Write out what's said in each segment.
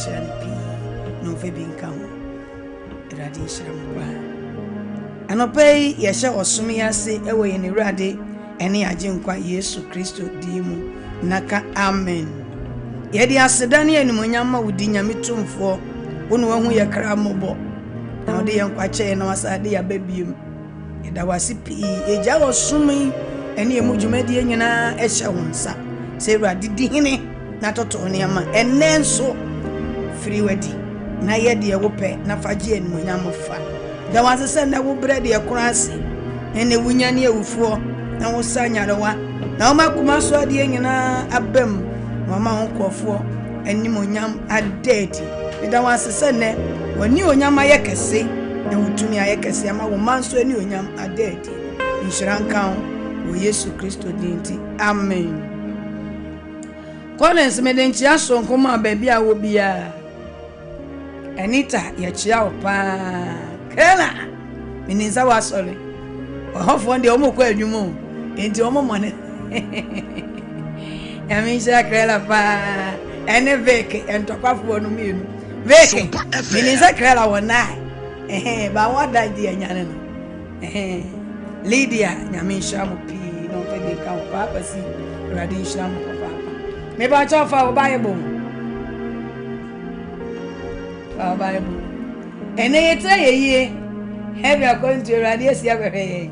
nhyira no pii no fa bi nka ho Awurade nhyira mo ba anopai ye hye osom yase ewo ye ne Awurade ene agye nkwa Yesu Kristo di mu naka amen ye di aseda ne animonyam ma wodi nyame tumfo wonu wahu ye kra mobo na odi ye nkwa kye na wasade ya babiem ye da wase pii eja osom ene emu dwumadi nyina ehye wonsa se Awurade di hene na toto ne ama enne nso free wedi na ye de wo pe na fagye animonyam fa da wase se na wo brede ye kurase ene wunya ne awufuo na wo sanyarewa na wo makuma so ade nyina abam mama ho kofo animonyam adeti da wase se ne woni onyam ayekese na wutumi ayekese ama wo manso ani onyam adeti nhyira nka wo Yesu Kristo dinti amen Collins medenchi aso nkoma baabi a wo bia Anita ya chia opa kena mininza wa sole ohofo ndi omukwa adwumo enti omomone ya minja krela pa ene veke entokafo no mienu veke mininza krela wona ba wada di anyane no Lydia nyamisha mo pi no pede ka papa si Awurade shira mo papa me ba cha fa Bible Bible ene yete yeye heavy according to Awurade esi abere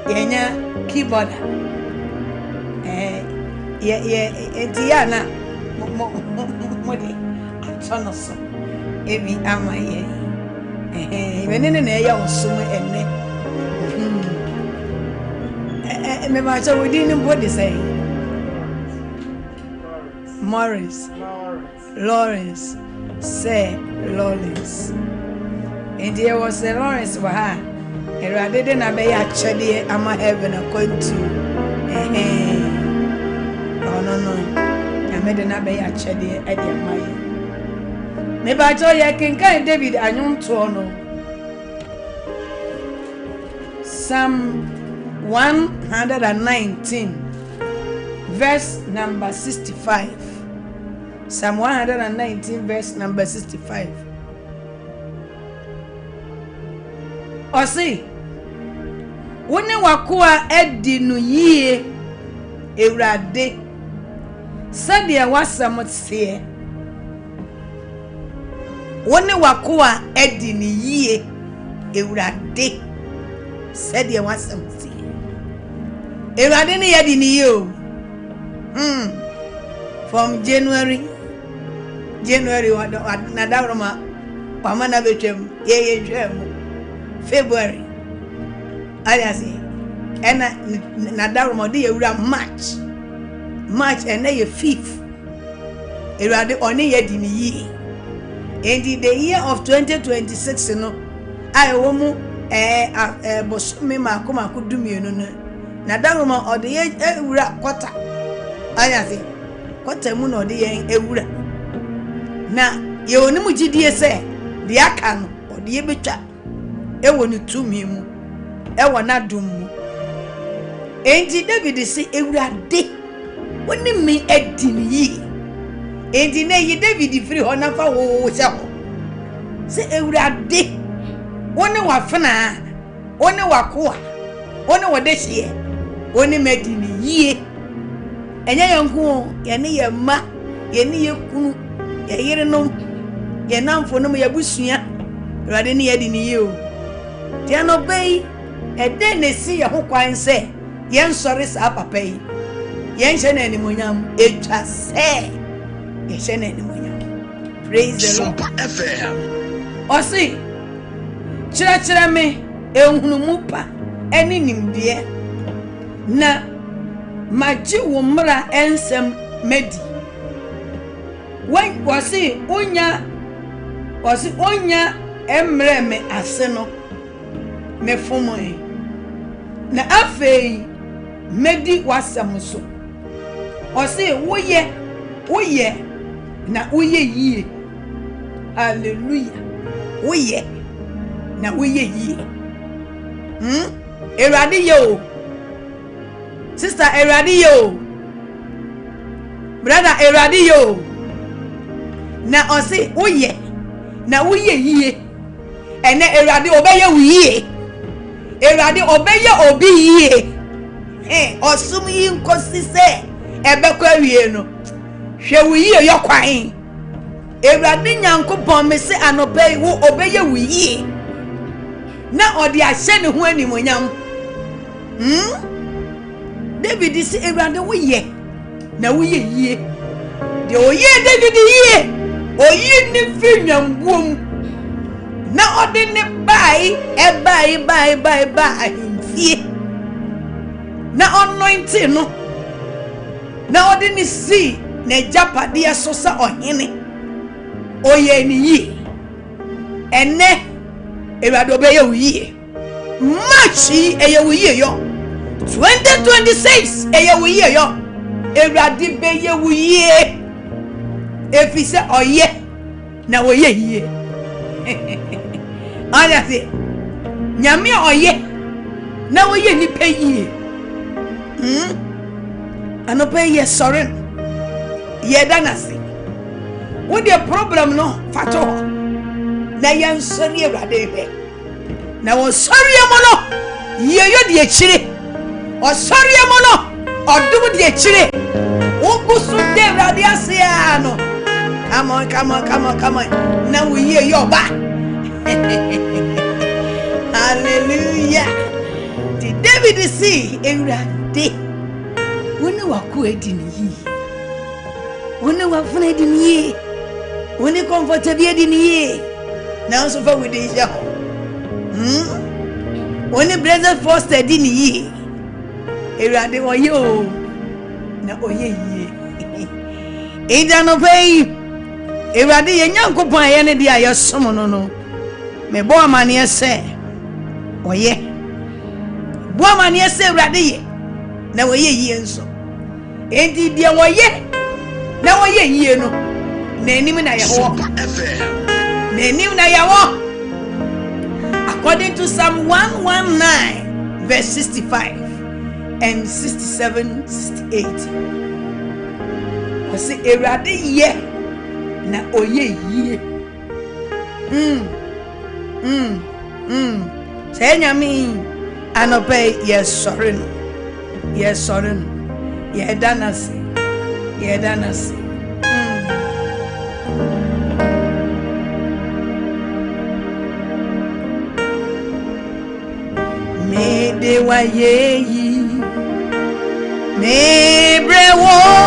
yenya keyboard etiana modi atona so ebi amaye benene na ya osum ene me ba cha wodi ni body say Lawrence say Lawrence and there was a Lawrence wa ha Awurade de na be ya chede ama heaven according to no ya me de na be ya chede e de amaye me ba cho ye kinkan David anyonto no Psalm 119 verse number 65 Psalm 119 verse number 65 Osi woni wakoa edi no yie Awurade sade wasam tse woni wakoa edi no yie Awurade sade wasam tse Awurade ne yedi ni yo from January na dawroma pamana betwem ye twem February aliasi ena na dawroma de yewura March ena ye 5th Awurade oni ye di ni yi and the year of 2026 no ai wo mu bosome makoma kudumienu no na dawroma ode ye ewura kwata aliasi kwata mu no de ye ewura na ye onimu gidie se de aka no ode ye betwa ewo ni tumi mu ewo na dum mu enti David se Awurade woni mi edini yi enti na yi David firi ho na fa wo se ho se Awurade woni wafena woni wakoa woni wodehie woni medini yi enya yanku ye ne ye ma ye ne ye kunu ye yire no ye namfo no ye busua Awurade ne ye di ni yo ti no bei ede ne si ye ho kwan se ye nsori sa papa yi ye nhye na animonyam etwa se ye hye na animonyam praise the Lord FM osi chira me ehunu mu pa eni nimdie na maji wo mra ensem medi wen wasi onya emre me ase no me fomo na afei medi wasam so osi woye na woye yie hallelujah woye na woye yie Awurade yo sister Awurade yo brother Awurade yo na ɔse woyɛ na woyɛ yie ɛnɛ Awurade ɔbɛyɛ wo yie Awurade ɔbɛyɛ obi yie ɔsom yi nkosi sɛ ɛbɛkɔ awie no hwɛ wo yie yɛ kwan Awurade Nyankopɔn me se anɔpɛ yi wo ɔbɛyɛ wo yie na ɔde ahyɛ ne ho animonyam David si Awurade woyɛ na woyɛ yie de oye David yie oyi ne fi nyambuom na ɔde ne bai ahemfie na anointing no na ɔde ne si na japade so sa ɔhene oye ni yie ene Awurade obɛyɛ wo yie March ɛyɛ wo yie yo 2026 ɛyɛ wo yie yo Awurade bɛyɛ wo yie efi sɛ ɔyɛ na woyɛ yie Ɔyɛ nyame ɔyɛ na woyɛ nipa yie anɔpɛ yɛ sɔre yɛ danase wo de problem no fato na yɛ nsɔre Awurade hwɛ na wo sɔre mo no yɛ yɔ de akyire ɔsɔre mo no ɔdom de akyire wo gusu de Awurade ase a no come on na wo yɛ yɔba hallelujah the David see Awurade wone wako edi ni yi wone wafuna edi ni yi wone comfortable edi ni yi na so fa with the wone brother first edi ni yi Awurade wo ye o na oye yi ida no pay Awurade ye Nyankopɔn aye ne dia ye som no me bo amane ese oye bo amane ese Awurade ye na wo ye yi enso enti dia wo ye na wo ye yi no na enim na ye ho na enim na ye ho according to Psalm 119 verse 65 and 67 68 o se Awurade ye na oye yie say nyame anope yes sorry no ye danase me de wa ye yi me brewo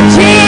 Yeah.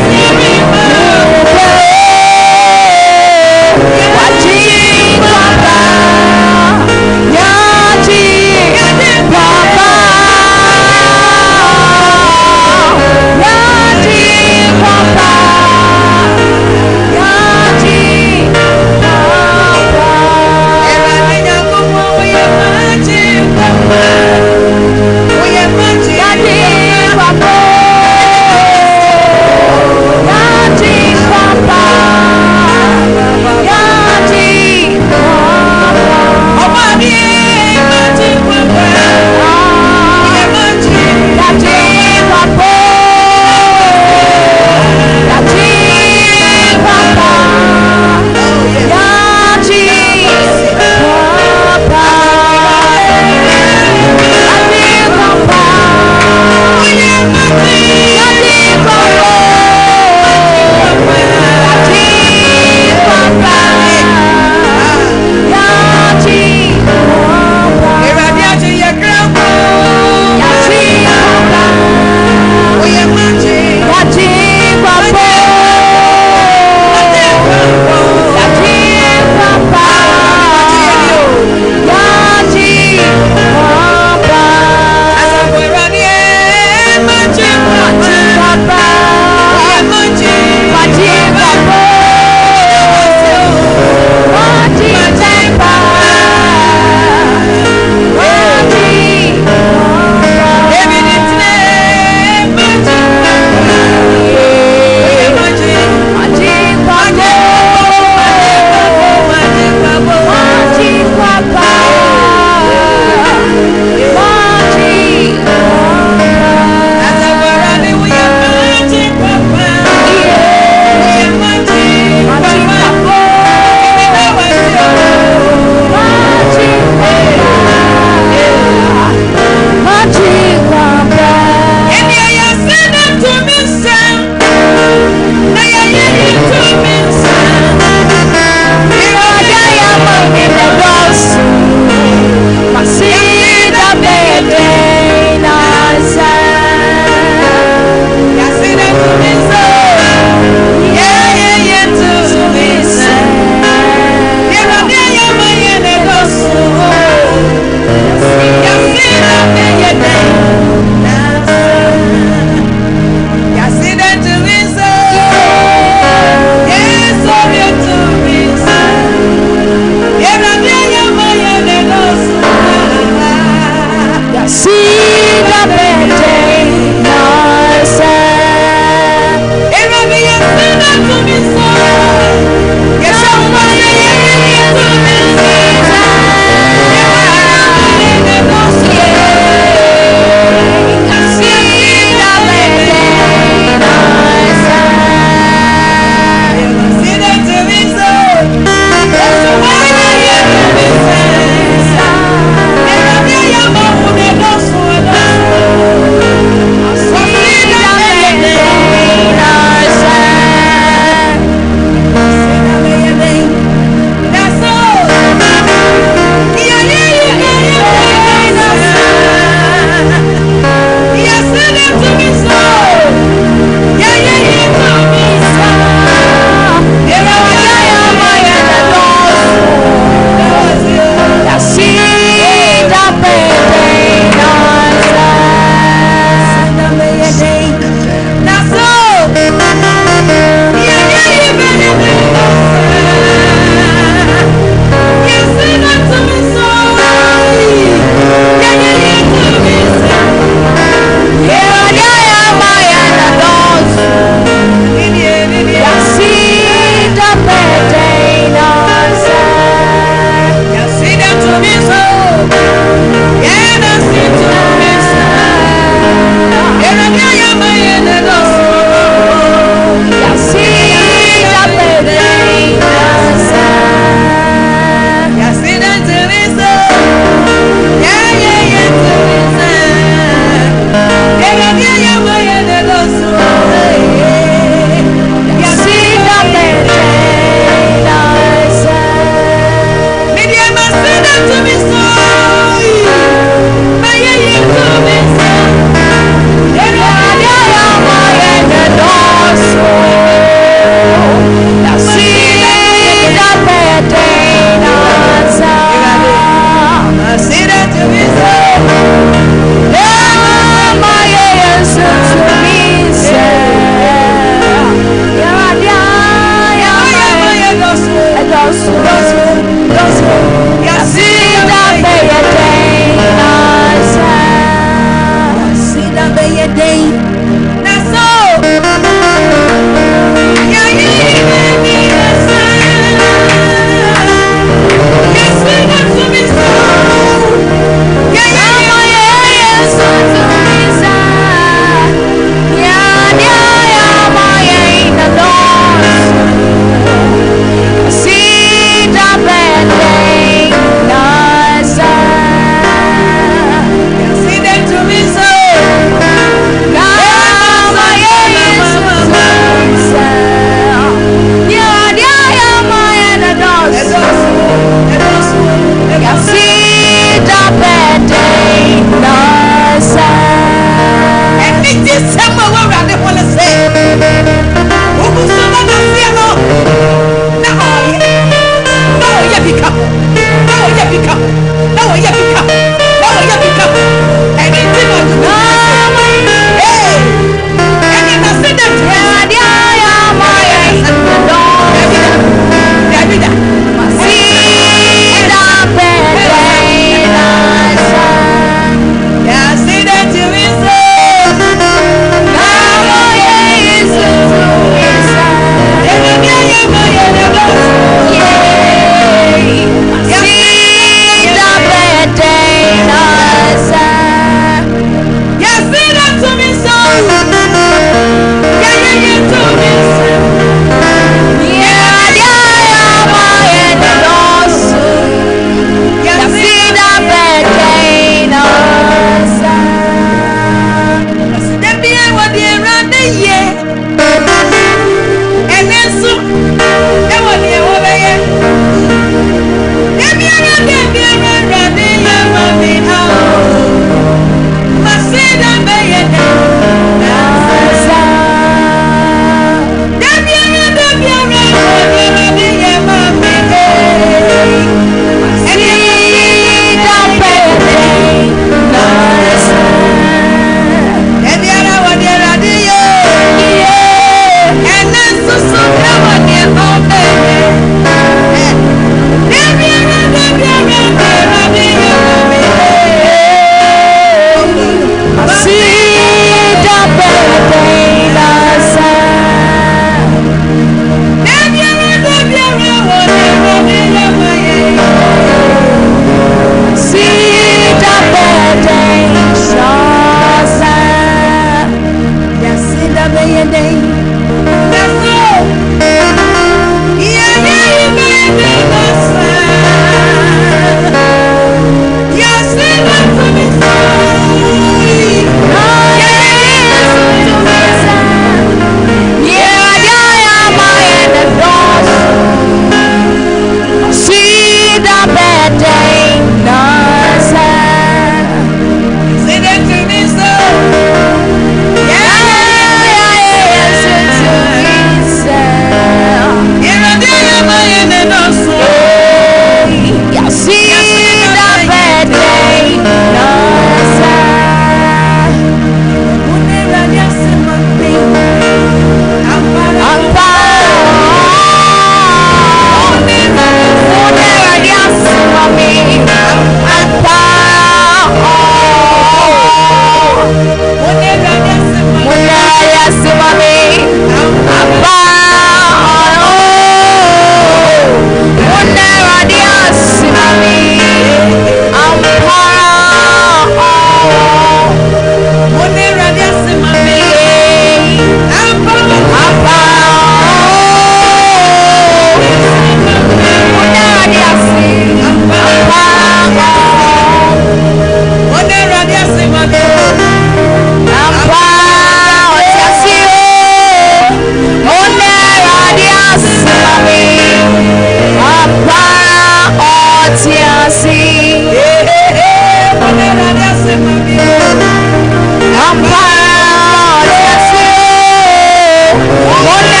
Yes,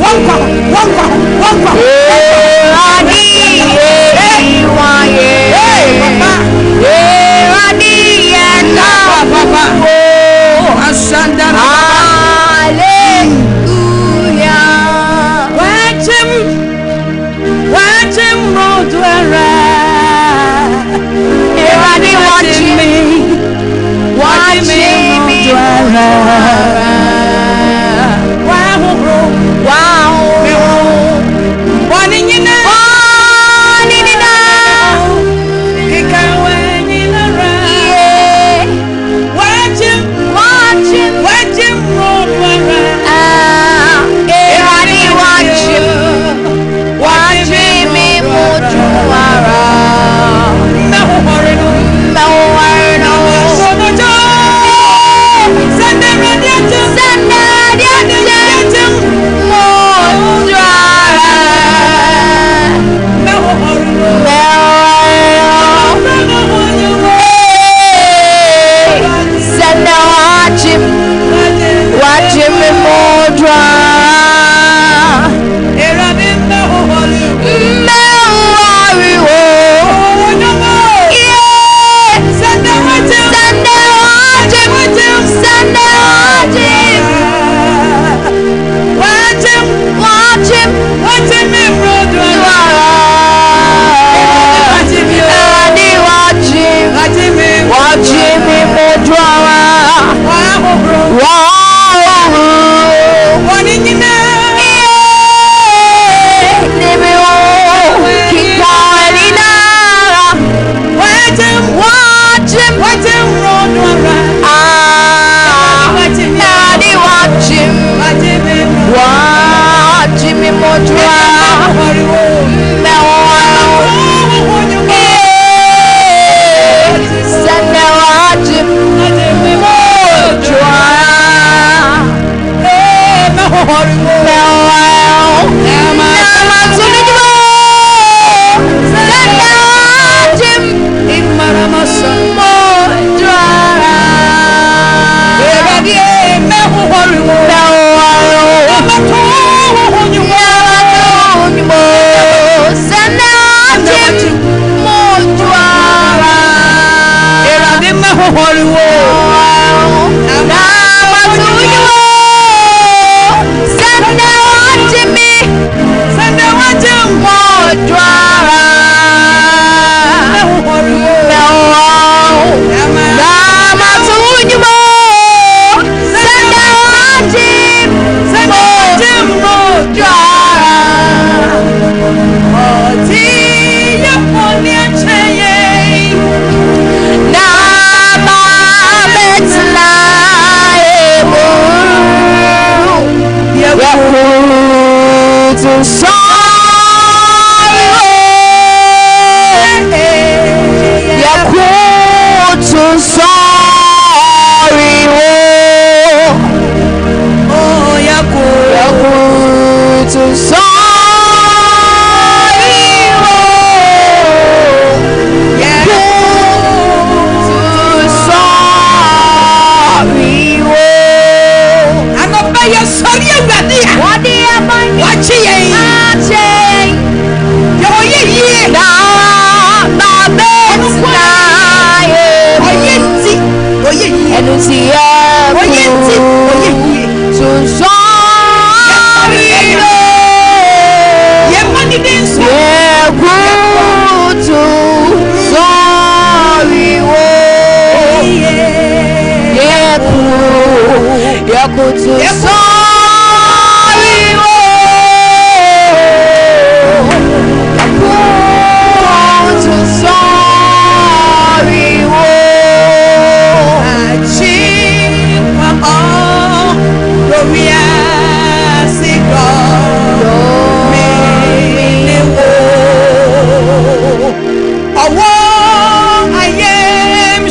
One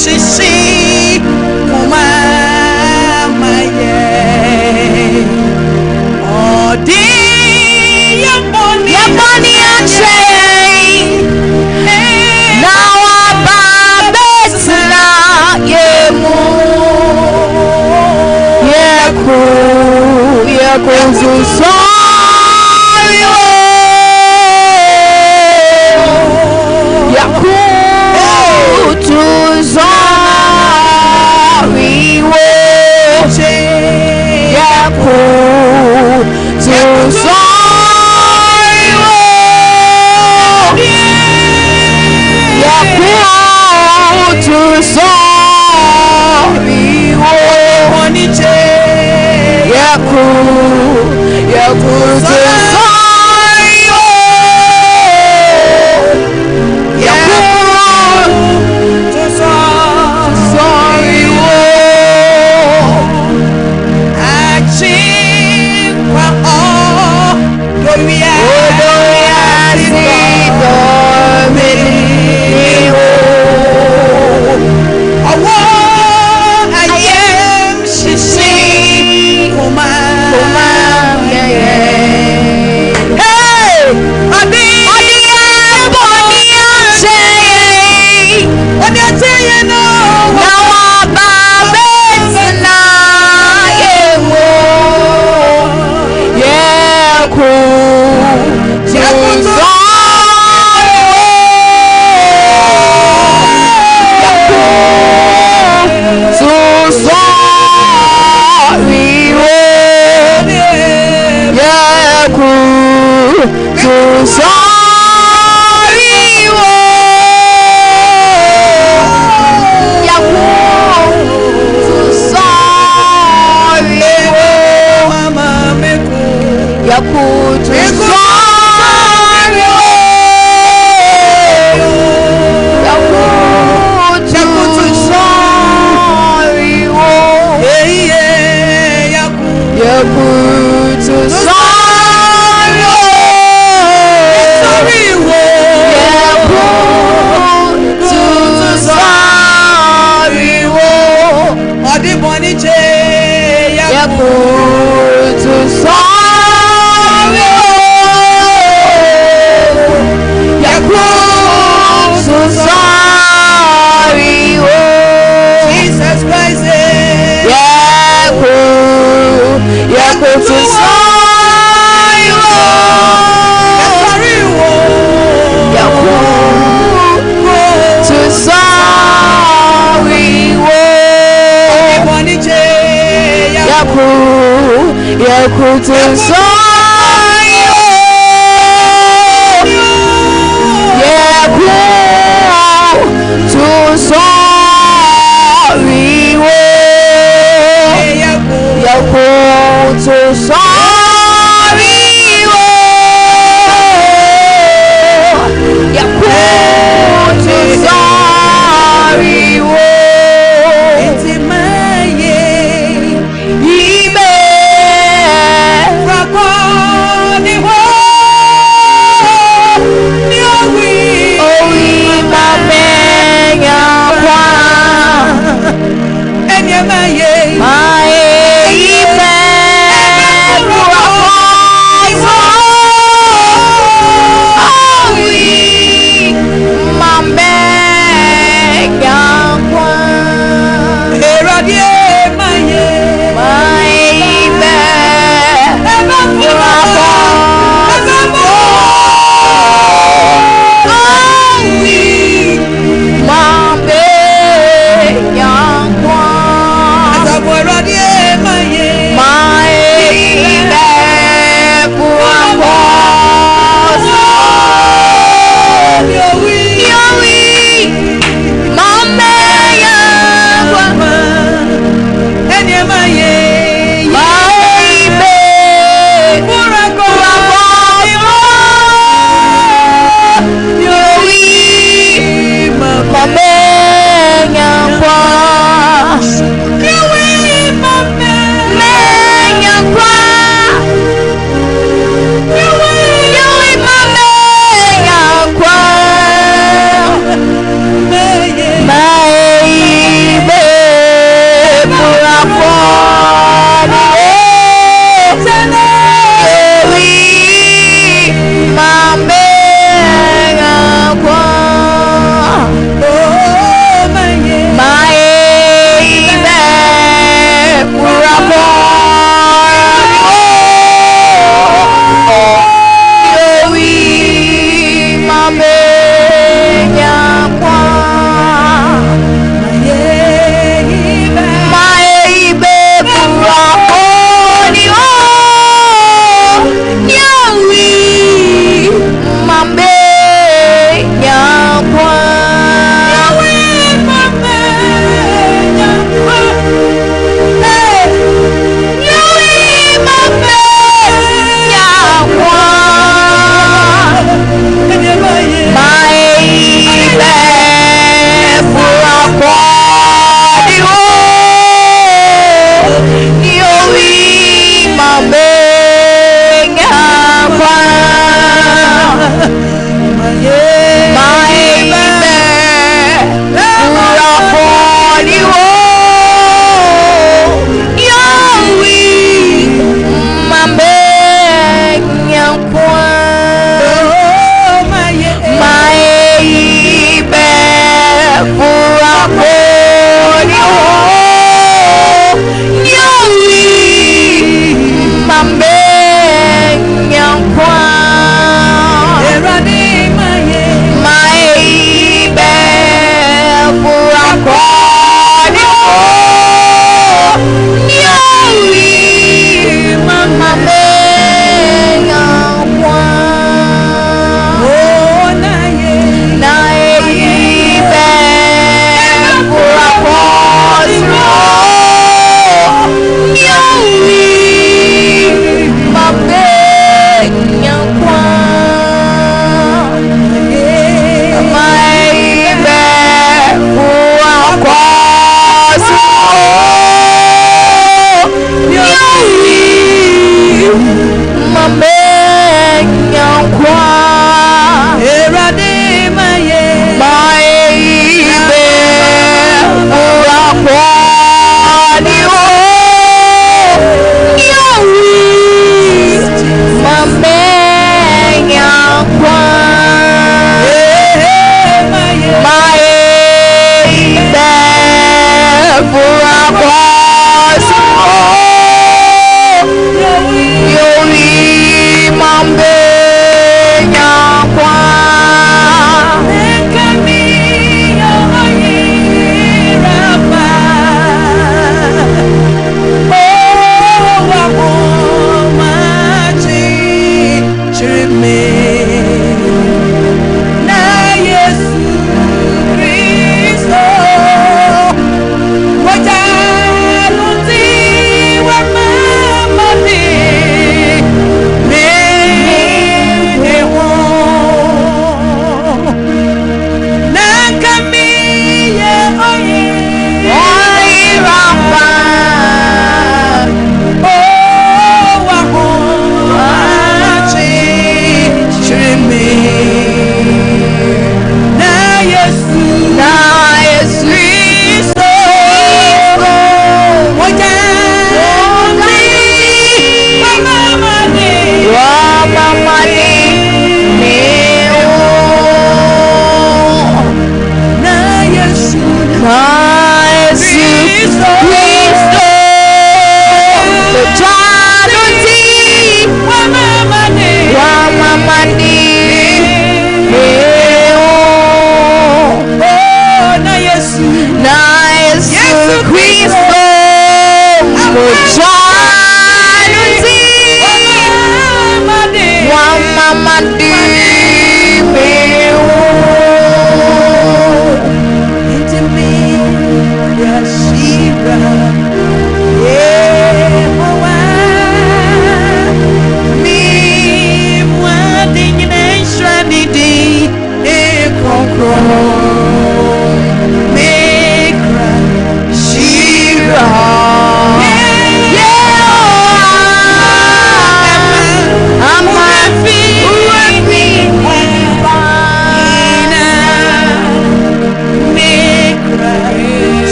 Sisi, kumama ye.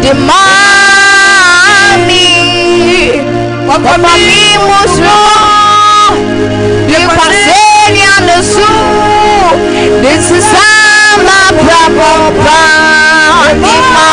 the mommy. Papa mi musro. The paseni and the soul. This is my papa. Mommy,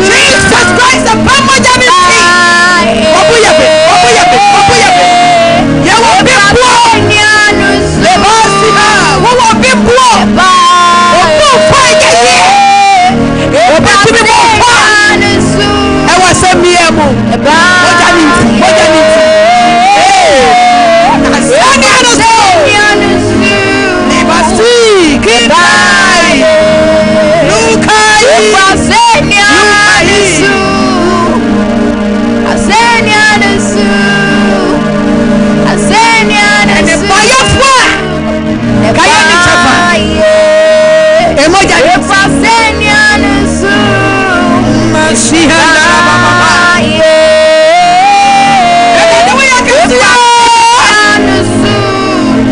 Jesus Christ. Christ the power jami si. Obu yabe. Ya wo be po. Le basi ha. Wo be po. Obu fa ye. Obu ti bi mo fa. E wa se mi e mo. Mo jani. Asani anu so. Ni basi kibai. Lukai.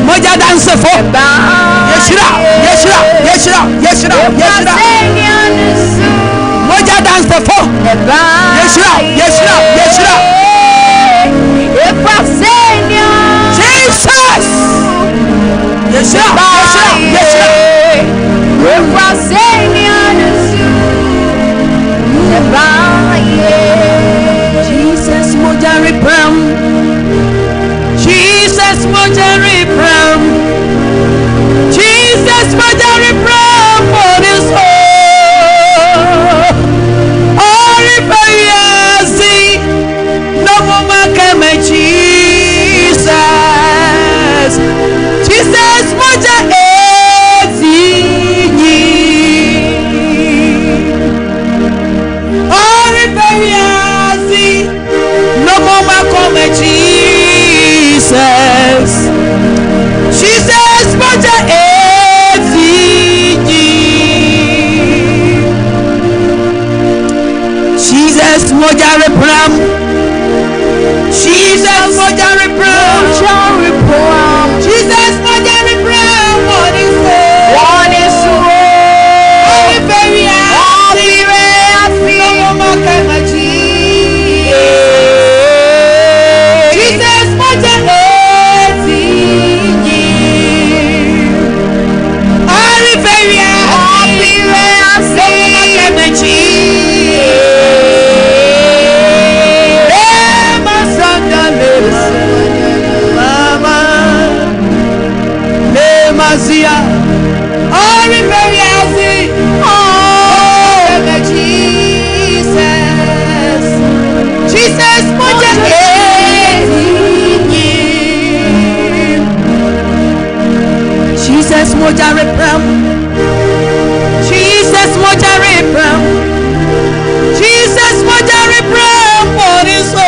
Moja dance for Yeshira. Moja dance for Yeshira. Jesus. Yeshira. Jesus Mojari Brown. Jesus Mojari Brown. Jesus Mojari Brown for this soul. Oribayasi no more come Jesus. Jesus Mojari Jesus, Jesus, Moja Jesus, Moja Repram. Jesus, Moja Repram. Jesus, Moja Repram. What is Jesus Moja Repram. Jesus Moja Repram. Jesus Moja Repram. What is it?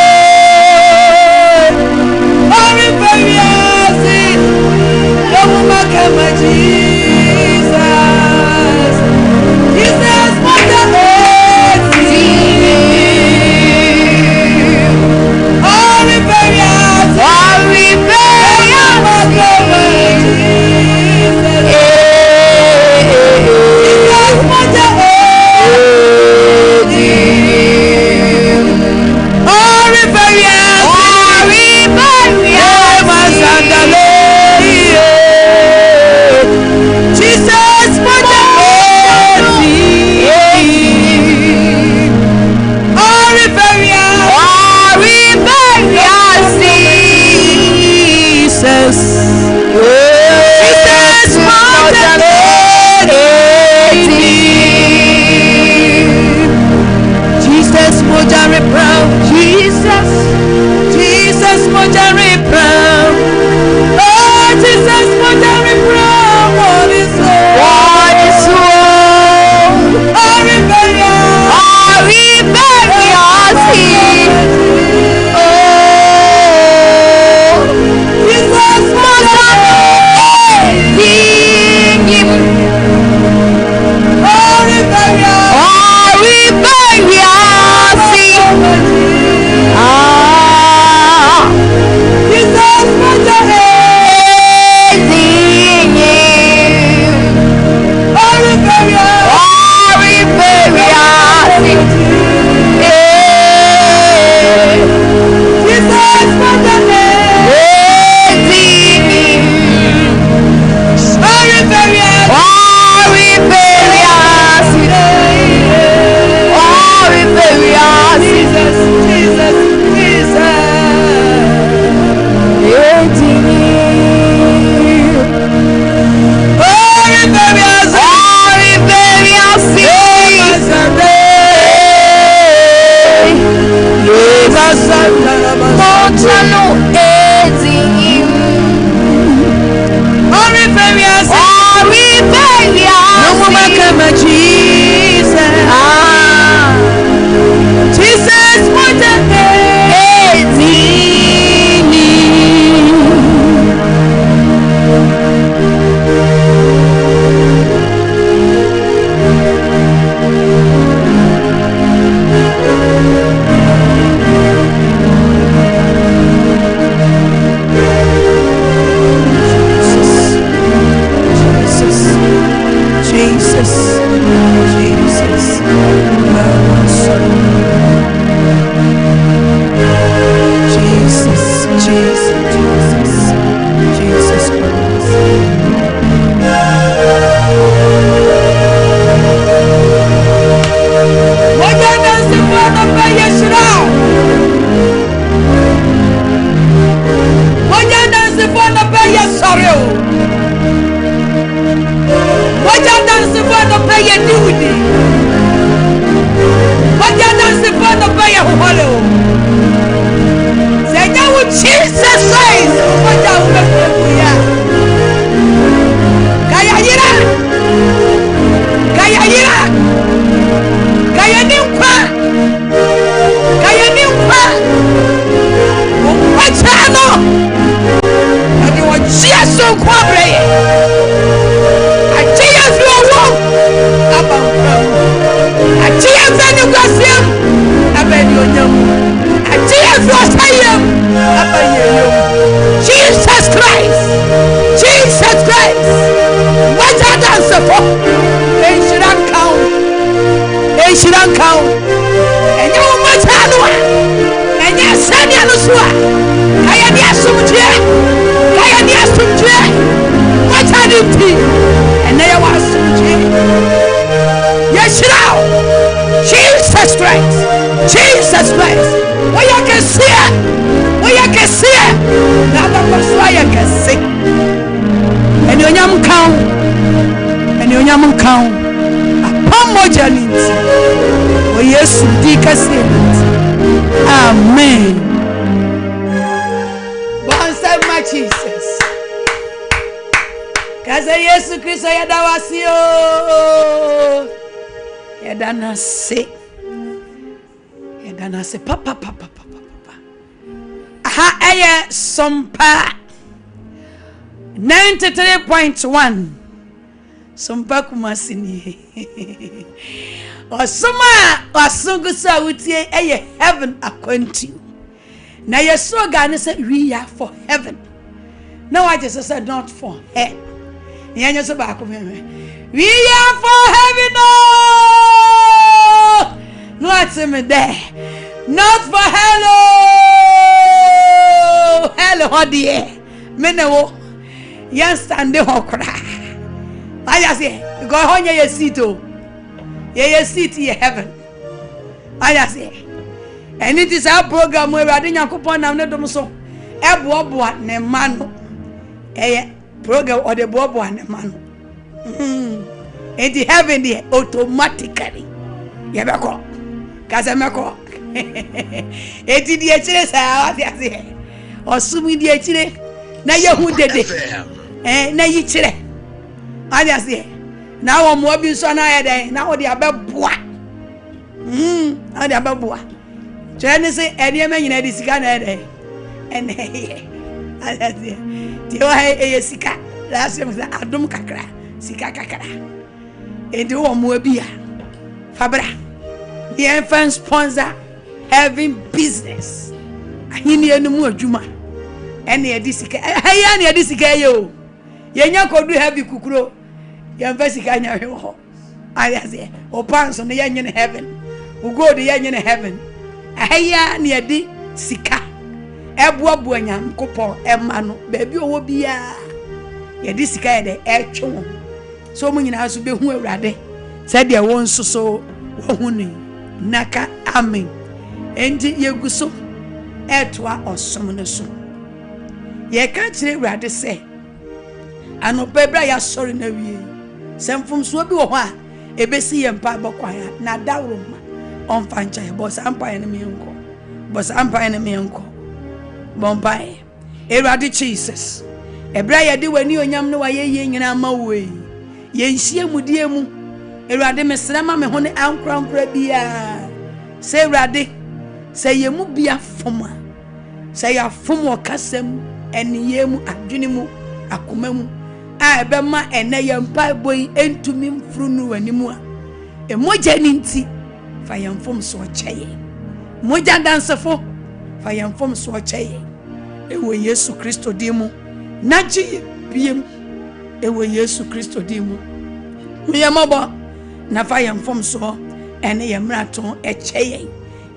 Hurry, baby, I see. Don't come, Jesus. Jesus Moja Repram. Hurry, baby, I see. Hurry, baby, I see. animonyam nka wo apamoja ni nti o Yesu di kase nti amen. Bonsa ma Jesus kaza Yesu Kristo yada wasio yada nase papa aha eye sompa 93.1 sompa kumasini osoma wasungu sa wutie eye heaven akwanti na yesu ga say we are for heaven now I just said not for hell nyanyo so ba ko we are for heaven oh not me there not for hello hodie menewo yan stande hokra aya say go honya ye seat o ye seat ye heaven aya say and it is our program where ade yakopon nam ne dom so eboboa ne mano program or the bobo and mano and the heaven there automatically ye be ko kaza meko eti di echire sa ati ase osumi di echire na yehu dede na yi chire ati ase na wo mo bi so na ye den na wo de abeboa ade abeboa chene se ene me nyina di sika na ede ene ati ase ti o he sika la se mo adum kakra sika kakra enti wo mo bi a fabra the infant sponsor having business ahini enum adwuma ene ye disika haya ne ye disika ye o ye nya kodu heavy kukuro ye mfa sika nya hwe ho ayaze o panso ne ye nyene heaven u go de ye nyene heaven haya ne ye di sika eboabu anyam kopon ema no ba bi owo bia ye disika ye de etwe so mu nyina so be hu awurade se de won soso wo hu ni naka amen endi yeguso etwa osom ne so ye ka kire urade se anopa bra ya sori na wie semfum so bi wo ho a ebesi ye mpa bokwan ya na dawro ma onfa ncha ye boss ampa ye ne menko bompa urade Jesus ebra ye de wani onyam ne wa ye nyina ma we ye nhie mudie mu urade mesra ma me ho ne ankra bia se urade se ye mu bia foma se ya fomo kasam eniye mu adwene mu akoma mu a ebe ma ene ye mpa boy entumi mfuru nu wani mu a emoja ni nti fa ye mfom so cheye moja dansefo fa ye mfom so cheye ewo Yesu Kristo dimu naji biem ewo Yesu Kristo dimu me mobo na fa ye mfom so ene ye mraton echeye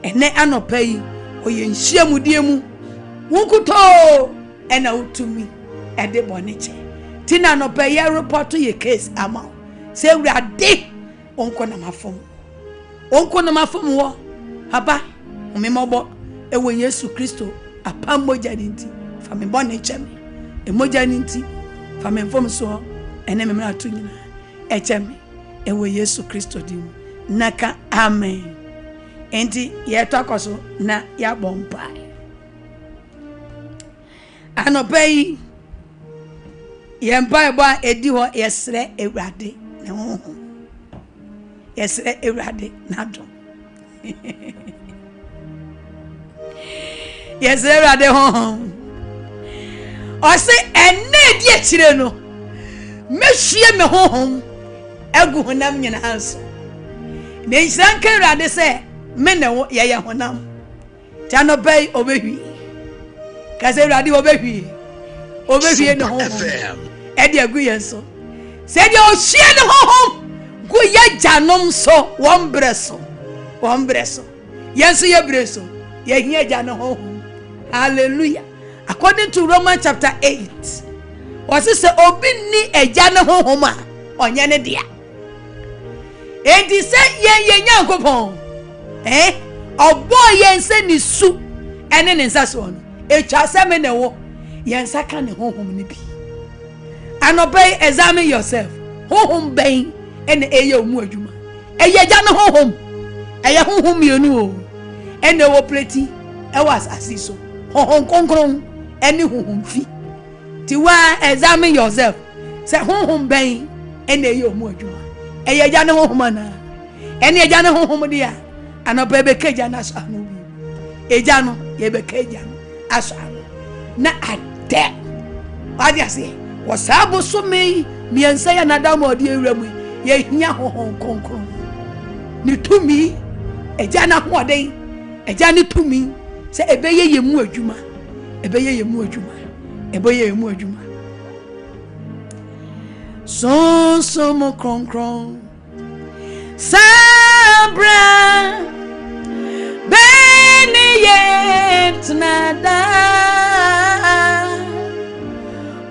ene anopai oye nhyiamudie mu wonkuto ena utumi ede boniche tina anopai ye report ye case ama se urade onko na mafom wo haba umimobo ewo Yesu Kristo apamoja ninti fa me boniche me emoja ninti fa me mfom so ene me mrato nyina echeme ewo Yesu Kristo dimu naka amen enti ye tokoso na ya bompa anopai ye mpa ba edi ho yesre ewrade ne ho yesre ewrade na do yesre ewrade ho o se enne di akire no mehwie me ho egu honam nyina anso ne nsanka ewrade se menewo ye honam tano bay obehwi kaze ewrade obehwi ne ho e de agu yenso se de o hie ne ho gu ye janom so won breso yenso ye breso ye hie ja ne ho hallelujah according to Romans chapter 8 was say obi ni eja ne ho ma onye ne dia enti se ye nyankopon obo yense ni su ene ne nsa so no etwa se me ne wo yensa ka ne honhom ne bi and obey examine yourself honhom ben ene eye omu adwuma eye gya no honhom eye honhom mienu o ene wo pleti e was asiso honhom konkron ene honhom fi ti wa examine yourself say honhom ben ene eye omu adwuma eye gya no honhom na ene gya no honhom dia anoba be keja na so anu bi eja no ye be keja aso na ade wadi ase wasabo so me miensa ya nadamo de ewramu ye hia honhom konkron ni tumi eja na hoden eja ni tumi se ebeye yemu adwuma ebeye yemu adwuma ebeye yemu adwuma so mo konkron sabra beni yet nada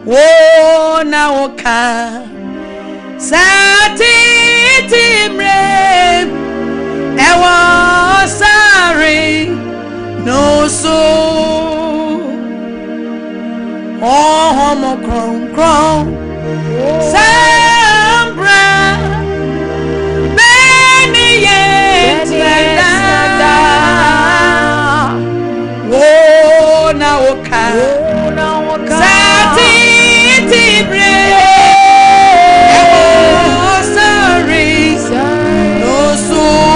wo na oka sati timre ewa sari no so oh mo kron sambra beni yet nada wo na oka sati timre ewa sari no so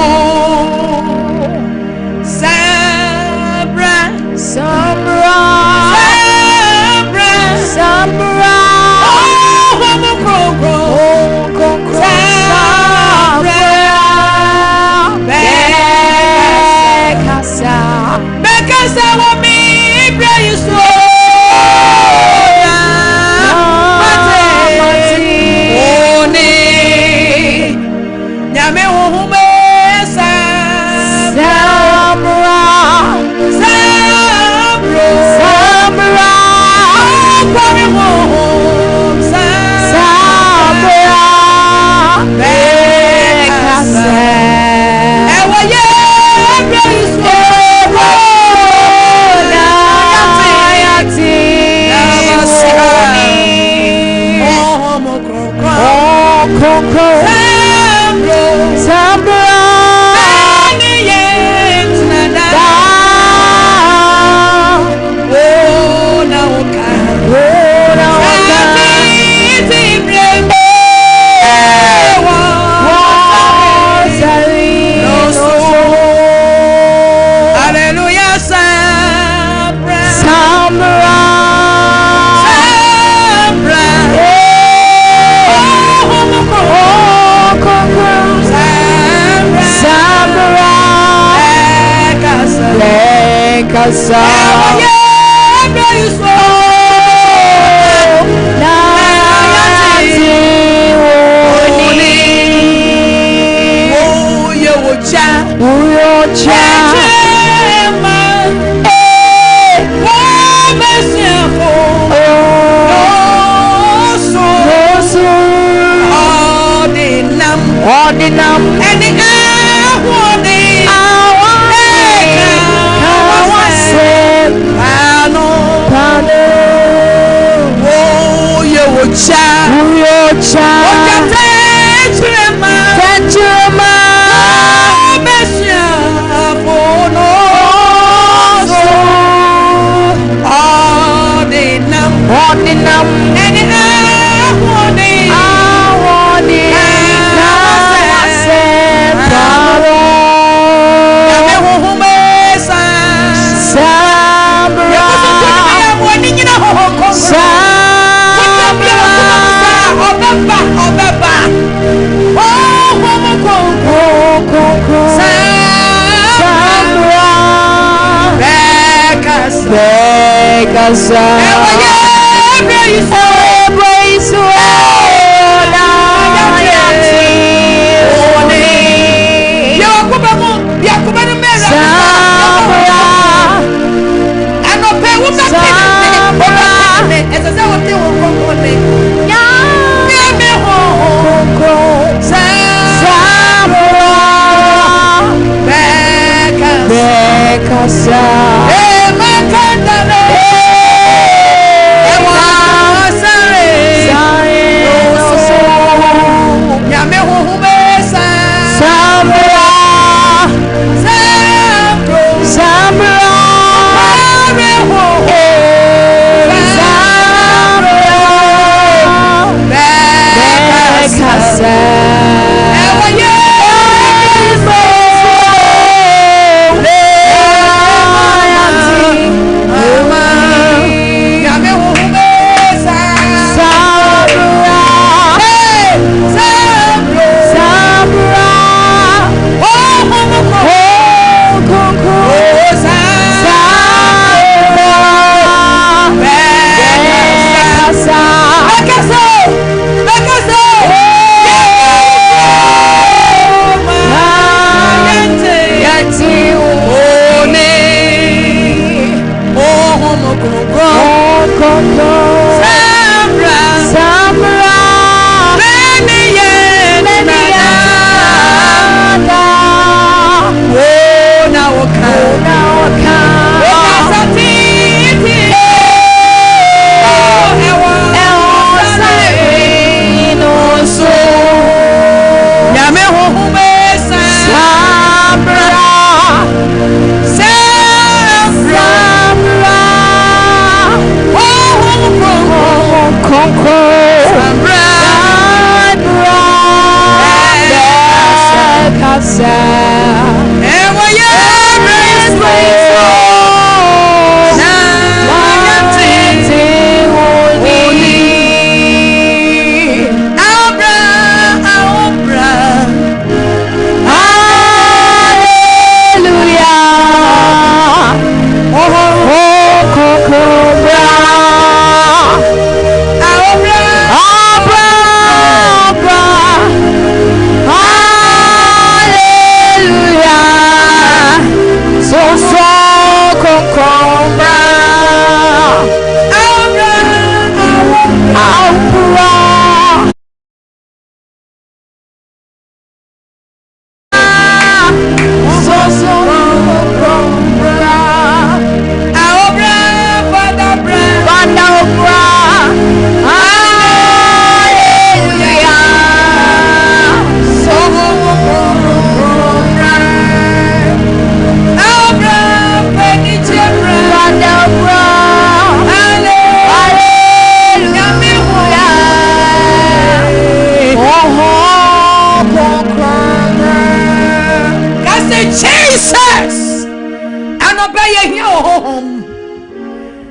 Anɔpɛ yɛ hia honhom.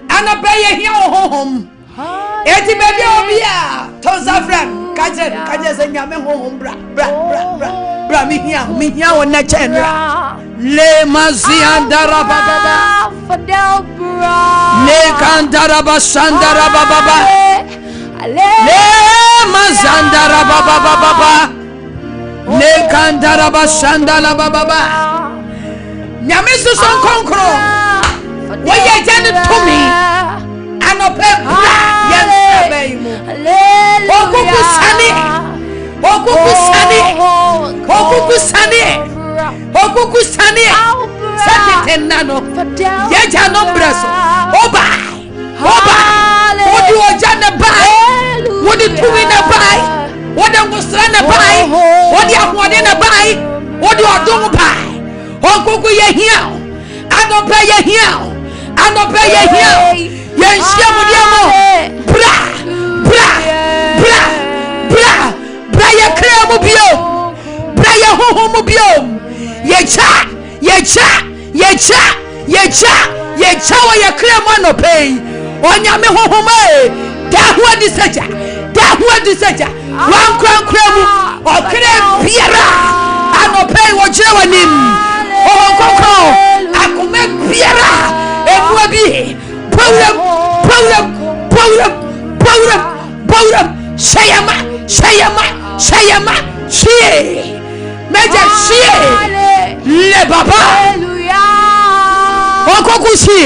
Anɔpɛ yɛ hia honhom. Eti baby obi a Tosafran kaje se nyame honhom bra mi hia won na chenra le maziandara baba le kandara basandara baba le mazandara baba le kandara basandala baba nyame suson konkro wo ye jane to me anɔpɛ bra yɛnsɛbɛimu okuku sani sɛtete nano yɛgya no mbrɛ so oba wode ɔgya ne bae wode tumi ne bae wode ngosra ne bae wode ahoɔden ne bae wode ɔdom bae okuku yɛhia anɔpɛ yɛhia Yenshia mudiamo bra ye krea mu bio bra ye hoho mu bio yecha wa ye krea mu no pay onyame hoho me da ho adi seja wan kran mu o krea biara anopay wo jira wanim o kokro akome biara ebu abi Power, Shayama, Meja le baba, Okokushi,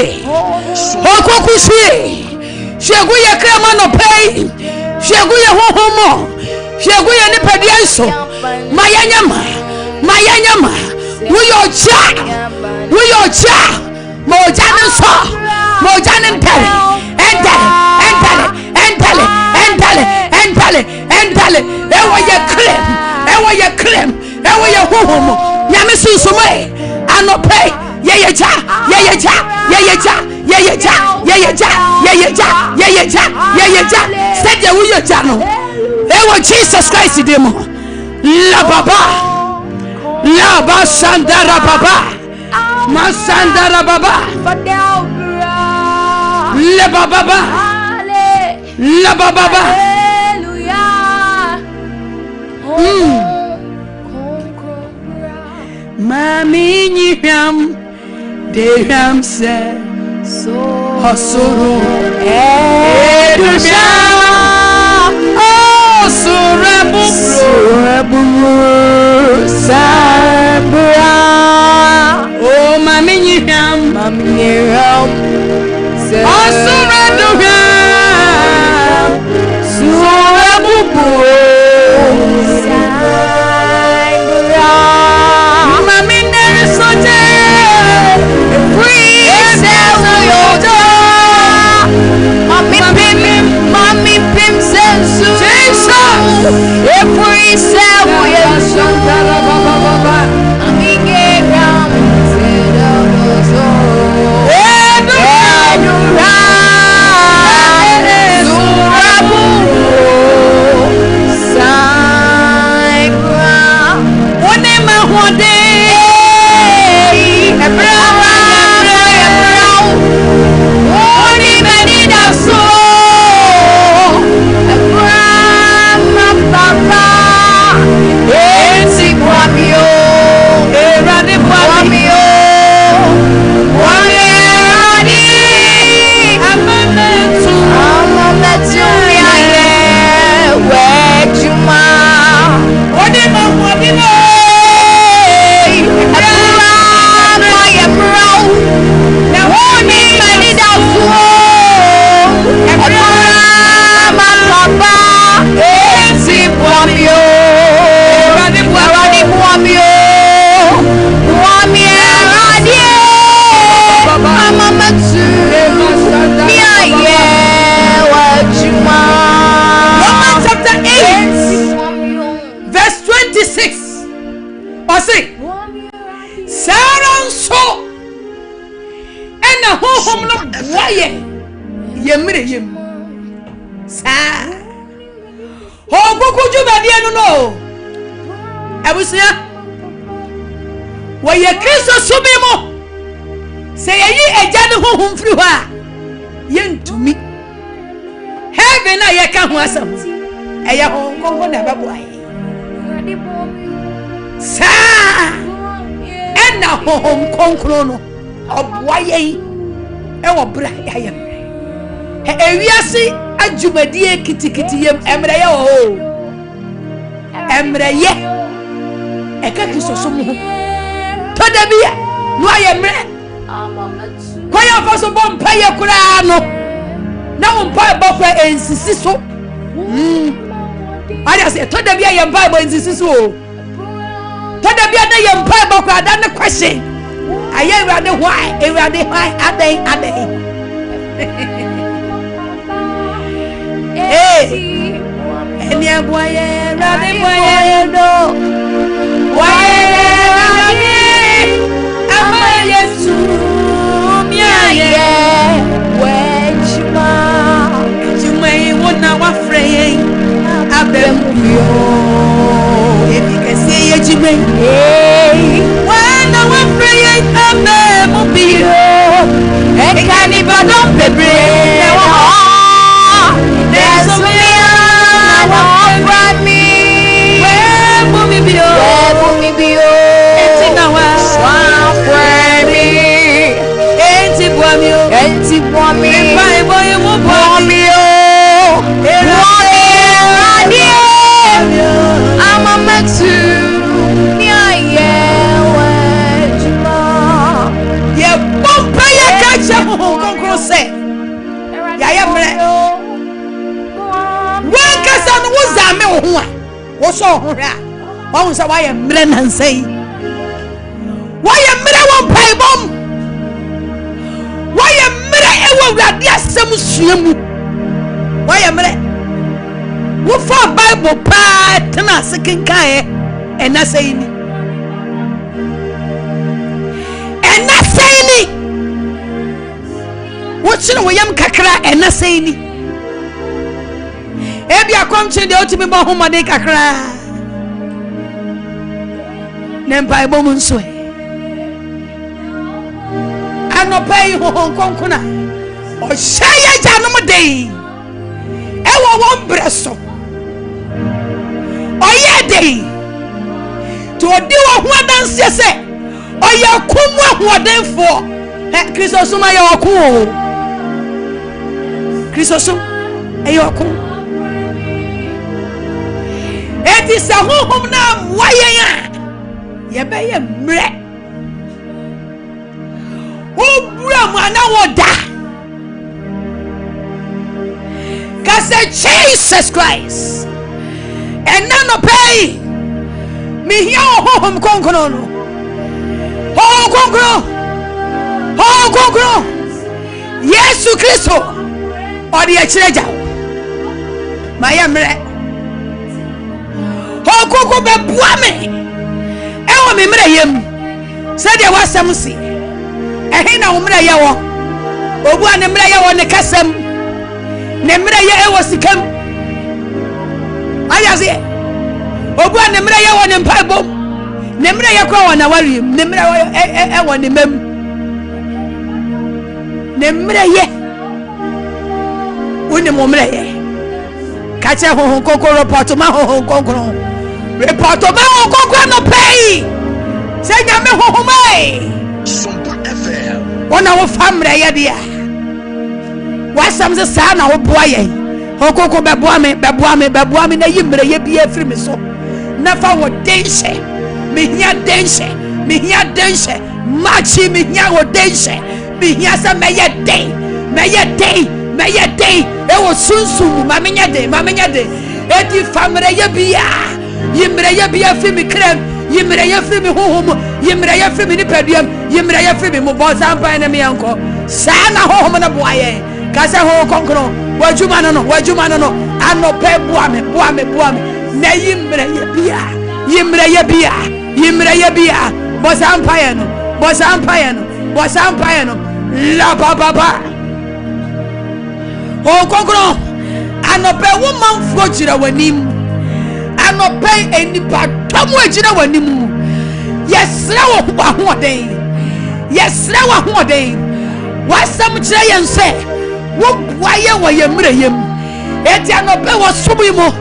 Shegu ye krema no pay, Shegu ye homo, Shegu ye nipedianso, Mayanyama, we your cha, Mojana so. Mojane ntale ewo ye claim hohomo nyame susume anope yeyeja said you your channel ewo Jesus Christ demo la baba sandara baba masandara baba La baba. Mami nyam deyam se hasuru edusha surabu sabra oh mami nyam Say ye a jana home through her. Yen to me. Heaven I can was some. A young Congo never boy. Sir, and now home concrono of Waye. Our bright I am. Ewiase adwumadie kitikitiyem emreye o emreye eka kisosum ho todabia no ayemre kwaya faso bompa ye kura no na bompa bokwa ensisi so ari ase todabia ye mpa bo ensisi so todabia na ye mpa bokwa da ne question aye ewrade why aden Hey, and ya boy, Rabbi boy, no. Why, am I yes to me? When you may want now afraid, I've been if you can say it, you may. When I'm afraid, I'm be and can even not be brave. There's a man from me. Where will me be? Where will me be? It's in our swamp where me. It's in Wamio. It's in Wamio. If I boy, you will Wamio. I'm a Maxu. Yeah, Bomba, you catch up on Concrose. When was a man who saw her? One saw why a man and say, why a man won't pay bomb? Why a man will not yes, some swim? Why a man? What for Bible part and a second kind and not saying and not saying what's in William Kakra and not saying Ebi akwamche de otimi bo homa de kakra nempa ebo munso anopai ho konkona o hye janom de ewo won breso oye de to odi wo ho adanse se oye komu ahodenfo Kristosum aye okun Kristosum aye okun Eti se honhom na wayen ye be ye mre o bura mu ana woda ka se Jesus Christ and none pay me here honhom konkono no konkono Yesu Kristo odi e kireja ma ye mre Koko be buame ewo me mra yem said there was some see ehe na umra yawo obu an mra yawo ne kasem ne mra ye ewo sikam ayaze obu an mra yawo ne mpabo ne mra ye kwa na wari ne mra ewo ne mem ne mra ye woni mo mra ye kache ho koko report ma ho koko report ba ho koko no pay se nyame ho mai Sompa FM wona wo famre ye dia wasam se sa na wo boa ye ho koko be boa me na yimre ye bia firi me so na fa wo dense me hia dense machi me hia wo dense me hia sa me ye day e wo sunsun ma menya de eti famre ye bia yimre ye bia fi mi krem yimre ye fi mi hohom yimre ye fi mi ni peduam yimre ye fi mi mo bosa mpa na mi anko sa na hohom na boaye ka se ho konkro wajuma no ano pe boa me na yimre ye bia bosa mpa no la baba o konkro ano pe wo manfo gira wanim ano pe enipa tomu agira wanim yesra wo ahoden yes na wa hoden wasam kire yen se wo waye wo ye mreyem eti anope wo sumu mo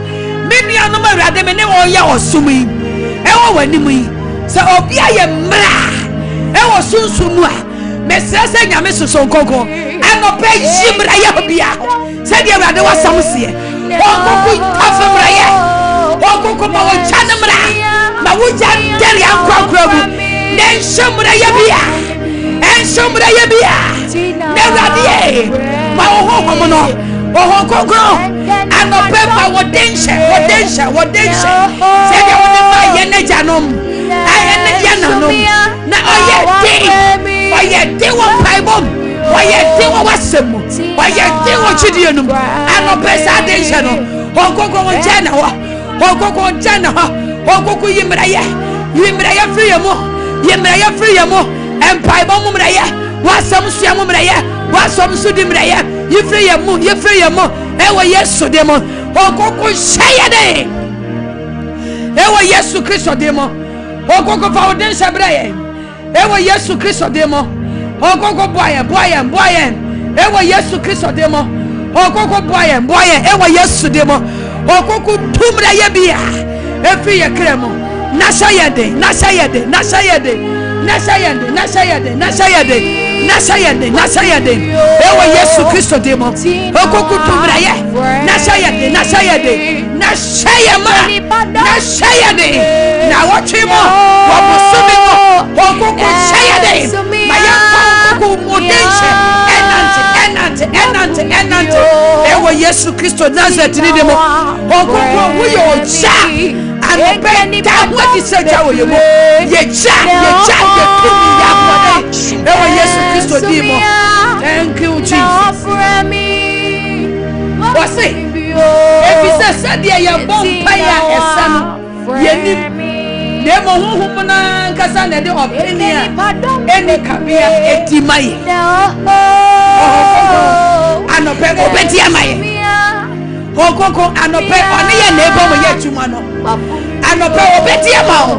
menu anom awurade me ne wo ye osumu yi e wo wanimu yi se obi aye mra e wo sunsumu a mesese nyame soso nkoko anope jimra ye obia se de awurade wasam se okoku afemra ye okoku ma wo chane mra ma wo jan deri ankwa bu den shemra ye bia en shemra ye bia ne awurade ma wo hohom no wo kokoro anope ma wo denshe se de wo ne ma ye ne janom aye ne yananom na oye de wo paibom oye de wo wasem oye de wo chidienum anope sa denshe no okoko jana okoko yimraye free mo empaibom mumraye wasam suam mumraye wasam sudi mraye yefree yemo ewo yesu demo okoko shayade ewo yesu kristo demo okoko fauden shabraye ewo yesu kristo demo okoko boye ewo yesu kristo demo okoko boye ewo yesu demo okoko tumraye bia efi ye kremo nashayade ewo yesu kristo demo okoko tumraye nashayade na wachimo wabusumi mo okoko shayade maya okoko modenshe enante ewo yesu kristo Nazareth ni demo okoko wuyo oja anope ta wadi seja wo yemo ye tumi ya bode ewo yesu kristo demo. Thank you Jesus. Wase efise sadia ya bompa ya esano yenim demo huhum na nkasa na de openia eni kabia edimaye anope obeti amaye okoko anope oni ye na ebo mo ye tuma no anope obeti amawo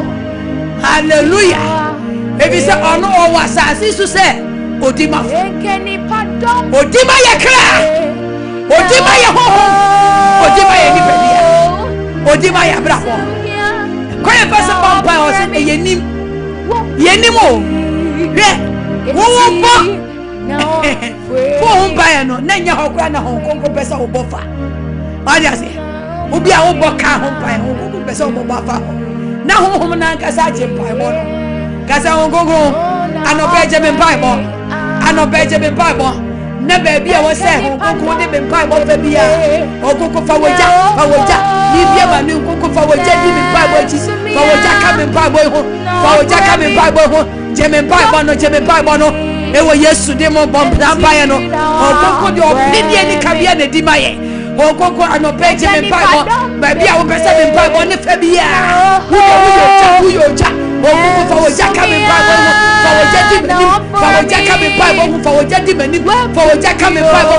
hallelujah efise ono o wasasi su se odima ye kra odima ye hoho odima ye nipedia odima ye bravo koye pese pampa o se yenim o wo bo wo mba ye no na nya hokra na honkonko pese wo bofa adia se obi a wo boka hompa ye honkonko pese wo bofa na honhom na nkasa jempa mo no kasa honkonko anobeje me Bible na baby a wo se honkonko de me Bible fa bia honkonko fa woja ni bia ma ni honkonko fa woja di me Bible chi fa woja ka me Bible ho je me Bible no ewo yesu de mo bompa pa no honkonko de obidi ni kabia na di maye honkonko anobeje me Bible baby a wo pese me Bible ne fa bia wuyo okoko fa woja ka me Bible ho fa woja di me fa woja ka me Bible ho fa woja di me fa woja ka me Bible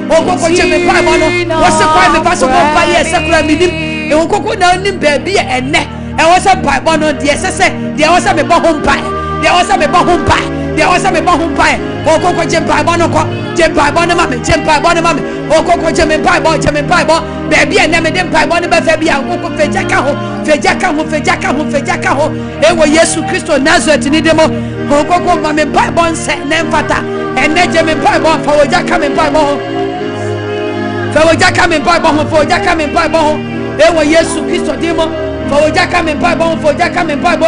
okoko che me Bible no wo se kwa me fa so bompa ye sekura mi nim okoko na nim baby enne e wo se Bible no de sese de wo se me bo hompa okoko che Bible no ko je Bible no mame okoko che me Bible baby enne me de Bible no ba fa bia okoko fejaka ho ewo yesu kristo Nazareth ni demo okoko mame Bible nse na mfata enne je me Bible fa wojaka me Bible ho ewo yesu kristo demo fa wojaka me Bible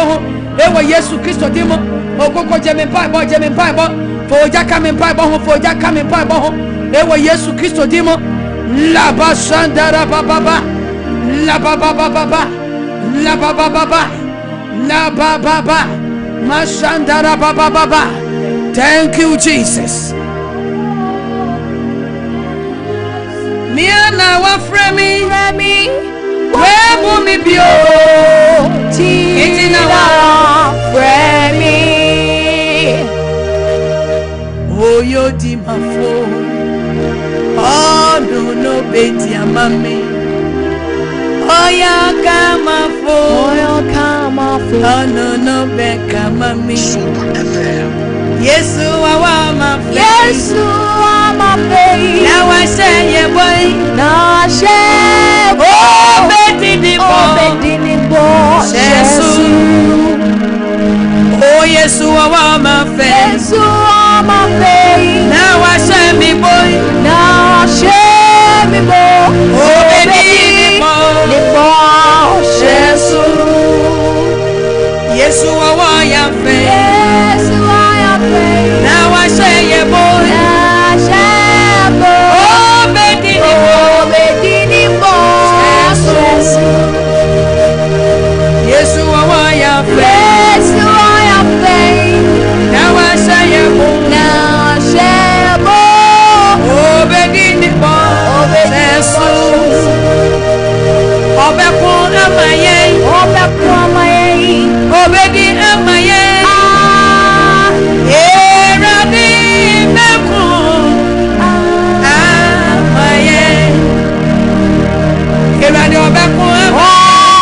ho ewo yesu kristo demo okoko je me Bible fa wojaka me Bible ho ewo yesu kristo demo la basandara baba masandara baba. Thank you Jesus. Miana wa fremi webo mi bio itina wa fremi oyo di mafo oh no beti amame Oya kama fo. Oya kama fo. Oh no no be kama mi. Yesu awa ma fe. Yesu ama fe. Now I say ye boy. Na she. Oh bedini bo. Oh bedini bo. Yesu. Oh Yesu awa ma fe. Yesu ama fe. Now I say me boy. Na she mi bo. Oh bedini bo. Ni bo. Yesu. Yesu awa ya fe. Yesu ama fe. Now I say ye boy. Na she bo. Oh bedini bo. Oh bedini bo. Yesu. Yesu awa ya fe. Yesu ama fe. Now I say ye boy. Na she bo. Oh bedini bo. Yesu. Obeko amaye. Obeko amaye. Obedi amaye. Eradi beko amaye. Eradi obeko amaye.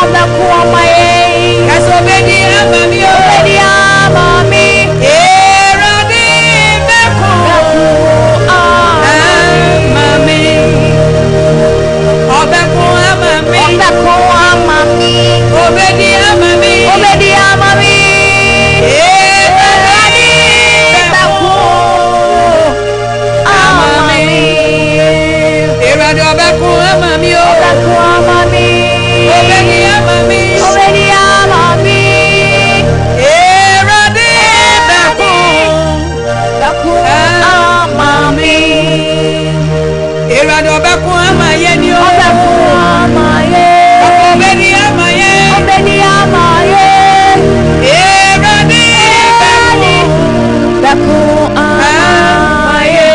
Obeko amaye. Kaso obedi amami. Obedi amami. Eradi beko amami. Obeko amami. Obeko amami. Obedi amami. Obedi amami. Eradi beko amami. Eradi obeko amami. Obeko amami. Obedi amami. Obedi amami. Eradi beko Obeko amami. Eradi obeko amaye ni o. Obeko amaye. Obedi amaye. Obedi amaye. Eradi beko Obeko amaye.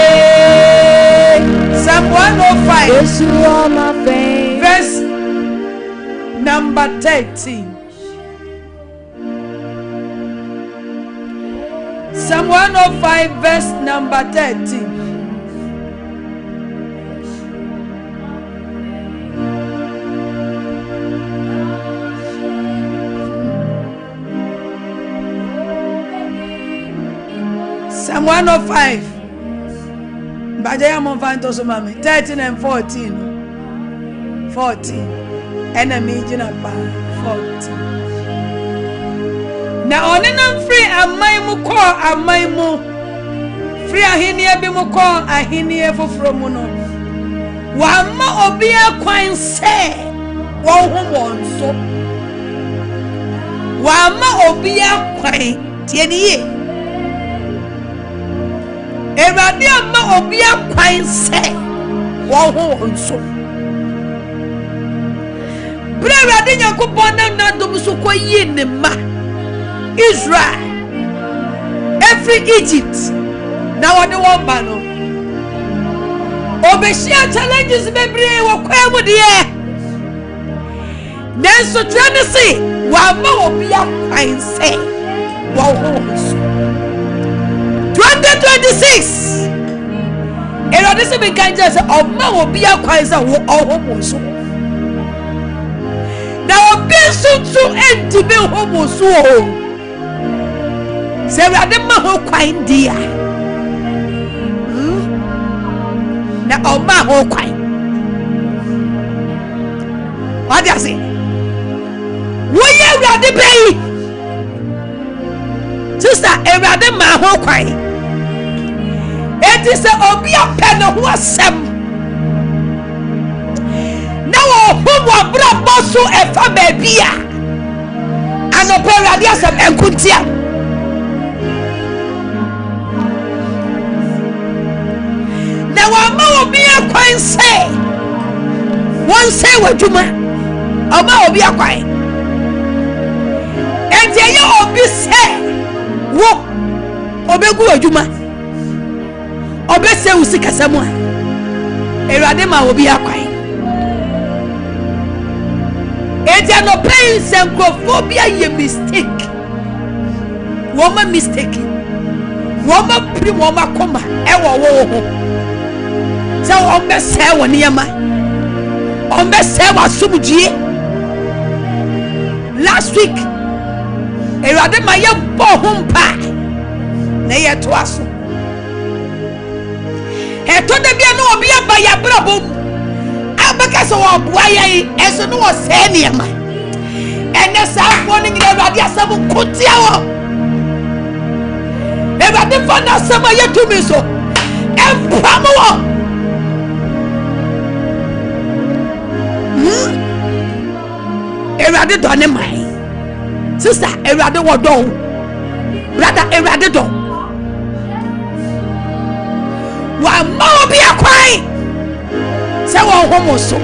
Psalm 105 Yesu amafe. verse number 13. Psalm 105 verse number 13. Psalm 105. Bajaya mo find to so mami 13 and 14. 14. Enemy jina pa 14. Na oni na free amai mu ko amai mu. Free ahini bi mu ko ahini foforo mu no. Wa ma obi akwan se won ho won so. Wa ma obi akwan tie ni Eradi ama obi akwan se won ho won so. Eradi Nyankopon na dom so ko yi ne ma Israel every Egypt na wode won ba no obeshia challenges bebre wo kwa mu de nenso twene se wa ma obi akwan se won ho won so 2026 Eradi se be kan je se oma obi akwan se wo oho so na obi suntu enti be ho so o se Eradi ma ho kwan dia na oma ho kwan what do you say wo ye Eradi be yi sister Eradi ma ho kwan eti se obi apɛ ne ho asɛm na wo ho mo abrabɔ so ɛfa baabi a anɔpɛ Eradi asɛm enkuntia na wo ma obi akwan sɛ won sɛ wadwuma ɔma obi akwan enti ɛyɛ obi sɛ wo obegu wadwuma obese usi kasemu Eradi ma obi akwan eti no pain senkophobia ye mistake woma mistake woma prim woma koma ewo wo ho se ombe se wo niema ombe se wa sumdue last week Erade ma ye bo ho mpa na ye to aso eto de bia no obi aba ya brabo abaka so wo boa ye eso no wo se ne ma ene sa fo ni nyina Erade asem kotia wo Erade fa na asem ye tumi so empam wo Erade do ne mai sister Erade wo do brother Erade do wa ma obi akwai se wo homo so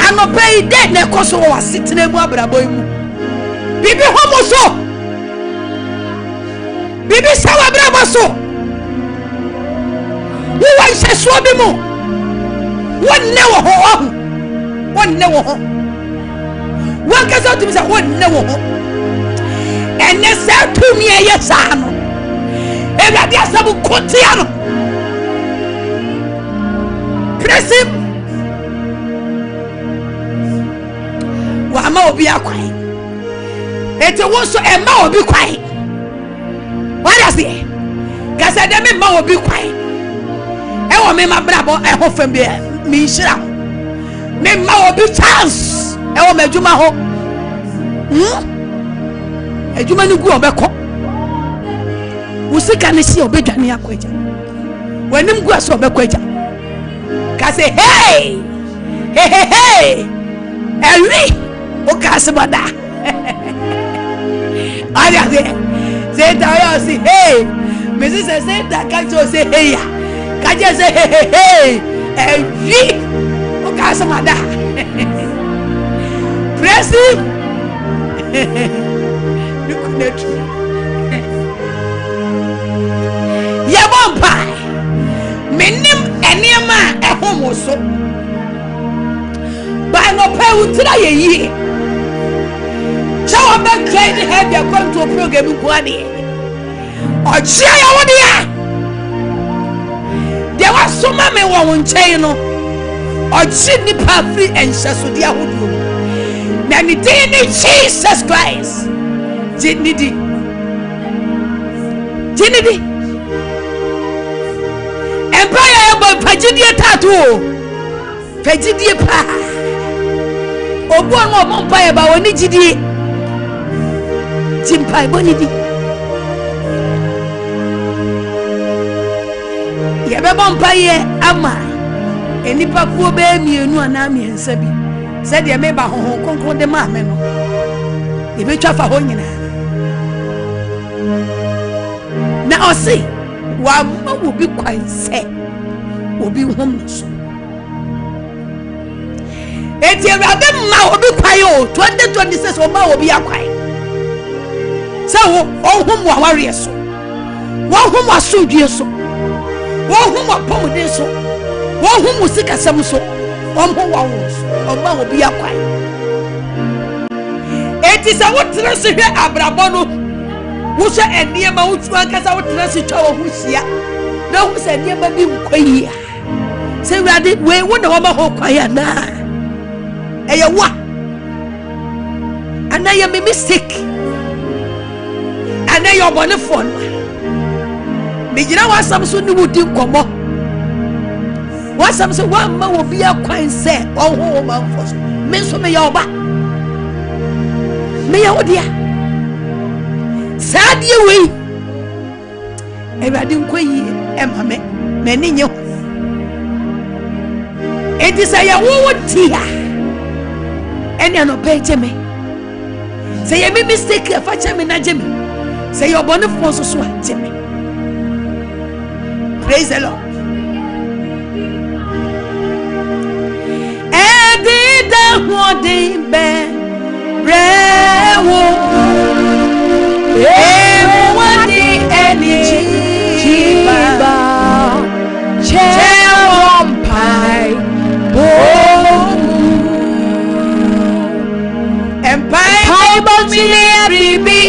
ano pay de ne koso wo asitene mu abrabo mu bibi homo so bibi sawa abrabo so wo wa seso bi mu wonne wo ho wonne wo ho wan ka so tumi sa wonne wo ho ene sa tumi eye sa no Erade asabu kotia no presim wa ma obi akwai ete wo so e ma obi kwai what is it kasa de me ma obi kwai e wo me ma brabo e ho fam bi mi hira me ma obi chance e wo madwuma ho adwuma ni gu obekọ usika ne si obedwane akwaja wanim gu aso obekwaja kase hey hey hey hey ewi o kase bada ari ade se ta yo si hey me se ta ka jo se hey ya ka je se hey hey hey ewi o kase bada presi lukunetu yabompa menim eniema ehomo so ba no pa utira ye yi chawa be train head ya come to program ku ade ochia ya wode ya de wa soma me wo nchen no ochi ni pa free enshaso dia hodo na ni dey ni Jesus Christ jinidi empire ya bo fajidie tatu fajidie pa obo no obo empire ba woni jidie timpai boni di ya be bo empire ama enipa kuo be mienu ana miensa bi se de me ba honhon konkon de ma me no e be twa fa ho nyina na osi wa ma wo bi kwan se obi hom so eti Erade ma obi kwan o 2026 o ma obi akwan se wo hom wa ware so wo hom asodue so wo hom apomde so wo hom sikasem so o mo wa wo so o ma obi akwan eti se wo tre se hwe abrabo no wo se eniema wo tu ankasa wo tre se twa wo husia na wo se eniema bi nkwayi se Erade we wo na wo ma ho kwaya na eye wa ana ye me mistake ana ye obone fon me gira wa samso ni wudi nkomo wa samso wa ma wo bi akwan se wo ho ma mfo so me so me ye oba me ye odia sadie we Erade nkwayi ema me ni nye edi sa ya wo tia eni ano pe jeme say ye mistake afa cheme na jeme say your bone for so jeme praise the Lord edi da hodi be brewo wadi eni chiba chewompai empire botile bibi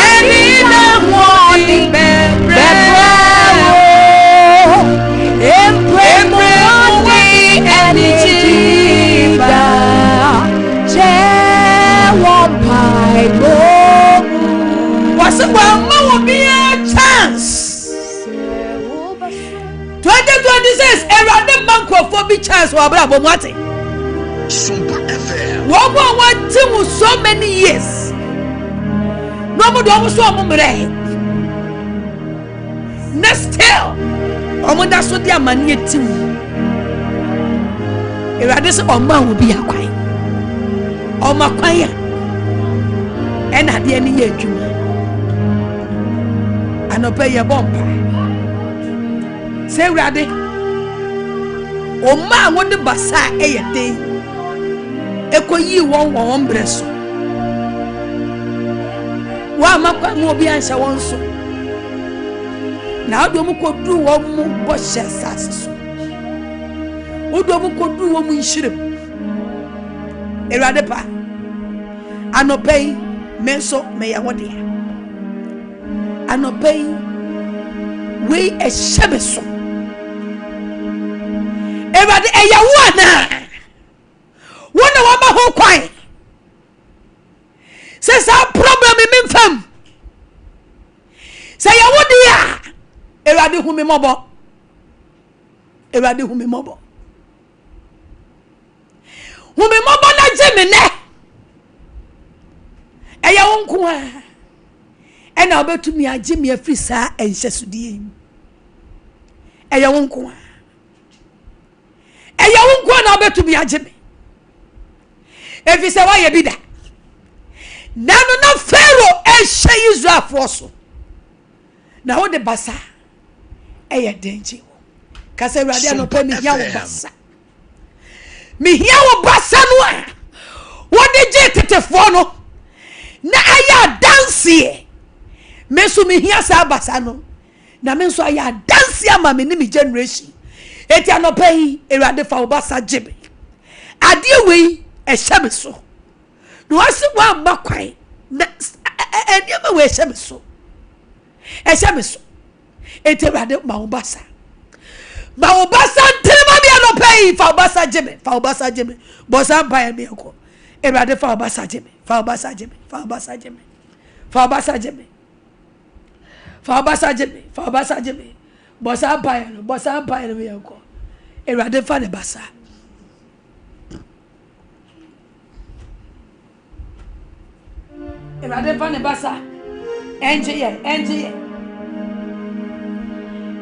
any the morning bebrewo empremo any say wa be a chance 2026 erade mankofo bi chance wa bra bo mwate Sumpa FM. Wobo wati so many years no mo do so mo mre next still omo da so dia mane etim erade se oma wo bi akwan oma kwan ya ena de ni ye adwuma anopa ye bompa se erade oma wo de basa eyede ekoyi won breso wa makwa mo bi anhya won so na ado mu kodu wo mu bo hye sase so odo mu kodu wo mu nhirem erade pa anopai menso me ya wode anopai we e shebeso erade eya wo na wona wa ma ho kwan se sa problem me mfam se ya wode ya erade hu me mobo erade hu me mobo na jeme ne eya wonko a ena obetumi agime afiri saa enhyesudie eya wonko na obetumi agime efise wa ye bida nanu na Pharaoh ehye Israel forso na wo de basa eye denji ka se urade anopa mi hia wo basa no a wo de je tetefo no na aya dance me so mi hia sa basa no na me so aya dance ama me ni mi generation eti anopa yi urade fa wo basa jebe ade wei ehye me so no wasi wa makwai na eniema we ehye me so eti urade ma wo basa ntelema bia no pay fa obasa jeme bosa buy me ko erade fa obasa jeme bosa buy me ko erade fa ne basa enje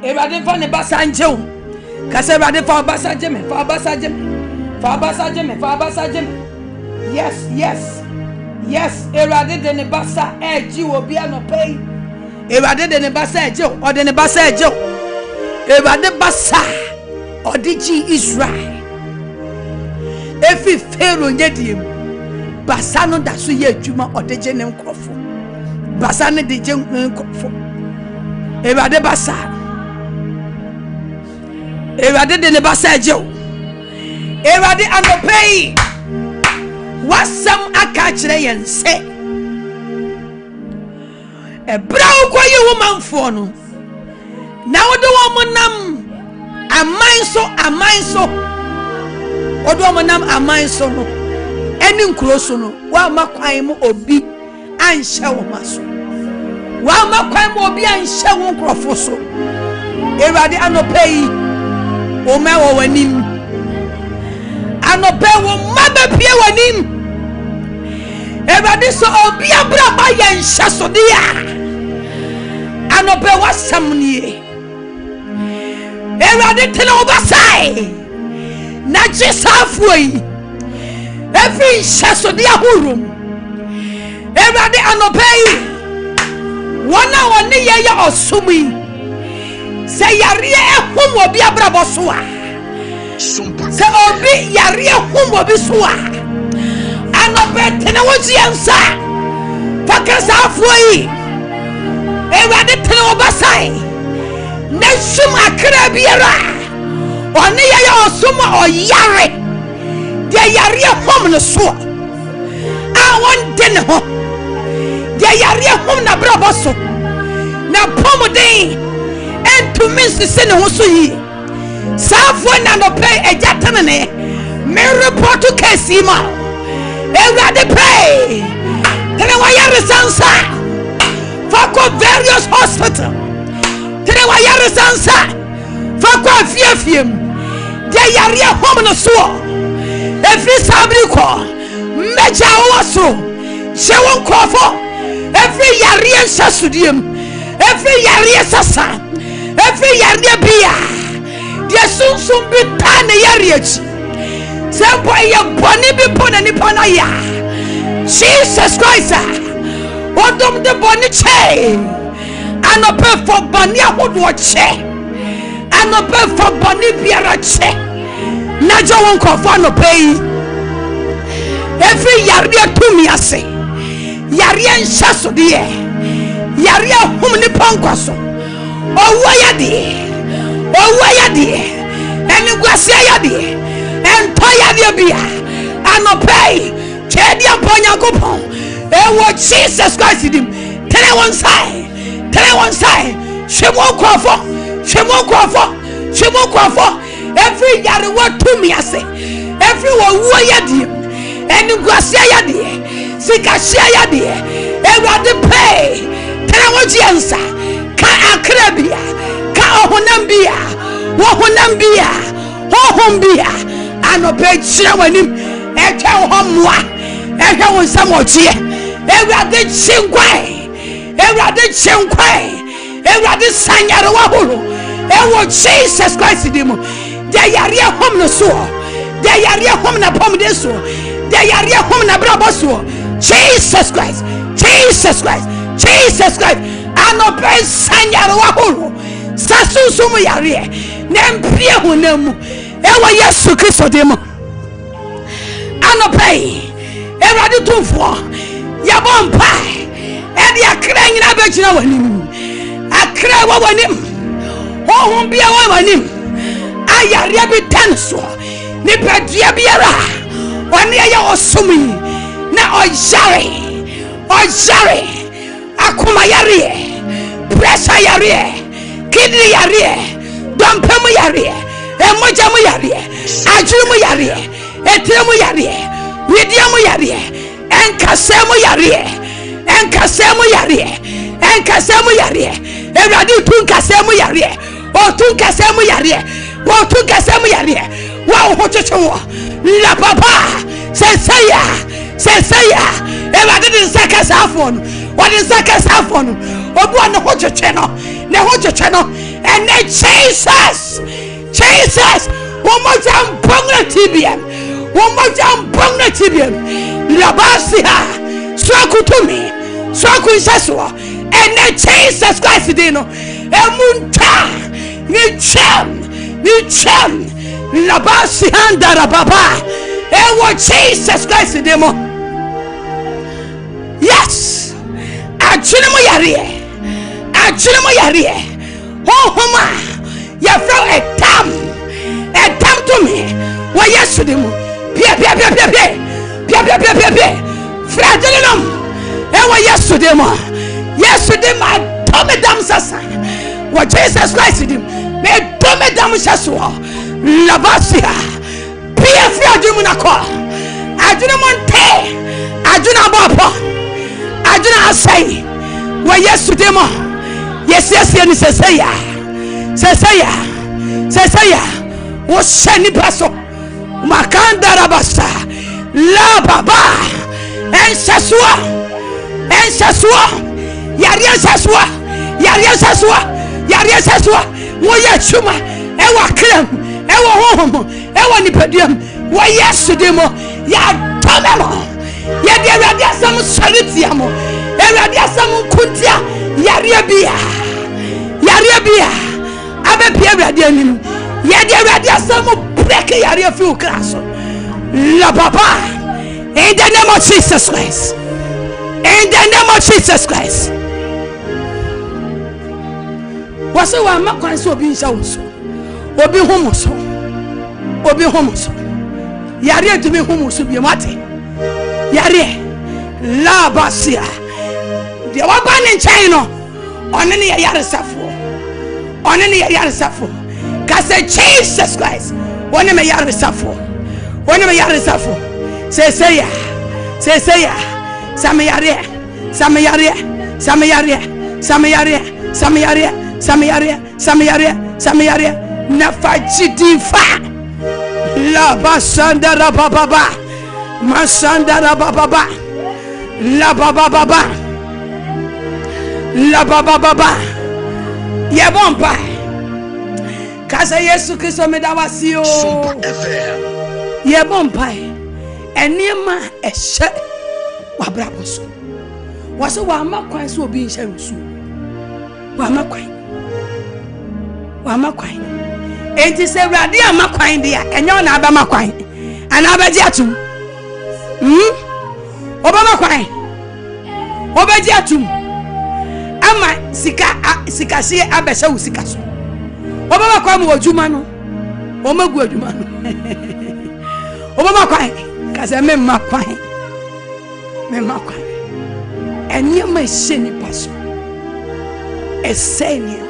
erade fa ne basa nje kase erade fa obasa jeme yes erade de ne basa eji obi anopai erade de ne basa eji o de ne basa eji erade basa odiji Israel efi Pharaoh nyediem basa no da so ye adwuma odeje ne nkrofo basa ne de je nkrofo erade basa erade de ne basa eji erade anopai wasam aka kire yen se ebra ukoyi womanfo no na wode wo monam aman so wode wo monam aman so no eni nkuro so no wa makwan mu obi anhye wo maso wa makwan mu obi anhye wo nkrofo so erade anopai o ma wo wanim anopai wo maba pie wanim erade so obi abra ba ye nhye so dia anopai wasam nie erade tena obasai na jesafoi every shaso dia hurum erade anopai wana woni ye ya osumi se yare ehum obi abra boso a se obi yare ehum obi so a anopai tena woji ansa fakasa afoi erade tena obasai na shuma akra biara oni ya osuma oyare de yare hom no so a won de ne ho de yare hom na brabo so na pomodin entu minsise ne ho so yi safo na no pay ejatane ne me report case ma ewade pay tele wa yare sansa Fako various hospital. Tene wa yare sansa. Fako afiem. De yare home no so. Every sabri ko. Meja waso. Shewon kofo. Every yare sasudiem. Every yare sasa. Every yare bia. Dia sunsun bitane yare echi. Sempo ye boni bi pona ni pona ya. Jesus Christ. Odom de boni che. Anope for boni ahodo che. Anope for boni biara che. Najo won kofo anope yi. Every yare to me ase. Yare nsaso de ye. Yare hum ni pankwaso. Owo ya de. Owo ya de. Eni gwase ya de. Entire dia bia. Anope. Chedi amponya kupon. Ewo Jesus Christ dim. Tell one side. Shemo kwafo. Every yare what to me ase. Every one wo yadi. Eni gwase yadi. Sika share yadi. Everybody pay. Tell one jiansa. Ka akrabia. Ka ohonambia. Wohombia. Anope chira wanim. Eche ohomwa. Eche wonsamochie. Ewurade chinkwae. Ewurade sanyare wahoro. Ewo Jesus Christ dimo. De yare hom no so. De yare hom na pomde so. De yare hom na brabo so. Jesus Christ. Anope sanyare wahoro. Sasusumu yare. Nempie honemu. Ewo Yesu Kristo dimo. Anope. Ewurade tumfo. Yabon pai. Edi akra nyina be kina wanim. Akra wa wanim. Ohun bia wa wanim. Ayare bi tanso. Ni pedua biara. Oni ya osumi. Na ojare. Akuma yare. Pressure yare. Kidney yare. Dompemu yare. Emoja mu yare. Ajuru mu yare. Etire mu yare. Widia mu yare. Enkasemu yare. Ewurade tunkasemu yare. Otunkasemu yare. Wa hochocho. La papa. Sesaya. Ewurade din sakasafon. Wadi sakasafon. Obu an hochoche no. Ne hochoche no. Ene Jesus. Womojam bongna tibiam. Labasiha. Swakutumi. Swakunsaswa. Ene Jesus Christ dino. Emunta. Ni cham. Labasiha ndarababa. Ewo Jesus Christ demo. Yes. Achunemu yare. Homa. Ya fro etam to me. Wa Yesu demo. Pia. Fradelum. Ewa Yesu demo. Tome dam sasa. Wa Jesus Christ dim. Me tome dam sasa. Labasia. Pia fradelum na ko. Aduna monte. Aduna babo. Aduna asai. Wa Yesu demo. Yes ni sesaya. Wo shani paso. Makanda rabasa. La baba. Ensasua. Yare sasua. Wo ye chuma. Ewa krem. Ewa homo. Ewa nipedium. Wo Yesu demo. Ya tomemo. Ya de Awurade asam solitiamo. Awurade asam kuntia. Yare bia. Abe pia Awurade anim. Ya de Awurade asam break yare fi ukraso. La papa. In the name of Jesus Christ. Wase wa makwan so obi nsa woso. Obi homoso. Yare adumi homoso bi mate. Yare la basia. De wa ba ne nchen no. One ne yare safo. Ka say Jesus Christ. One me yare safo. Say ya. Samyare. Samaria, Nafajidifa, La Basanda Rababa, Masanda Rababa, La Baba, Yabomba, Kasa Yesu Kristo medawasio, Yabomba, Enema Eshe, Wabraboso, was a Wama so being Sharusu, Wama quine. It is a radia maquine dear, and you're not a maquine, and Abajatum. Obajatum. Ama sikasi abesha usikaso. Obama kwa mwojumano. Omegu ojumano. Obama kwa kaza memma kwa. Eni ma sheni paso. Esenia.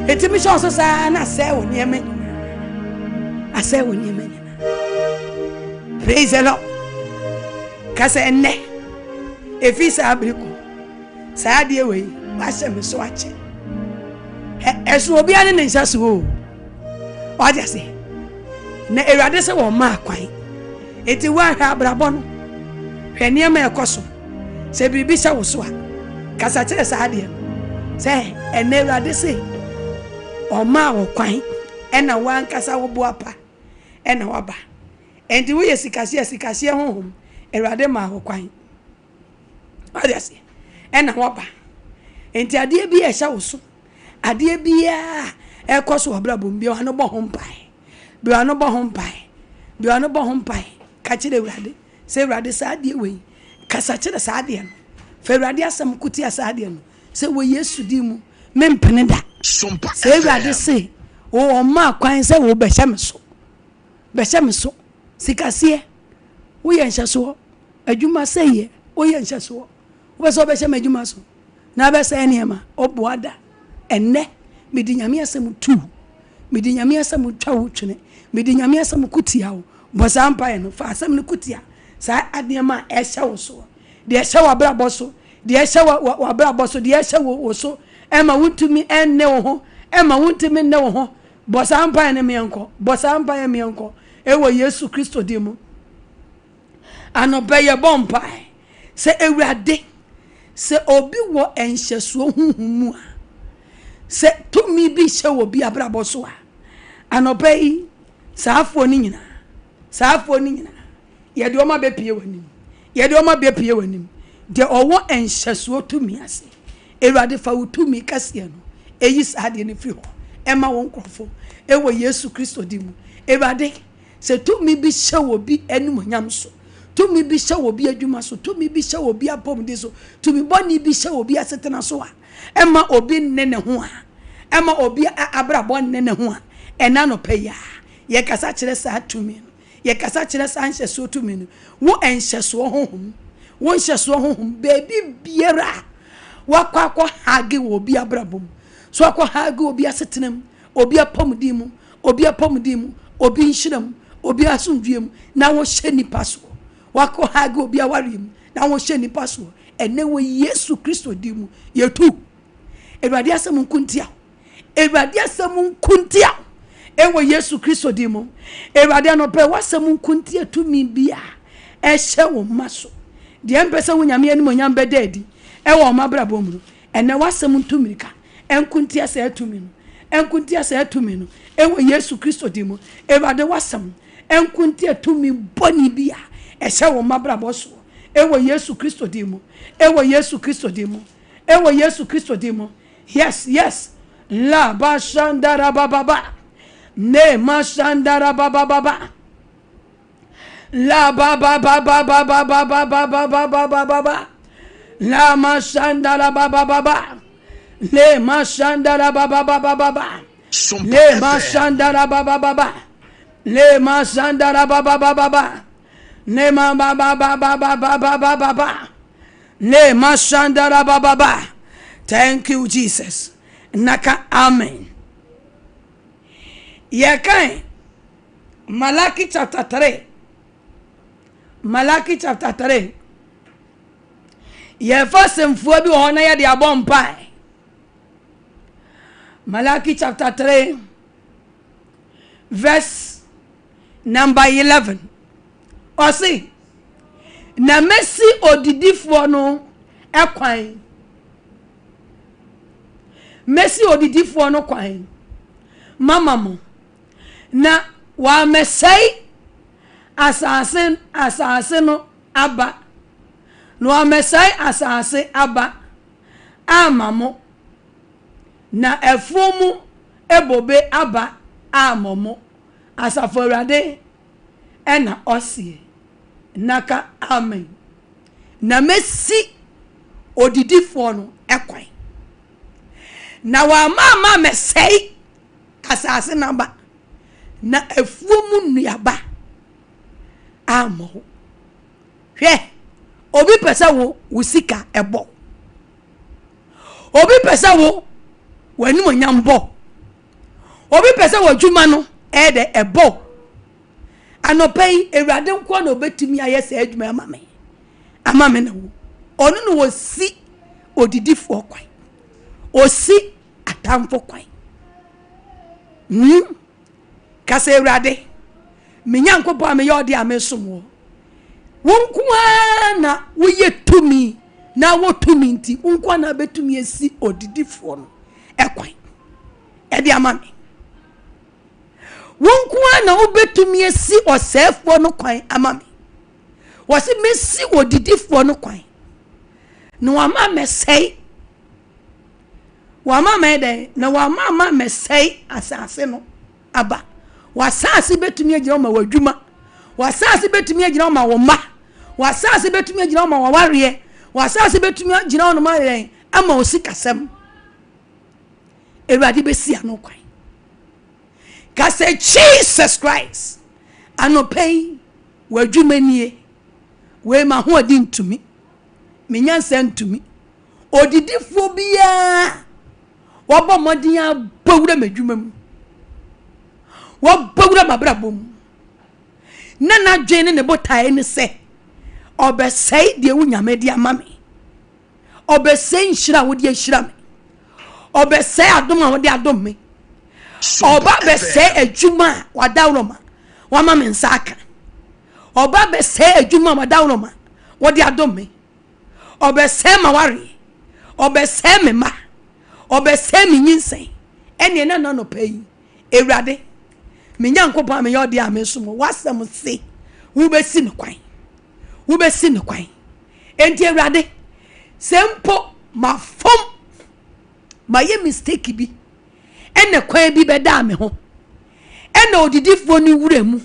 Etimi so sa na se woni eme. Ase woni eme. Praise the Lord. Kasa enne. Efisa abriko. Saade we washe me so ache. Esu obi ane ne nsaso o. Oja se. Na ewade se wo ma kwan. Eti wa hwa abrabo no. Hwe ne ma ekoso. Se bibi sha wo so a. Kasa kire saade. Se enne ewade se o ma wo kwan. Ena wan kasa wo bo apa. Ena waba. Enti wo yesikase honhom. Ewade ma wo kwan. Oja se. Ena waba. Enti ade bi ehya wo so. Ade bia ekoso obrabom bia ano bo hompai. Bia ano bo hompai. Ka kire Ewurade. Se Ewurade sa ade we. Kasa kire sa ade no. Fa Ewurade asam kuti asa ade no. Se wo Yesu di mu mempene da. Se Ewurade se o ma kwan se wo behya me so. Sikase wo ye nhyeso. Adwuma se ye wo ye nhyeso. Wo so behya me adwuma so. Na be se enema oboada. Enne medi nyame asem tu. Medi nyame asem twa wo twene. Medi nyame asem kutia wo. Bosa mpa no fa asem ne kutia. Sa adema ehya wo so. De ehya wo abrabo so. De ehya wo abrabo so. De ehya wo so. Ema wuntumi enne wo ho. Ema wuntumi nne wo ho. Bosa mpa ne mienko. Ewo Yesu Kristo dimo. Anobe ye bompa. Se Ewurade. Se obi wo enhyeso huhumu a. Se tumi bi hye wo bi abrabo so a. Anobe yi saafo ni nyina. Ye de o ma be pie wanim. De owo enhyeso tumi ase. Ewurade fa wo tumi kase no. Eyi saade ne firi ho. Ema won krofo. Ewo Yesu Kristo dimo. Ewurade se tumi bi hye wo bi enum nyam so. Tumi bi hye wo bi adwuma so. Tumi bi hye wo bi apomde so. Tumi boni bi hye wo bi asetena so a. Ema obi nene ho a. Ema obi abrabo nene ho a. Ena no peya. Ye kasa kire sa tumi no. Ye kasa kire sa nhyeso tumi no. Wo enhyeso honhom. Wo nhyeso honhom baby biera. Wakwa hage wo bi abrabo. So akwa hage obi asetenam. Obi apomdi mu. Obi nhyiram. Obi asundwem. Na wo hye nipa so. Wako hage obi awarem. Na wo hye nipa so. Ene wo Yesu Kristo dimu. Yetu. Ewurade asem nkuntia. Ewo Yesu Kristo dimu. Ewurade anope wasem nkuntia tumi bia. Ehye wo maso. De empese wo nyame ani monyam bedadi. Ewo mabrabo mu. Ene wasem ntumirika. Enkuntia se atumi no. Ewo Yesu Kristo dimu. Ewurade wasem enkuntia tumi boni bia. Ehye wo mabrabo so. Ewo Yesu Kristo dimu. Yes. La bashandara baba. Ne mashandara baba. La baba. La mashandara baba. Le mashandara baba. Le mashandara baba. Le mashandara baba. Ne baba. Ne mashandara baba. Thank you, Jesus. Naka amen. Yekai Malaki chapter 3. Ye first mfuo bi ho na ye de abompai. Malachi chapter 3 verse number 11. Osi na mesi odidifo no ekwan. Mesi odidifo no kwan. Mama mo na wa mesai asase no aba. No wa mesai asase aba amamo na efumu ebobe aba amomo asaforade ena osie naka amen. Na mesi odidifo no ekwan. Na wa mama mesai asase naba na efumu nuaba amo hwe obi pesa wo usika ebo obi pesa wo wani mo nyambo obi pesa wo dwuma no ede ebo anopai ewrade nko na obetumi ayese adwuma amame na wo onu no wo si odidifo kwan osi atamfo kwan kase ewrade menyankopɔ ame yodi amesomo wonkwa na woye tumi na wo tumi nti wonkwa na betumi esi odidifo no ekwan edi amame wonkwa na wo betumi esi osefo no kwan amame wose mesi odidifo no kwan no wama mesei wama mede na wama mesei asase no aba wasase betumi agina ma wadwuma wasase betumi agina ma wo ma wasase betumi agina ma waware wasase betumi agina no ma yen ama osikasem ewade besi anokwan ka say Jesus Christ anopei wadwuma nie we ma ho adi ntumi menyansa ntumi odidifo bia wabo modin abawura madwuma mu wabawura mabrabom na na dwene ne botae ne se obesei de wunyame de amame obesei nhira wo de nhira me obesei adom a wo de adom me oba besei adwuma wadawroma wama me nsaka oba besei adwuma wadawroma wo de adom me obesei maware obesei me ma obesei me nyinsen ene na no pay ewrade menyankopɔ ame yodi amesomo wasam se wo besi ne kwan enti ewrade sempo mafom maye mistake bi ene kwan bi beda me ho ene odidifo ni wuremu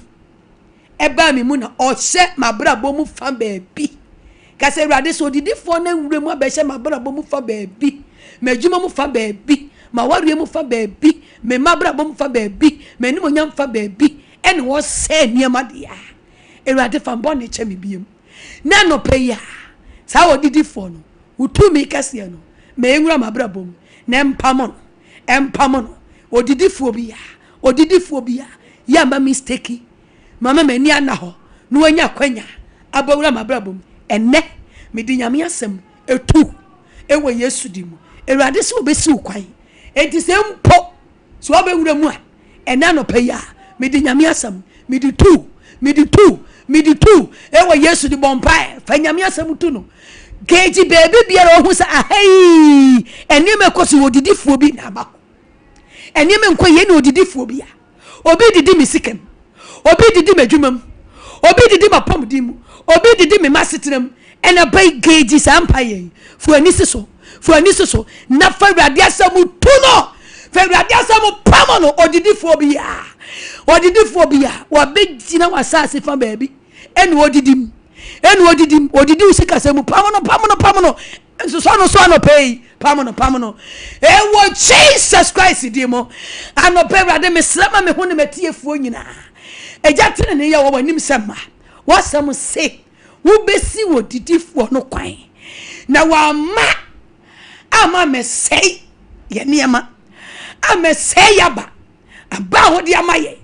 eba me mu na ohye mabrabo mu fa baabi kase ewrade so odidifo na wuremu abehye mabrabo mu fa baabi madwuma mu fa baabi ma wariye mu fa baabi me mabrabo mu fa baabi me ni monyam fa baabi ene wo se niema dia ewrade fa mbɔ ne kyɛ me biem na no peya sa odidifo no utumi kase no me enwura mabrabo mu na empamo no odidifo bia ya ma mistake mama mani ana ho no anya kwanya abawura mabrabo mu enne me di nyame asem etu ewe Yesu dimu ewrade se obesi ukwan enti se mpo so obewura mu a ena no peya me di nyame asem me di tu ewe Yesu di bompa fa nyame asem tu no geji baby biara ohu sa ahai eni me koso odidifo bi na ba eni me nko ye na odidifo bia obi didi misikem obi didi madwumam obi didi mapomdim obi didi me masetram ena bay geji sa mpaye fu ani so na fa wrade asem tu no fa wrade asem pamono odidifo bia wa begina wasase fa baby eni odidi usika semu pamono so no pay pamono ewo Jesus Christ dimo ano pay wrade me slama me hunu metiefuo nyina eja tene ne ya wo wanim sema wasam se wo besi wo didifuo no kwan na wa ma ama mesei ye niema amesei yaba aba hodi amaye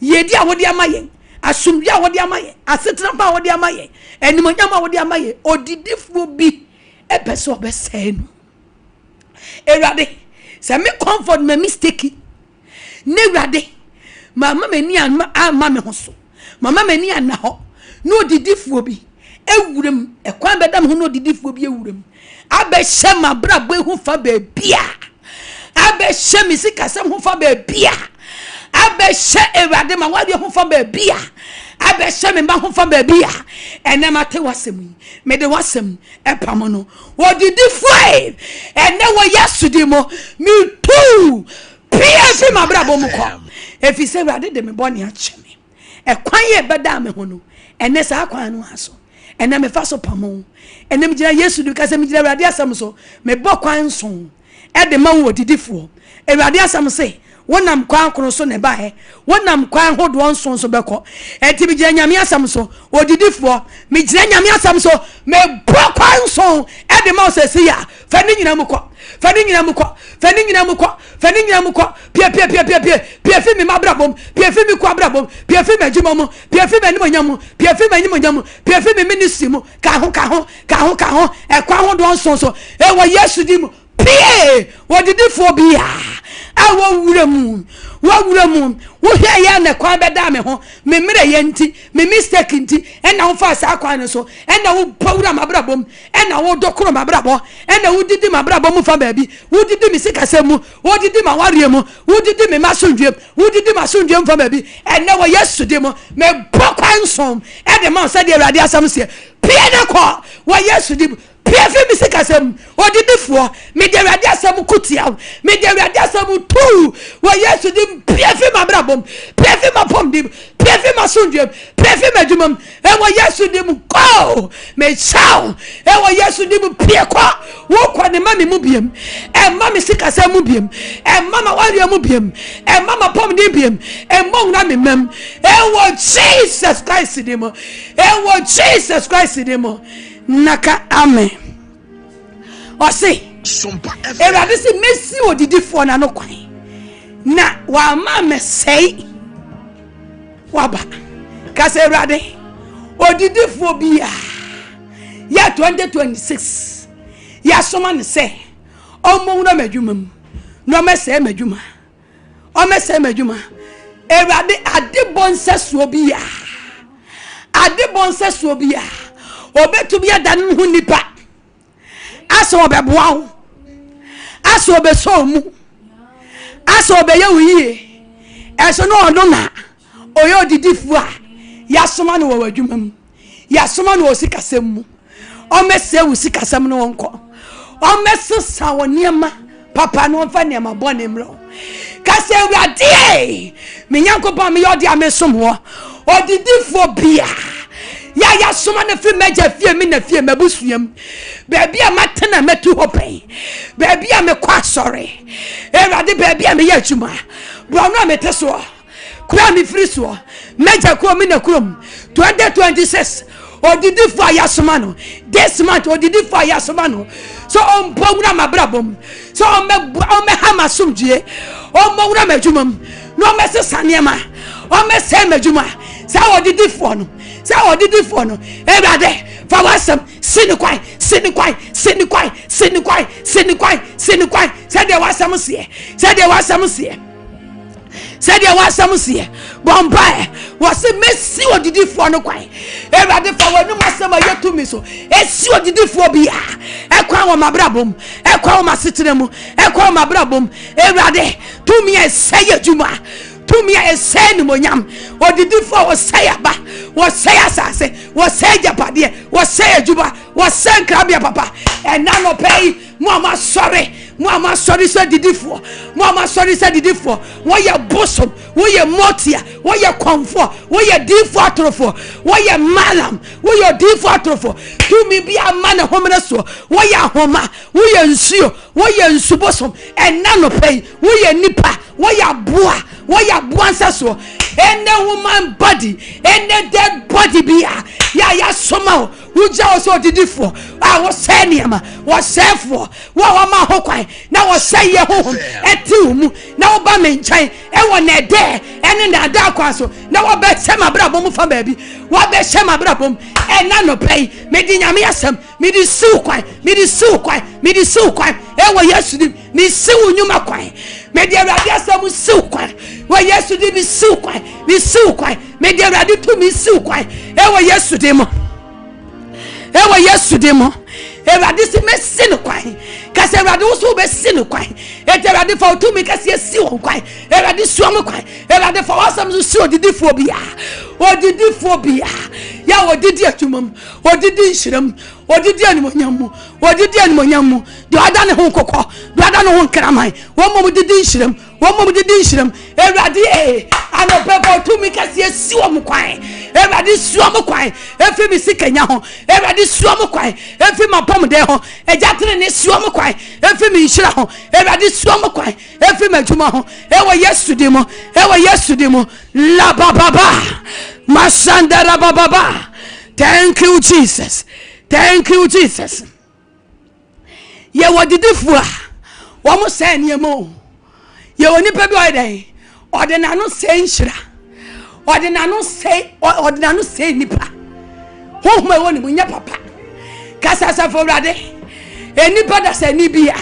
yedi a hodi amaye asumbi a hodi amaye asetena ba hodi amaye enimonyama hodi amaye odidifo bi epeso obesei no ewrade se me comfort me mistake ne wrade mama mani ama me ho so mama mani ana ho no didifuo bi ewurem ekwan bedam ho no didifuo bi ewurem abehye mabrabo ehu fa ba bia abehye misikasem ho fa ba bia abehye ewrade ma wade ho fa ba bia abehye me ba ho fa ba bia ene mate wasem me de wasem epam no wodidifuo ene wo yesudi mo mi tu pia mabrabo mu ko efise ewrade de me boni a cheme ekwan ye beda me ho no ene sa akwan no aso ene me fa so pamo ene me gira yesu du kase me gira ewrade asam so me bokwan so e de ma wo didifuo ewrade asam se wonam kwan kono so ne bae wonam kwan hodo onso so beko enti me gira nyame asam so odidifuo me gira nyame asam so me bokwan so e de ma o se ya fa ni nyina mu ko fani nyina mu ko pie fi mi mabrabom pie fi mi ko abrabom pie fi ma jumom pie fi ma nimonyam pie fi ma nimonyam pie fi mi ministry mu ka ho e kwa ho do onso so e wo yesu di mu pie wo didifo bia awo wuramu wo hia ya na kwa beda me ho me mere ye nti me mistake nti ena ho fa sa kwa ne so ena wo pawura mabrabom ena wo dokoro mabrabo ena wo didi mabrabo mu fa baabi wo didi mi sikasemu wo didi ma ware mu wo didi me masundwem wo didi masundwem fa baabi ena wo yesu de mo me bokwan som e de ma so de awrade asam se pie na ko wo yesu de pie fi mi sikasem odidifuo me de awrade asam kutia me de awrade asam tu wo yesu de pie fi mabrabom pie fi mapom de pie fi masundwem pie fi madwumam e wo yesu de mu go me chao e wo yesu de mu pie kwa wo kwa ne mami mu biem e mami sikasem mu biem e mama wari mu biem e mama pom de biem e mo na me mem e wo Jesus Christ de mo e wo Jesus Christ de mo naka amen o se ewrade se mesi odidifo na no kwan na wa ma me sei waba ka se ewrade odidifo bia ya 2026 ya soma ne se omo na madwumam no me se madwuma o me se madwuma ewrade adebonse so bia obetubi adan hu nipa aso obeboa wo aso obeso mu aso obeye wiye eso no odo na oyo didifu a yasoma no wadwumam yasoma no osikasem mu o mese osikasem no wonko o mese sawoniema papa no mfa niema bone mro kase ewrade me nyankopon me yodi amesom ho odidifu bia ya soma na fi meja fie mi na fie mabusuam baabi a matena metu hopen baabi a me kwa sore ewrade baabi a me ya adwuma bro no meteso kura mi free so meja ko mi na kurom 2026 odidifo ayasoma no this month odidifo ayasoma no so on pawura mabrabom so on me hama sumdie on mawura madwumam no me sesaniema on me se madwuma sa odidifo no ewrade fa wasam sinikwai said there was some see bombay was a messy or did it for no kwai ewrade fa wanu masama yetu mi so esi o did it for bia ekwa wo mabrabom ekwa wo masetenemu ekwa wo mabrabom ewrade to me say adwuma to me say ni monyam o did it for say aba wo say asase wo say japade wo say adwuma wo say krabia papa and na no pay mo sorry say didifo mo sorry say didifo wo ye bosom wo ye motia wo ye comfort wo ye difo atrofo wo ye malam wo ye difo atrofo to me be a man homene so wo ye homa wo ye nsuo wo ye nsubosom and na no pay wo ye nipa wo ye boa nsa so any woman body any dead body be ya soma uja oso didifo wo say niama wo say for wo ma hokwan na wo say ye honhom eti mu na wo ba me nkyai e wo na de ene na da kwa so na wo be se mabrabom fa baabi wo be se mabrabom ena no pay me di nyame asem me di siw kwan me di siw kwan ewo Yesu di me siw nyuma kwan me di Awurade asem siw kwan wo Yesu di me siw kwan me di Awurade tu me siw kwan ewo Yesu di mo Awurade si me sin kwan kase Awurade wo so be sin kwan Awurade fa tu me kase si won kwan Awurade suom kwan Awurade fa wasam so si odidifo bia ya odidi atumam odidi nhiram odidi animonyam do ada ne ho kokko do ada ne ho kraman wo mom didi nhiram Awurade anopepo tu me kase si won kwan Awurade suom kwan efi mi sikanya ho Awurade suom kwan efi mapom de ho ejatere ne suom kwan efi mi nhira ho Awurade suom kwan efi madwuma ho ewo Yesu dimo la baba masandara baba. Thank you Jesus ye wodidifua wo mo say niemo ye woni pa bi oden odenano say nhira odenano say nipa hohuma e woni munya papa kasasa fo Awurade enipa da say ni bia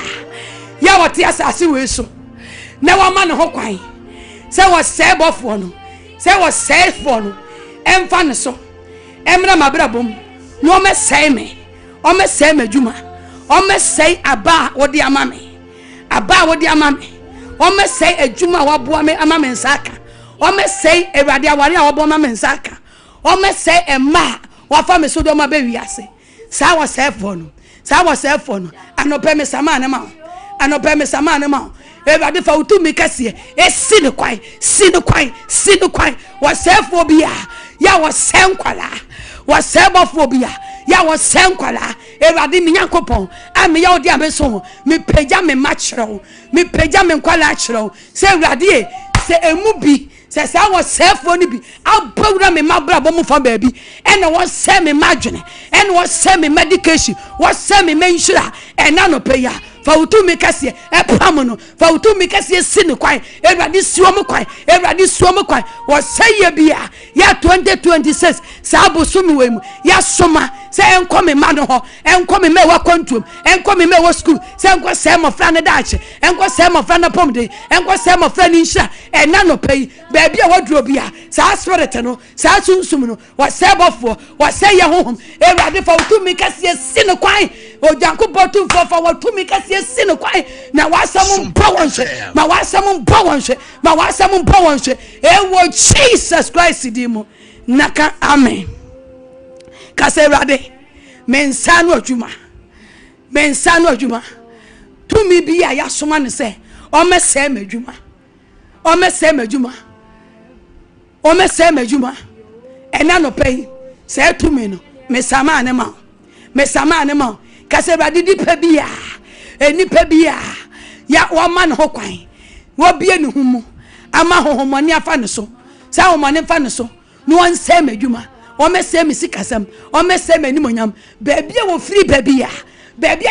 ya wote asase we so na wo ma ne ho kwan say wo say bofo no say wo say fo no emfa ne so emra mabrabom no me say me o me say madwuma o me say aba wodi amame o me say adwuma waboa me amame nsaka o me say Awurade aware a wobo amame nsaka o me say emma wafa me so do ma be wiase sa wo say fo no anope me sama ne ma Awurade fa utumi kase esi ne kwan wo say fo bia ya wo say nkwala wo say bofo bia ya wo say nkwala Awurade mi Nyankopon ame ya odi ameso me pagya me machro me pagya me nkwala achro say Awurade se emu bi se sa wo say fo ni bi abawura me mabra bo mu fa ba bi ene wo say me madwene ene wo say me medication wo say me menhira ena no peya fa utumi kase epam no fa utumi kase sine kwan Awurade suom kwan wo say ye bia ya 2026 sa bosumi wemu ya soma se enko me ma no ho enko me wa kwantum enko me wa school se enko se mo fra ne daache enko se mo fra na pomde enko se mo fra ni nhira ena no pei ba bia waduro bia sa spirit no sa sunsum no wo say bofo wo say ye honhom Awurade fa utumi kase sine kwan o janko botu fo wo utumi kase sine kwan na wasam mpawonhwe ewo Jesus Christ dimo naka amen kase Awurade mensano adwuma tumi bi ya yasoma ne se o mesem adwuma ena no pay se tumi no mesama ne ma kase Awurade di pa bia enipa bia ya wo ma ne ho kwan wo bie ne humu ama hohomoni afa ne so sa hohomoni fa ne so no onsem adwuma o mesem sikasam o mesem animonyam baabia wo free baabia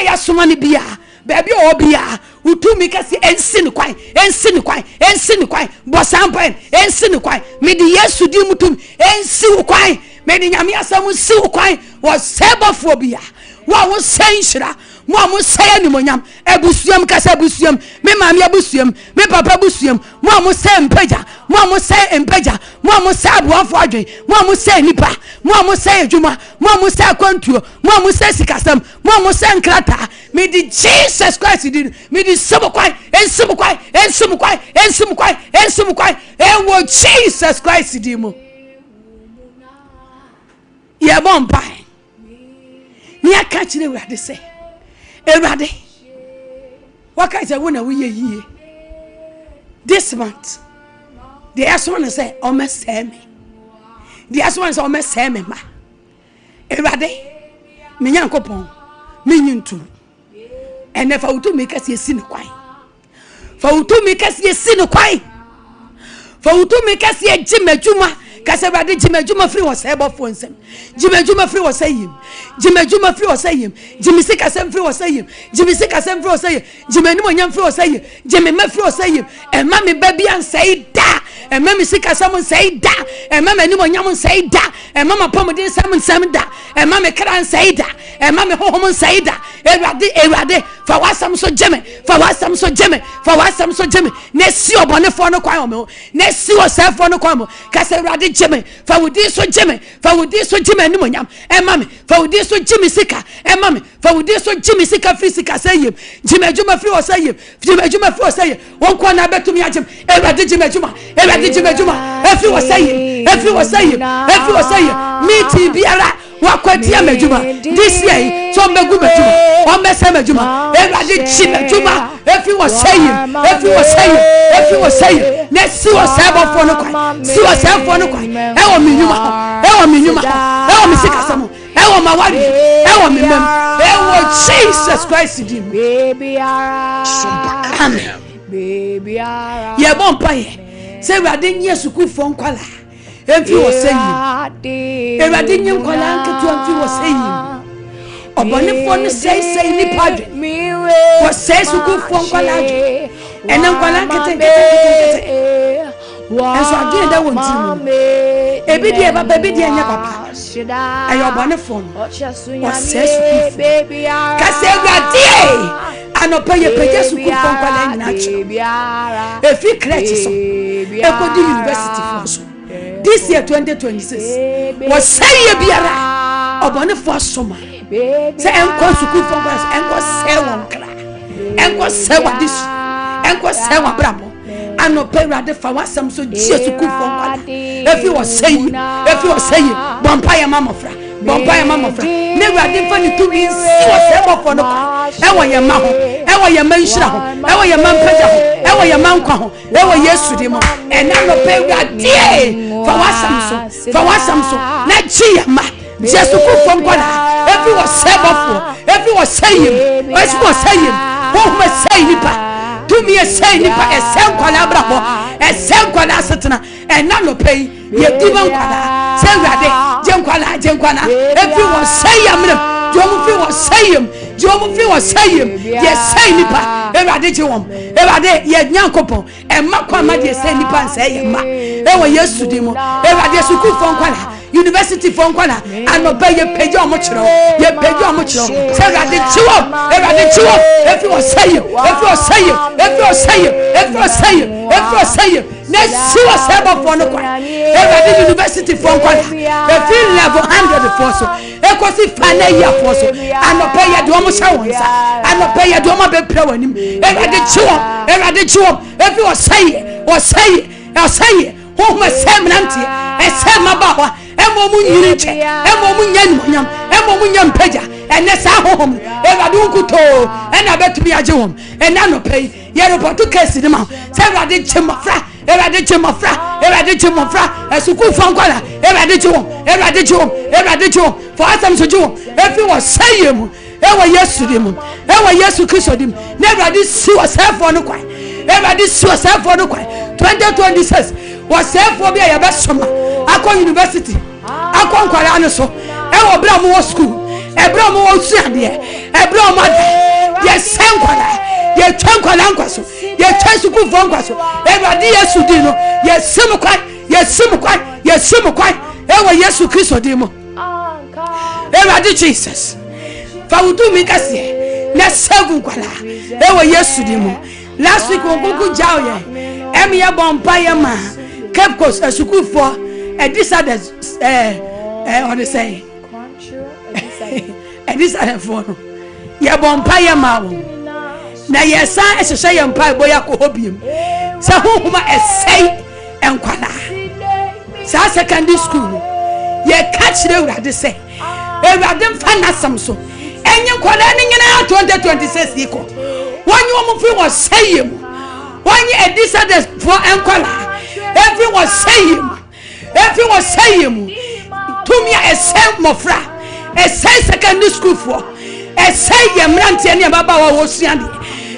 ya soma ne bia baabia o bia utumi kase ensin kwan bosampan ensin kwan me di Yesu di mutum ensi kwan me di nyame asam si kwan wo sebofo bia wo senhira mo say animonyam ebusuam kase ebusuam me maami ebusuam me papa ebusuam mo say mpaja mo say mpaja mo say abuafo adwen mo say nipa mo say adwuma mo say kwantuo mo say sikasam mo say nkrata me di Jesus Christ di me di subkwai ensum kwai ewo Jesus Christ di mo ye bomba ni aka kire Awurade say Awurade waka say wona we ye this month the aswan say o mesem the aswan say o mesem ma Awurade me Nyankopon me nyintu ene fa utumi kase esi ne kwan fa utumi kase esi ne kwan fa utumi kase ejimadwuma kase Awurade jimadwuma free was ebo fo nsem jimadwuma free was sayim jimadwuma free was sayim jimisi kase free was sayim jimisi kase free was sayim jimani monyam free was sayim jimema free was sayim e ma me ba bia nsai da ɛma me sika sɛm nsɛe da ɛma me animonyam nsɛe da ɛma me apɔmuden nsɛm da ɛma me kra nsɛe da ɛma me honhom nsɛe da Ewurade fa wasɛm so gyeme fa wasɛm so gyeme fa wasɛm so gyeme na si ɔbɔnefoɔ no kwan ɔmo na si ɔsɛefoɔ no kwan mo ka sɛ Ewurade gyeme fa wodi so gyeme fa wodi so gyeme animonyam ɛma me fa wodi so gyeme sika ɛma me fa wodi so gyeme sika fi sika sɛ yem gyeme adwuma fi wɔ sɛ yem gyeme adwuma fi wɔ sɛ yem wɔn kɔ na bɛtumi agyem Ewurade gyeme adwuma Ewurade gyeme adwuma efi wɔ sɛ yem efi wɔ sɛ yem efi wɔ sɛ yem meeting biara wakwatia medjuma this year so mbegu medjuma o mese medjuma Ewurade chi medjuma efi wo sayim na si wo sabo fo no kwan si wo sabo no kwan e wo minyuma e wo misikasamo e wo mawari e wo mimem e wo Jesus Christ dim amen ye bon paye se Ewurade nye sukufo nkwala Efi wo sayim Ewurade nyem kwala nketu amfi wo sayim obonefo no sei ni padre wo sei sukufo nkwala adwe ene nkwala nkete enso adwe da won timu ebi die baba ebi die nya papa ayo obonefo no wo sei sukufo ka se Ewurade anopa ye peje sukufo nkwala nyina che efi crèche so ekodi university for so this year 2026 was say biara obonefo asoma say enko sukufo nkwala enko say won kra enko say wadisu enko say wabramo anopa Ewurade fa wasam so die sukufo nkwala efi was say bompa ya mamofra ne Ewurade fa ni tumi si wo say bofo no e wo ye ma ho e wo ye manhira ho e wo ye manpaja ho e wo ye mankwa ho e wo Yesu di mo enanopa Ewurade fa wasam so na ji ya ma Jesus kufo nkwala efi wo say bofo efi wo sayim wo sayim ho ma say nipa tumi say nipa nkwala brabo nkwala setena enanopa ye diba nkwala say Ewurade je nkwala efi wo sayam jomu fi wo sayim ye say nipa Ewurade je wom Ewurade ye nyankopon emma kwa ma de say nipa nsay ye ma ewo Yesu di mo Ewurade sukufo nkwala university for nkwala anoba ye pejo omo kiro say Ewurade chiwo efi wo sayim na si wo sebo for no kwa Ewurade university for nkwala efi level 100 for so ekosi fana ya for so anoba ye de omo sha wonsa anoba ye de omo be pra wanim Ewurade chiwo efi wo say ho ma semnanti esema bawa emomu nyiriche emomu nyanimonyam emomu nyampaja ene sa hohom Ewurade nkuto ena betumi age hom ena no pay ye report case ni ma se Ewurade chemofra esuku fankwala Ewurade chewom for asam so chewom efi wo sayem ewa Yesu dim ewa Yesu Kristo dim na Ewurade si wo sefo no kwan 2026 was sefo bia ye be soma akọ university akọ nkwara no so ewo bra mo school ebra mo suade ebra mo ada ye senkwala ye twankwala nkwaso ye twasuku fo nkwaso Ewurade Yesu di no ye sim kwan ewo Yesu Kristo di mo Ewurade Jesus fa wudu mi kase na seven kwala ewo Yesu di mo last week ogungu jaw ye emiya bompa ye ma Cape Coast school for decided on the say decided for ya bompa ye ma wo na ye san ehye ye mpa boya ko hobiem sa homa esay enkwala sa secondary school ye catch the Ewurade say Ewurade mfa nasam so enye kwala ni nyina 2026 iko wonye wo mfi wo sayem wonye decided for enkwala everyone saying to me a same mofra a say secondary school for a say yamranti and baba was yandi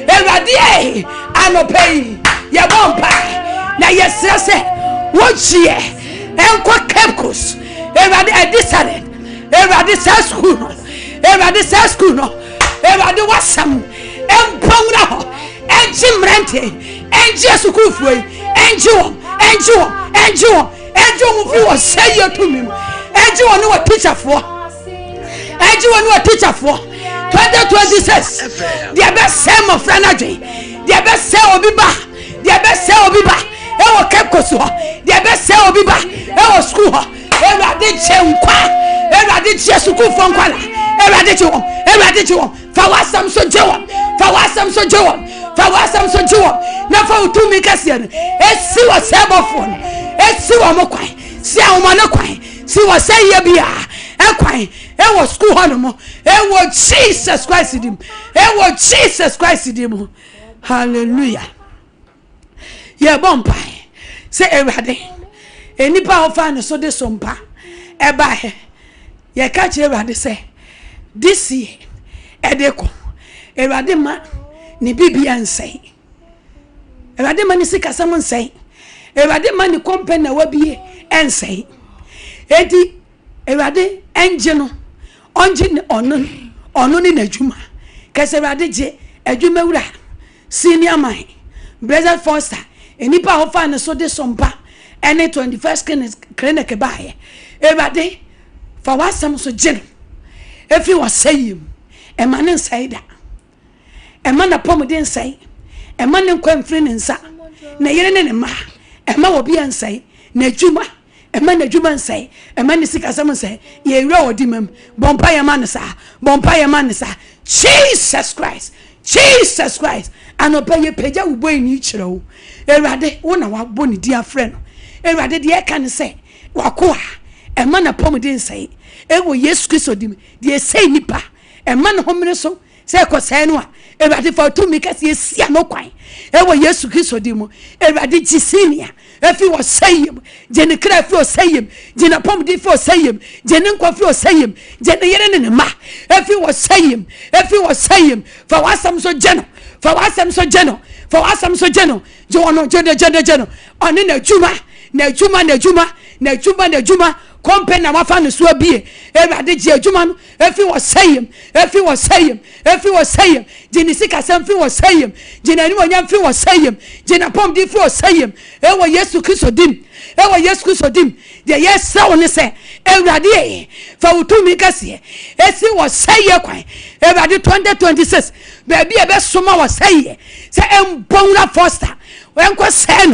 Ewurade anopay ya bompa na yesese wochie enko Cape Coast Ewurade decided Ewurade school no Ewurade wasam empawra ho enchi mranti enchi school for enjo fi wo say you to me enjo no teacher for enjo no teacher for 2026 the best say my friend adwen the best say obi ba e wo keko so the best say obi ba e wo school ho Erade chenkwa Erade che suku fo nkwa la Erade che wo fa wasam so jewo na fa utumi kase no esi wo sebofo no esi wo mo kwan si a wo na kwan si wo say ye bia e kwan e wo school ho no mo e wo Jesus Christ dim hallelujah ye bompai say Erade enipa ofa ne so de sompa eba he ye ka che Erade say this year edeko Erade ma ni bibia nsai Erade ma ni sikasam nsai Erade ma ni company wa bie ensai edi Erade enje no onje ne ono ni najuma kase Erade je adwuma wura senior man Brother Foster enipa ofa ne so de sompa ene 21st clinic bae Erade fa wasam so je efi wasayim emane nsaida emana pomuden nsai emane nkwamfiri nsa na yere ne ma ema obi nsai na adwuma emane adwuma nsai emane sikasam nsai ye wura odimam bompa ye man sa Jesus Christ anopa ye peja ubo ni chiro Erade wona wabo ni dia friend Erade de kan say wakoa emana pomuden nsai ewo Yesu Kristo dim de say nipa emane homene so say ko say no a Erade fa to mi kase sia no kwan ewo Yesu Kristo dim Erade jisinia efi wo sayim jene kra fi wo sayim jene pomuden fi wo sayim jene nkwa fi wo sayim jene yere ne ma efi wo sayim fa wasam so jeno jono oni na juma company na mafa no so bie Erade je adwuma no efi wo sayim jeni sika sam fi wo sayim jeni ani wonyam fi wo sayim jeni pom di fi wo sayim ewo Yesu Kristo dim de yes sa woni se Erade fa utumi kase esi wo saye kwan Erade 2026 baby e be soma wo saye se embonra Foster enko se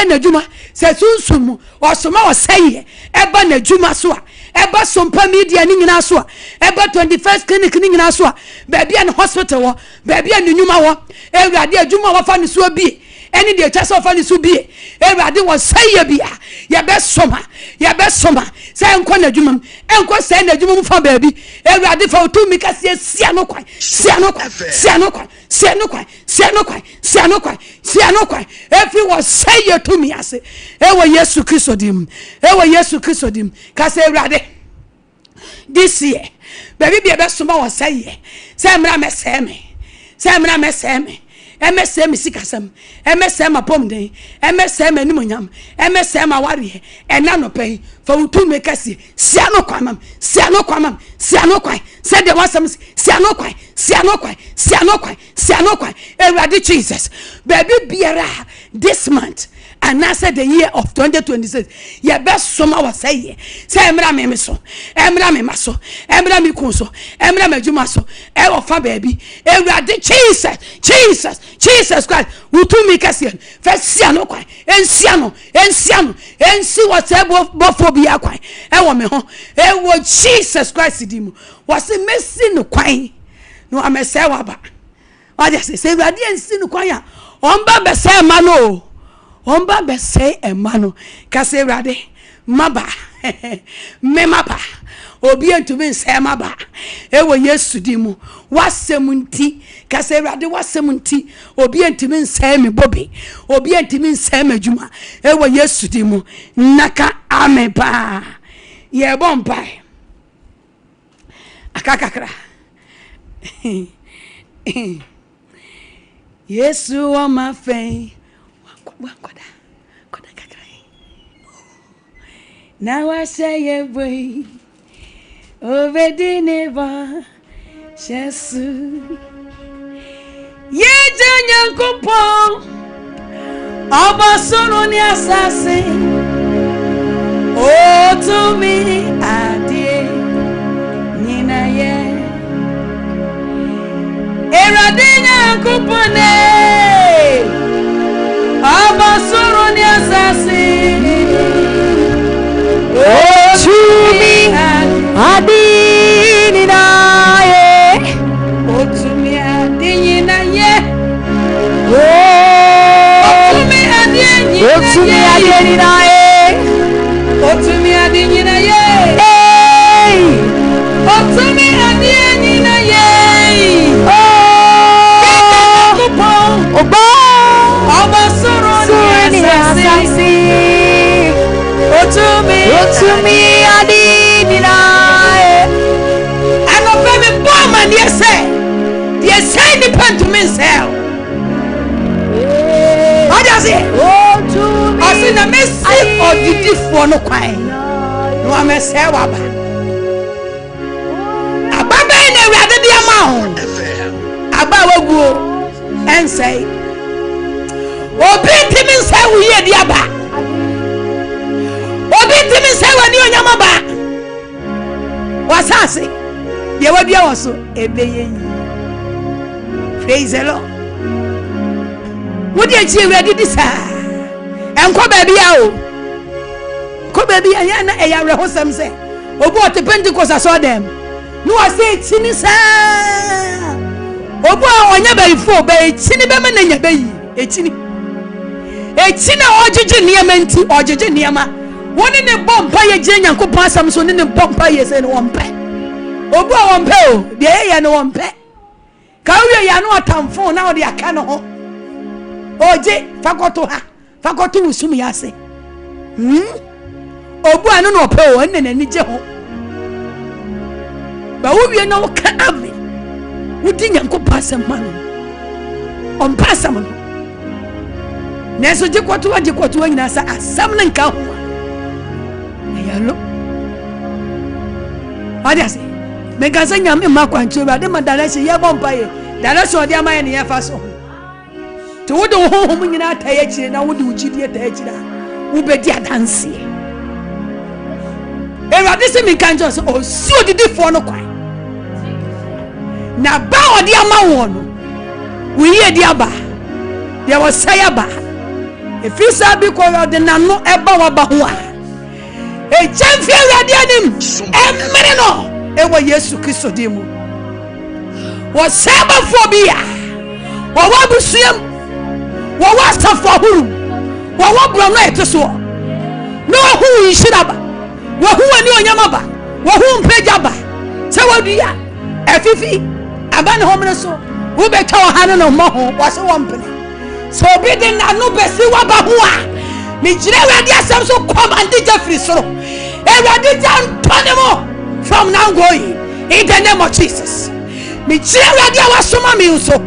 na adwuma se sunsumu wo soma wo saye eba na adwuma so a eba sompa media ni nyina so a eba 21st clinic ni nyina so a baby an hospital wo baby an nyuma wo Erade adwuma wo fa ne so bi eni de twa so fa ne so bi Erade wo saye bia ye be soma se enko na adwuma enko se na adwuma mu fa baby Erade fa otumi kase sia no kwan efi wo saye to mi ase ewo Yesu Kristo dim kase Erade this year baby be soma wo saye se mra meseme MSM sikasam MSM apomden MSM animonyam MSM aware enano pay for utu mekasi siano kwamam se de wasam siano kwai Erade Jesus baby biara this month and I said the year of 2026 ye best soma was say emra me so emra me maso emra me kunso emra me juma so e wo fa baby Erade Jesus Christ utu mi kase fa siano kwai ensiano ensi what bofo bia kwai e wo me ho e wo Jesus Christ dim was mesi no kwai no amese waba wa just say Erade ensi no kwai a omba be say ma no omba be say emano kase Erade maba memaba obi entumi nsem aba ewo Yesu dimu wasemunti kase Erade wasemunti obi entumi nsem me bobe obi entumi nsem adwuma ewo Yesu dimu naka ameba ye bompai akakakra Yesu o mafen koda kakra now I say away Ovedi neva Jesu Ye janyankopon Obasoro ni asase o to me adie nina ye eradenya kupone Obasoro ni asase o to me adie nina ye o to me adie nina ye Otumi adinina ye, otumi adinina ye, otumi adinina ye. Oh, oba, obasoro ni asasi. Otumi adinina ye. Ano baby bomb and yes say ni pentumi sell. What does it? I see the message of the different no kwai. No am say waba. Ababa na wiade dia ma ho. Aba waguo en say. Obi timi say wo ye dia ba. Obi timi say wani onyama ba. Wasase. Ye wadua wo so ebeye. Praise the Lord. What did you ready this? And come baby, come baby, and I am some say. Oh, what the Pentecost I saw them. No, I say, Chinisa. Oh, boy, I never before, but Chinibaman and your baby. A China or Jiniamenti or Jiniama. One in a bomb by a Jane and could pass some son in the bomb by and one pet. Oh, boy, one pill, the air and one pet. Carry a no time for now, they are canoe. Oje fakoto ha fakoto usumi yase obu anu no pe o nne nani je ho ba wo wie no ka ame wudi nyanko pasam man on pasam no neso je kwato nyina sa asam ne nka ho ayalo ade ase me ga sanya me makwancho ba de madala se ye bompaye dala so de amaye ne ye fa so to wo do honhom nyina taye kire na wo de uchidie taye kire wo be di adanse ewade se mi kanjo so o si odidi fo no kwai na ba odi ama wo no wo ye di aba de wo say aba efisa bi ko yo de nano eba wa ba ho a e chamfie ewade anim emere no e wo Yesu Kristo di mu wo saba phobia wo wa busuam what was the for who? What will not to so? No, who is Shiraba? What who are you Yamaba? What whom Pejaba? So what do ya? Fifi, Aban Homeso, who bet our hand no more was a wompany. So bidding and no best Wabahua. Mijera dia so come and did Jeffrey so. Eradicate Tonemo from now going in the name of Jesus. Mijera dia was so mammy so.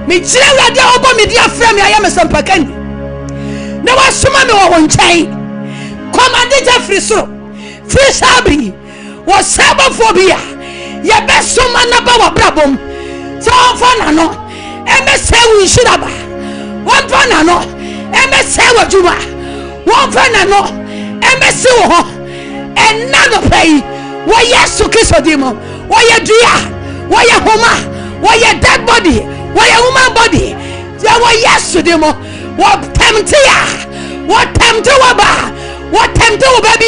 Me chire radio obo me dia frame ya me sampakan na wa soma me wo nkyai command Jeffrey so fish abi was sabophobia ye be soma na ba wa brabom so for na no e me se wi shiraba won for na no e me se wa juma won for na no e me se wo ho en na no pay wo Yesu Kristo dimo wo ye dua wo ye homa wo ye dead body why a woman body? There were yesterday more. What tempted ya? What tempted waba? What tempted baby?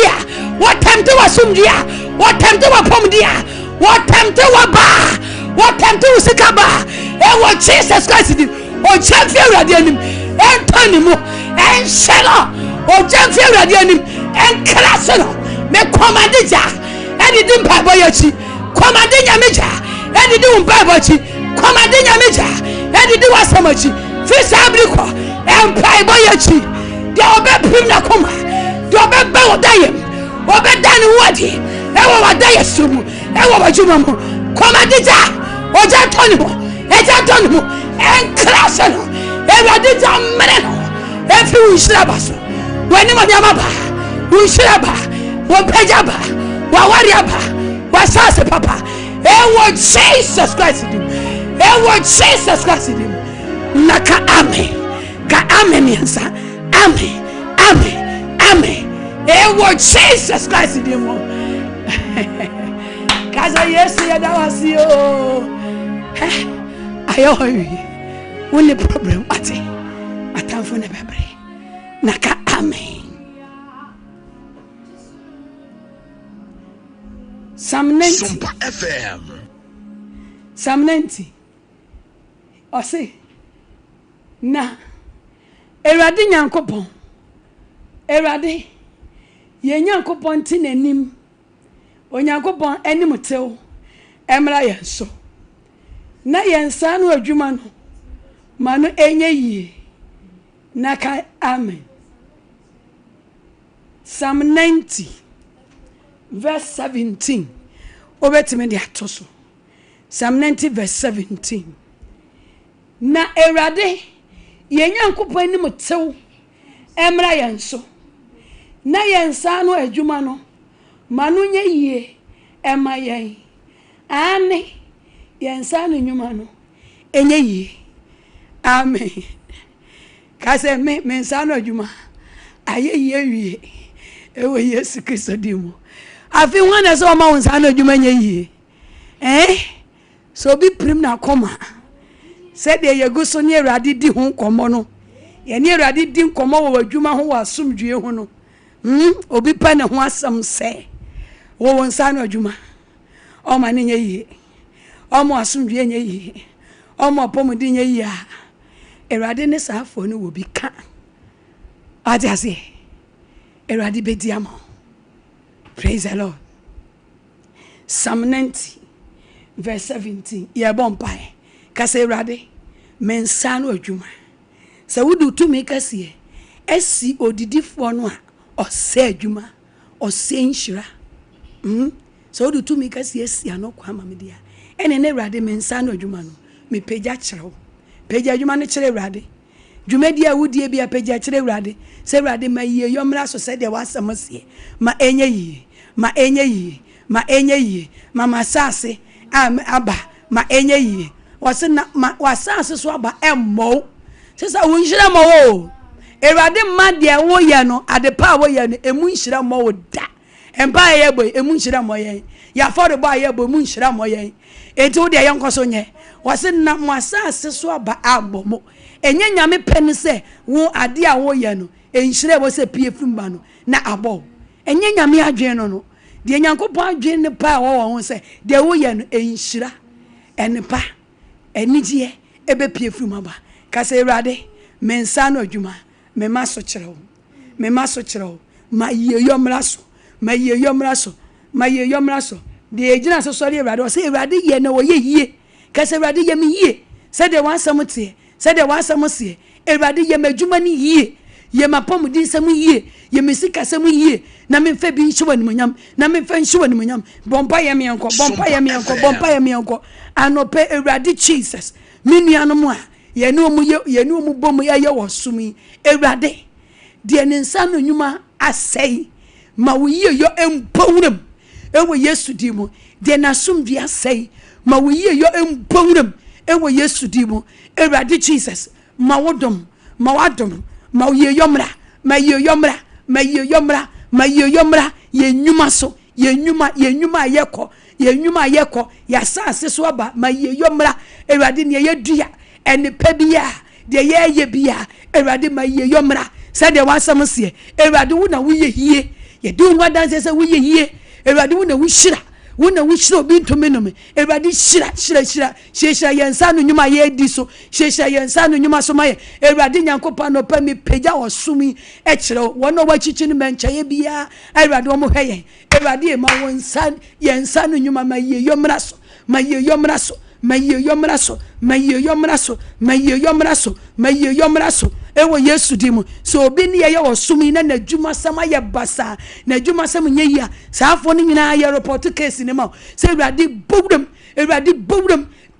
What tempted was sumdia? What tempted was pomdia? What tempted waba? What tempted was sikaba? And what Jesus Christ did? Oh, champion radianim and Tonimo and Shella. Oh, champion radianim and Classano. Me commanded ya. And it didn't buy boyachi. Commanding ya major. And it didn't buy boyachi. Commanding a major, and it was so much. Fish abrico, and pie boyachi. The Obe Primna Coma, the Obe Bell Diam, Obe Dan Wadi, Ewa Diasumu, Ewa Jumamu, Commandita, Oja Tonimo, Eja Tonimo, and Classano, Ewa Dita Meneno, every Wishlabaso, when you Yamaba, Wishlaba, Wapejaba, Wawariaba, Wasasa Papa, Ewa Jesus Christ. Ewa Jesus Christ. Naka ame. Ka ame miansa. Amen. Amen. Amen. Ewo Jesus Christ demo. Kaza Yesu ya dawasi o. Ayo only problem ati. Atamfo na bebre. Naka amen. Psalm 90. Sumpa FM. Psalm 90. Ose. Na. Erade Nyankopon. Erade. Ye Nyankopon ti nanim. Onyankopon anim tew. Emra yenso. Na yensa no adwuma no. Manu enye yie. Naka amen. Psalm 90 verse 17. Obetime de atoso. Psalm 90 verse 17. Na Erade ye Nyankopon anim tew emra yenso. Na yensa no adwuma no manu nye yie ema yen. Ane yensa no nyuma no enye yie. Amen. Kase me nsa no adwuma aye yie wie. Ewe Yesu Kristo dimo. Afi wana so ma nsa no adwuma nye yie. So bi prim na koma. Said de yeguso ne Awurade di ho komo no. Ye ne Awurade di komo wo adwuma ho wa asomdwe ho no. Obi pa ne ho asam se. Wo nsa no adwuma. O ma ne nye yie. O mo asomdwe nye yie. O mo pomudi nye yie. Awurade ne saafo no wo bi ka. Ati ase. Awurade bedi amo. Praise the Lord. Psalm 90 verse 17. Ye bompai. Kase Awurade mensa no adwuma. Se wudu tumi kase esi odidifo no a ose adwuma ose nhira. Se wudu tumi kase esi anokwa amamedia. Ene ne Awurade mensa no adwuma no me pagya kyerɛw. Pagya adwuma no kyerɛ Awurade. Dwumadi a wudie bia pagya kyerɛ Awurade. Se Awurade ma yie yomra so se de wasam se ma enye yie ma enye yie ma enye yie ma masase aba ma enye yie wase na wasase so aba emmo sesa wonhira mo wo Awurade ma de wo ye no adepa wo ye no emu nhira mo wo da empa ye boy emu nhira mo ye ya fore boy ye boy emu nhira mo ye enti wo de ye nkoso nye wase na wasase so aba agbo mo enye nyame peni se wo ade a wo ye no enhira wo se pie fimba no na abo enye nyame adwen no de Nyankopon adwen ne pa wo ho se de wo ye no enhira enepa enije ebe pie fimba ba kase Awurade mensa no adwuma me maso kyerɛw ma ye yomra so ma ye yomra so de ejina so sori Awurade o se Awurade ye na wo ye yie kase Awurade ye me yie se de wansam tie se de wansam sie Awurade ye madwuma ni yie ye mapomudi nsam yie ye mesika sam yie na me fa bi nhyewa ni monyam na me fa nhyewa ni monyam bompa ye me enko anope Awurade Jesus menuanom a ye ne omu bom ye wo sumi Awurade de ne nsa no nyuma asai ma wo yie yo empowuram ewo Yesu dimo de na somdua asai ma wo yie yo empowuram ewo Yesu dimo Awurade Jesus ma wodom ma wadom ma ye yomra ye nyuma so ye nyuma yeko ya sanse so aba ma ye yomra Awurade ne ye dua ene pebia de ye bia Awurade ma ye yomra se de wasam se Awurade wo na wo ye hie ye di wo danse se wo ye hie Awurade wo na wo hyira obi ntomenome Awurade hyira yensa no nyuma ye di so hyira yensa no nyuma so maye Awurade Nyankopon no pa mi pagya osumi e kyerɛ wo no wachichi no menchaye bia Awurade wo mo hweye Awurade e ma wonsa yensa no nyuma ma ye yomra so ewo Yesu dimu so obi ne ye osumi na nadwuma sama ye basa nadwuma sama nye ya saafo ne nyina ye report case ne ma say Awurade bowdam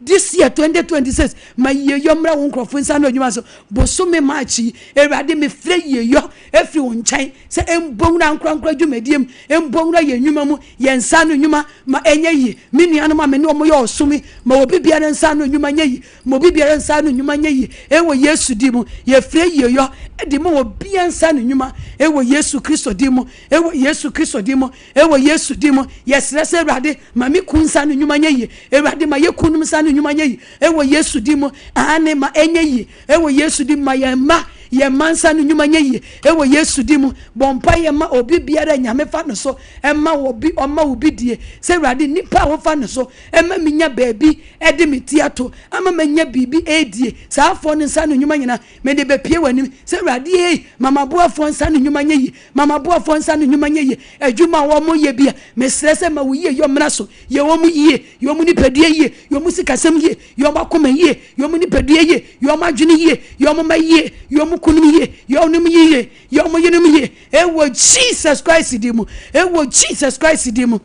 this year 2026 ma ye yomra won krofo nsa na adwuma so bosome maachi Awurade me frɛ ye yo efiri wo nkyɛn sɛ embonwura nkronkro dwumadiem embonwura yɛ nnwuma mu yɛ nsa no nnwuma ma enye yi me nuanom a me ne omo yɛ osumi ma obi biara nsa no nnwuma nye yi ma obi biara nsa no nnwuma nye yi ewo Yesu di mu ye fire yiyo edi mo obi nsa no nnwuma ewo Yesu Kristo di mu ewo Yesu Kristo di mu ewo Yesu di mu yesre se Awurade ma me kun nsa no nnwuma nye yi Awurade ma ye kunum nsa no nnwuma nye yi ewo Yesu di mu ane ma enye yi ewo Yesu di ma ye ma ye mansa no nnwuma nye yi ewo Yesu di mu bompa ye ma obi biara nyame fa no so ema obi obi die se Awurade nipa wo fa no so ema minya baabi ede metiato ama manya bibi edie saafo no nsa no nnwuma nyina me de bepie wani se Awurade mama boafo nsa no nnwuma nye yi mama boafo nsa no nnwuma nye yi adwuma wo mo ye bia me stress ma wo ye yo mra so ye wo mu ye yo mu nipadie ye yo mu sikasem ye yo makoma ye yo mu nipadie ye yo madwene ye yo mu maye yo mu kunum ye yo num ye yo mu yenum ye ewo Jesus Christ di mu ewo Jesus Christ di mu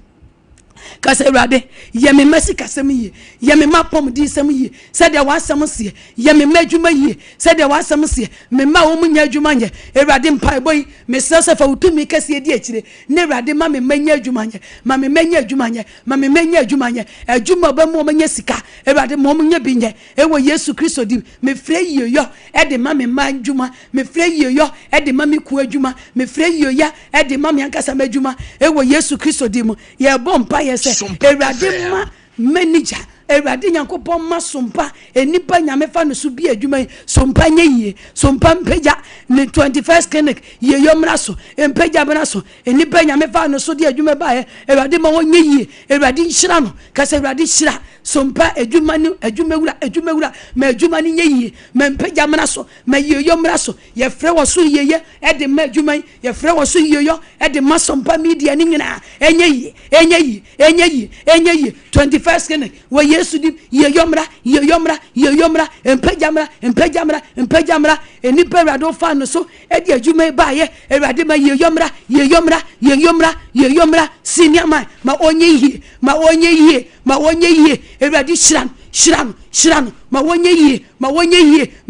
kase Awurade ye me masi kasem ye ye me mapom di sem ye se de wasem se ye me madwuma ye se de wasem se me ma wo munya adwuma ye Awurade mpa boy me sese fa utumi kase di akire ne Awurade ma me manya adwuma ye ma me manya adwuma ye ma me manya adwuma ye adwuma ba mo manya sika Awurade mo munya binye ewo Yesu Kristo di me frɛ yiyo e de ma me adwuma me frɛ yiyo e de ma me ku adwuma me frɛ yiyo e de ma me ankasa ma adwuma ewo Yesu Kristo di mu ye bompa ye Awurade ma manager Awurade Nyankopɔn ma sompa enipa nyame fa no so bi adwuma sompa nye yie sompa mpagya ne 21st clinic ye yomra so mpagya bena so enipa nyame fa no so di adwuma ba ye Awurade ma wonye yie Awurade nhyira no kase Awurade hyira sompa adwuma ni adwuma wura ma adwuma ni nye yie ma mpagya mra so ma ye yomra so ye frɛ wo so yeye e de ma adwuma ye frɛ wo so yeyo e de ma sompa media ni nyina enye yie 21st clinic wo Yesu di ye yomra empejamra enipa Awurade fa no so e di adwuma ba ye Awurade ma ye yomra senior man ma onye yie Awurade shirano ma wonye yie ma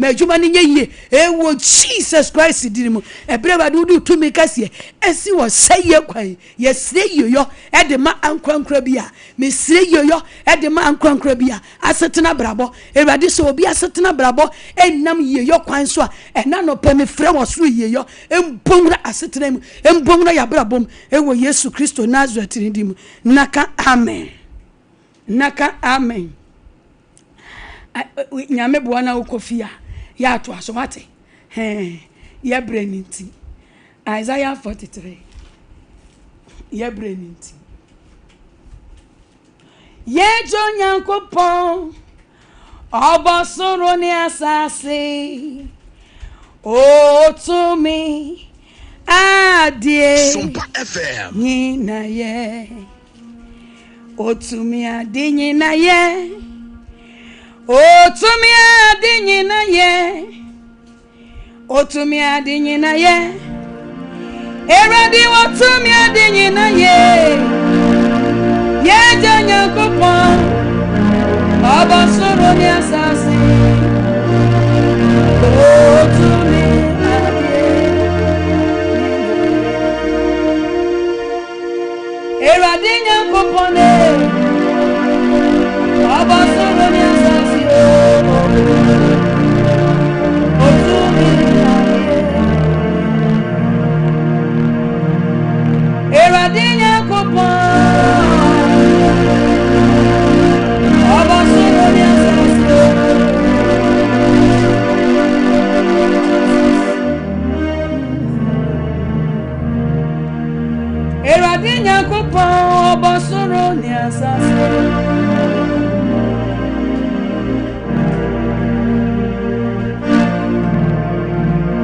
adwuma ni nye yie ewo Jesus Christ di mu ebre Awurade udu tumi kase esi wo saye kwan ye sire yoyo e de ma ankrankra bia me sire yoyo e de ma ankrankra bia asetena brabo Awurade so obi asetena brabo enam yeyo kwan so a ena no pe me frɛ wo so yeyo embonra asetena mu embonra ya brabom ewo Yesu Kristo Nazareth di mu naka amen nyame buana ukofia ya to aso wate ya breninti Isaiah 43 ya breninti ye jo Nyankopon obosoro ni asase o to me adie Sumpa FM nyina ye o to me adie nyina ye Otumi adinyina ye Eradi otumi adinyina ye Ye Nyankopon obosoro ni asase Otumi adie Eradi Nyankopon obosoro ni asase Eradi Nyankopon obosoro ni asase Eradi Nyankopon obosoro ni asase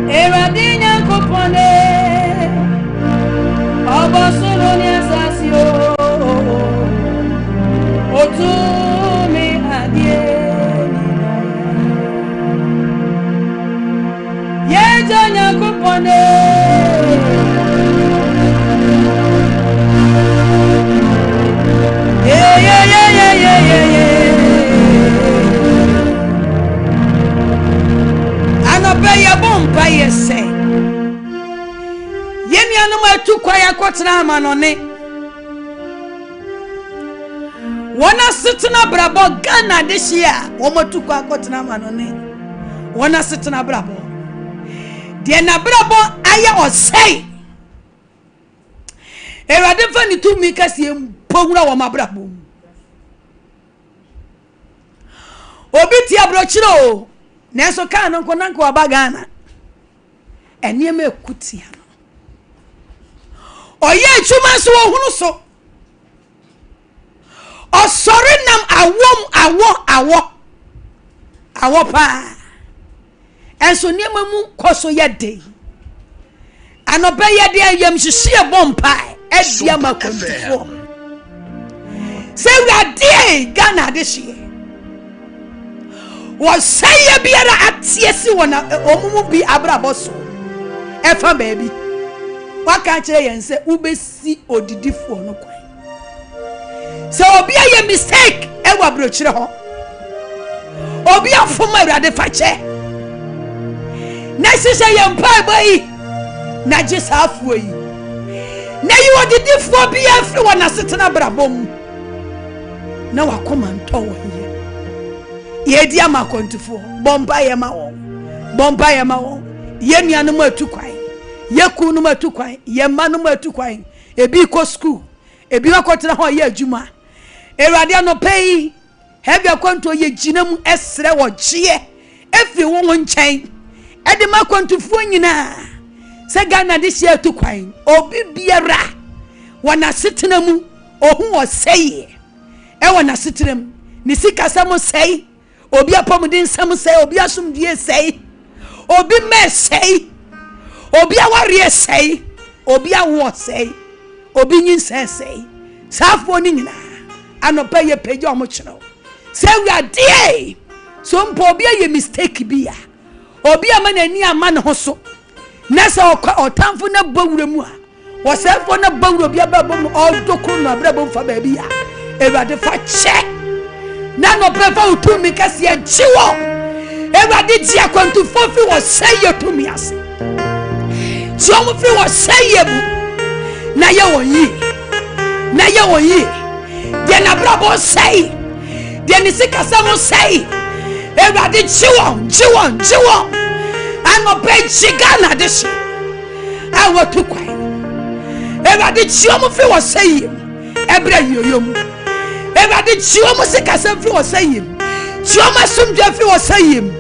Eradi Nyankopon obosoro ni asase otumi adie ye Nyankopon Anope ya bomba yese tu kwa yakotena amanone wana sitena brabo Ghana this year womo tu kwa yakotena amanone wana sitena brabo de na brabo aya osei Erade fani tu mi kasi mpongura wa mabrabo obi ti abrochiro nenso ka no nkonanko abagana eniema ekutia no oye chuma so ohunu so osori nam awo pa enso niema mu koso yede anobe yede ayam hihie bompa edia makontifo se wade Ghana this year was say biara atiesi wona omumu bi abraboso efa baby waka kire yense ubesi odidifo no kwan se obi aye mistake e wa brochire ho obi afoma urade fache na sise ye mpa bai na gisafu yi na yi odidifo bi afi wona setena brabom na wakoma nto wo yedi amakontifo bomba yema wo yenuanu matukwan yekunu matukwan yemanu matukwan ebi ko school ebi wakotena ho ye adwuma erade no pay hebi akonto ye ginam esre wo gye efi wo nchen edi makontifo nyina se Ghana this year tukwan obi biara wana setena mu ohu oseye e wana setena mu ni sikasamo sei obi apomudin sam sei obi asumdie sei obi me sei obi aware sei obi awo sei obi nyinse sei safo ni nyina anopa ye peje omochiro se wiade so mpo obi aye mistake bia obi amanani amane ho so na se otamfo na bawura mu a wo sefo na bawura obi ababom odokun na brabom fa ba bia ewade fa che na no prefer utumi kasi enchiwo ewade ti akwantu fofi wo seye tumi ase ti o mu fi wo seye bu na ye wonyi de na brabo sey de ni sikasa mo sey ewade chiwo ano pe chigana de shi awo tukwai ewade ti o mu fi wo seye ebra yoyom Everybody chioma sikasa fi osayim chioma sumdwa fi osayim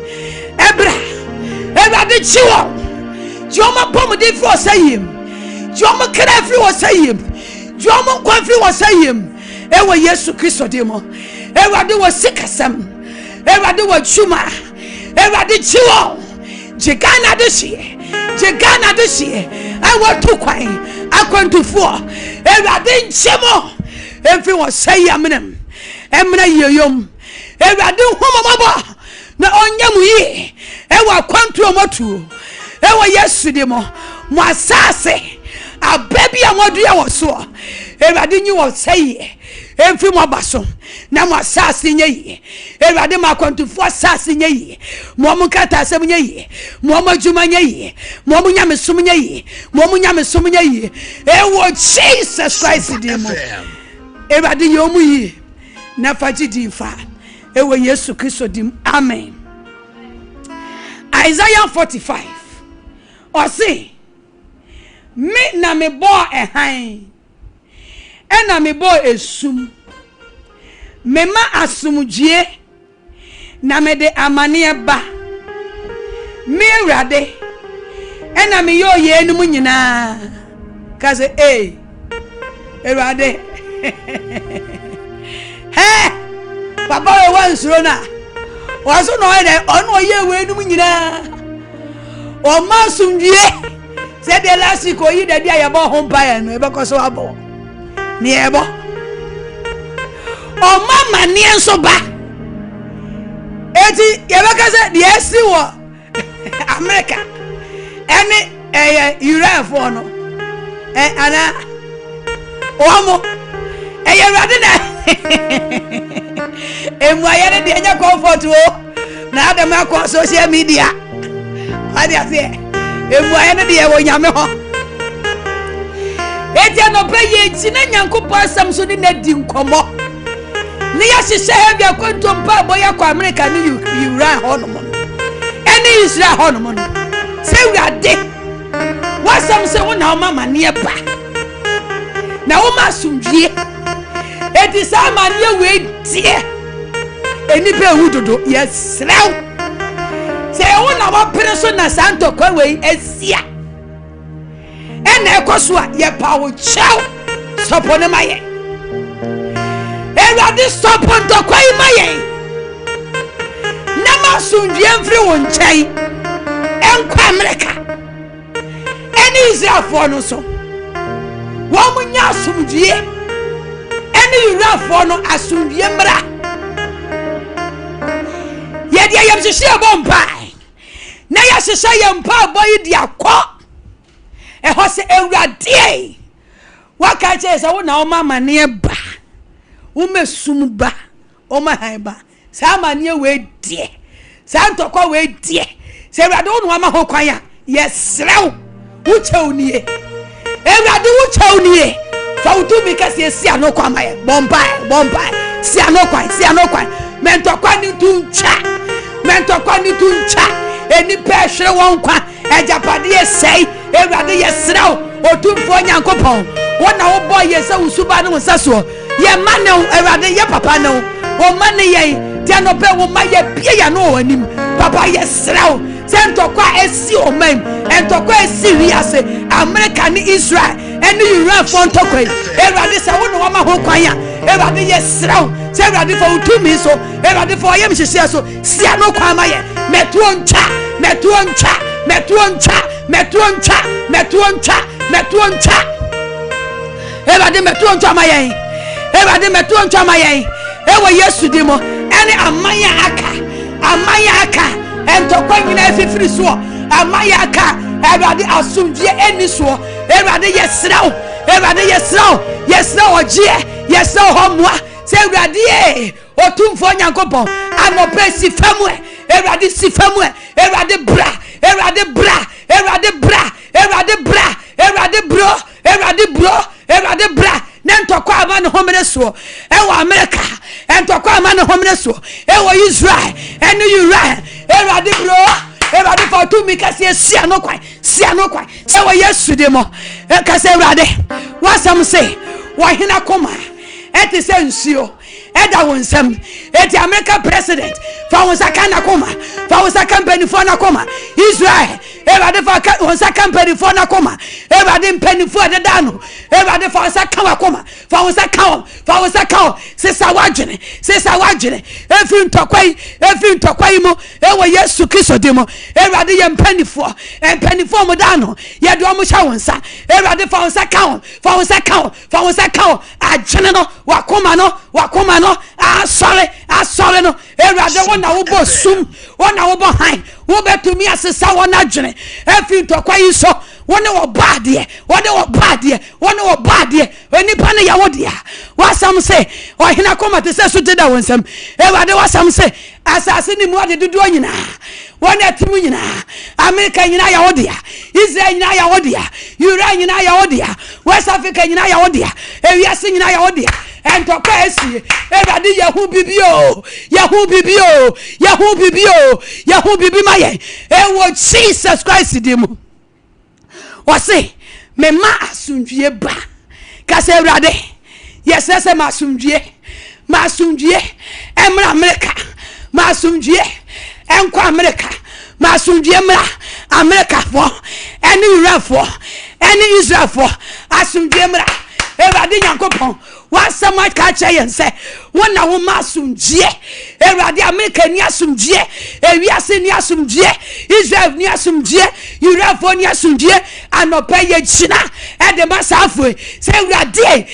ebra everybody chioma pomode fi osayim chioma kra fi osayim chioma kwa fi osayim ewe Yesu Kristo demo everybody was sikasam everybody was chuma everybody chiwo jigana deshi I want to kwai akwantufuo everybody chimo everyone say amnem emna yeyom ewade homamabo na onyamu yi ewa kwantu omotu ewa Yesu demo mo asase ababi amodu ya woso ewade nyi wo say emfi mo baso na mo asase nyi ewade ma kwantu fu asase nyi mo mo kata asem nyi mo mo juma nyi mo mo nyamesum nyi ewo Jesus Christ demo Everybody yomu yi na faji di fa ewe Yesu Kristo dim amen. Isaiah 45 osi me na me bo ehan na me bo esum me ma asumdue na me de amane ba me Awurade na me yo ye enum nyina kaze Awurade hey papa we wan suro na waso no ede ono ye we num nyina o masumdie se de lasiko yi de dia ye bo ho mpa ye no e be koso abo ni ebo o mama ni enso ba eti ye be kase de esi wo America ene Europe for no ana omo Awurade na emwayere de anya comfort o na adam akọ social media ade ase emwayere de ye wo nyame ho etia no pe ye tina nyankopon asam so ni na di nkomo ne ya hyehyɛ ha bia kwantompa boya kwa America ni Iran hono mo ene Israel hono mo se wurade wasam se wona o mama ne ba na wo masumdie eti sa ma ne we die eni pe hudodo yes rew se wona wo pere so na santo kwa we esia ene ekoso a ye pa wo chew sopo ne maye Erade sopo to kwa maye na masumdie mfiri wo nkyai enkwa America eni Israel fo no so wo munya asumdie eni Israel fo no asumdie mra ye dia yem hyehyɛ bompa na ya hyehyɛ yem pa boy di akɔ ho se ewurade waka che se wo na o mama ne ba wo mesum ba o ma han ba sa ma ne we die sa ntokɔ we die se ewurade wo no ma ho kwan ya yesrew wo chew nie ewurade wo chew nie fa utu mi ka se sia no kwa maye bomba sia no kwan mentokwa ni tuncha eni pe hwere won kwa ejapade sei ewurade yesrew otumfo nyankopon wona wo boy yesa usuba no nsaso ye mane ewurade ye papa no o mane ye dia no pe wo maye bie ya no anim papa yesrew sentokwa esi o mem entokwa esi wiase America ni Israel eni Iran fon tokwa ewurade se wo no wa ma ho kwan ya ewurade yesrew se ewurade fo utumi so ewurade fo yem hyehyɛ so sia no kwa maye metuo ncha ewurade metuo ncha maye ewo Yesu di mo ene amanya aka entokwa nyina efifiri so amanya aka ewurade asumdie eni so ewurade yesrew ogie homoa se ewurade otumfo nyankopon anope si famu ewurade si famu ewurade bra nentokwa ama ne homene so ewo America entokwa ama ne homene so ewo Israel ene Iran ewurade for to me kasi sia no kwan ewo Yesu de mo kasi ewurade wasam se wo hina koma eti se nsuo eda wonsam eti America president fa wonsaka na koma fa wonsaka company for na koma Israel ewurade fa wonsaka company for na koma ewurade company for de dano ewurade fa wonsaka wa koma fa wonsaka sesa wagene efi ntokwai mo ewo Yesu Kristo de mo ewurade ye company for mo dano ye do mo sha wonsa ewurade fa wonsaka agene no wakoma no asole no ewurade wona wo bo sum wona wo bo han wo betumi asesa wona adwene efi ntokwa yi so wona wo baade onipa ne ya wodia wasam se ohina koma te se so teda wonsam ewurade wasam se asase ni mu ade dudu nyina wona timu nyina America nyina ya wodia Israel nyina ya wodia Iran nyina ya wodia West Africa nyina ya wodia ewiase nyina ya wodia entokwa esi ewurade yahu bibi maye ewo Jesus Christ demo wase me ma asundwie ba kase ewurade yesese ma asundwie emra America ma asundwie enkwa America ma asundwie emra America fo eni Iran fo eni Israel fo asundwie emra ewurade nyankopon wasama ka chayen se wona wo masumdie ewurade America ni asumdie ewiase ni asumdie Israel ni asumdie Eurafo ni asumdie anopa ye china ede masafo se ewurade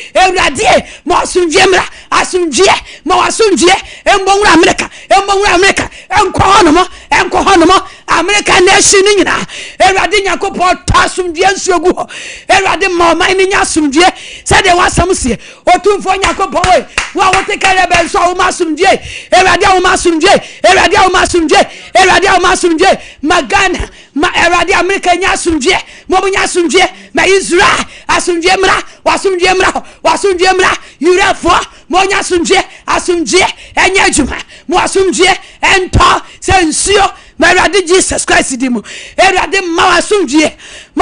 mo asumdie mra asumdie mo asumdie embonwura America enko hono America nation ni nyina ewurade nyakopo tasumdie nsuogu ho ewurade mo man ni asumdie se de wasam sie otumfo nyakopo we wa wote kale be so wo masumdie ewurade wo masumdie magana ma Erade America nya asumdwe mo nya asumdwe ma Israel asumdwe mra wasumdwe mra Eurafo mo nya asumdwe enya adwuma mo asumdwe ento sensio ma Erade Jesus Christ di mo Erade ma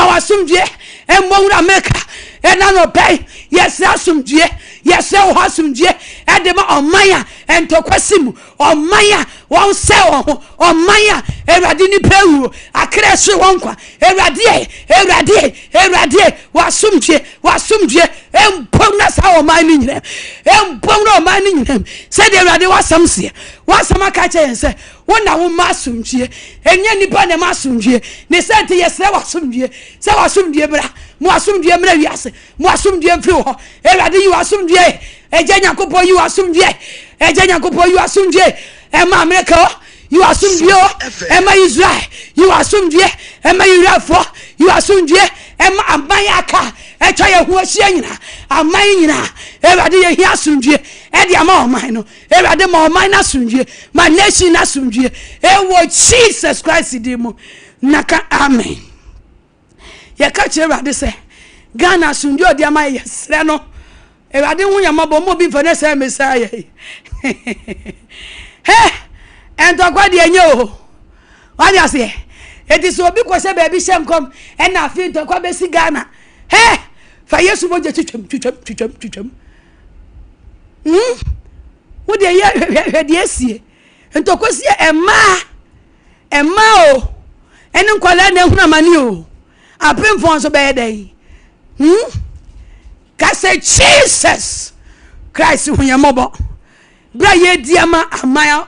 wasumdwe embonra America ena no pay yes asumdwe yes o asumdwe edema omaya ento kwasimu omaya won se omaya Erade ni pewu akresu wonkwa Erade wasumdwe empomna sa omani nyina empomna omani nyina se de Erade wasamse wasama ka che wona wo masumdwe enye nipa ne masumdwe ne se te yes wasumdwe bra mo asumdwe mra wiase mo asumdwe mfiri ho Erade yi wasumdwe eje nyakopo yi wasumdwe ema America you asumdwe ema Israel you asumdwe ema Eurafo you asumdwe ema amayaka etwa ye hu ahia nyina amay nyina Erade ye hia asumdwe edi ama oman no Erade ma oman na asumdwe ma nation na asumdwe ewo Jesus Christ di mu naka amen ye ka che Erade se Ghana asumdwe odi ama yesre no Erade hu yamabo mo bi fane se Messiah ento kwa de enye o wadi ase eti so obi kwose ba bi hyenkom na afi ento kwa besi Ghana fa Yesu moje twetwam wo de ye de esie ento kwose ema o eni nkwala na ehuna mani o apemfo so be dey ka say Jesus Christ hu yamobo bra ye diama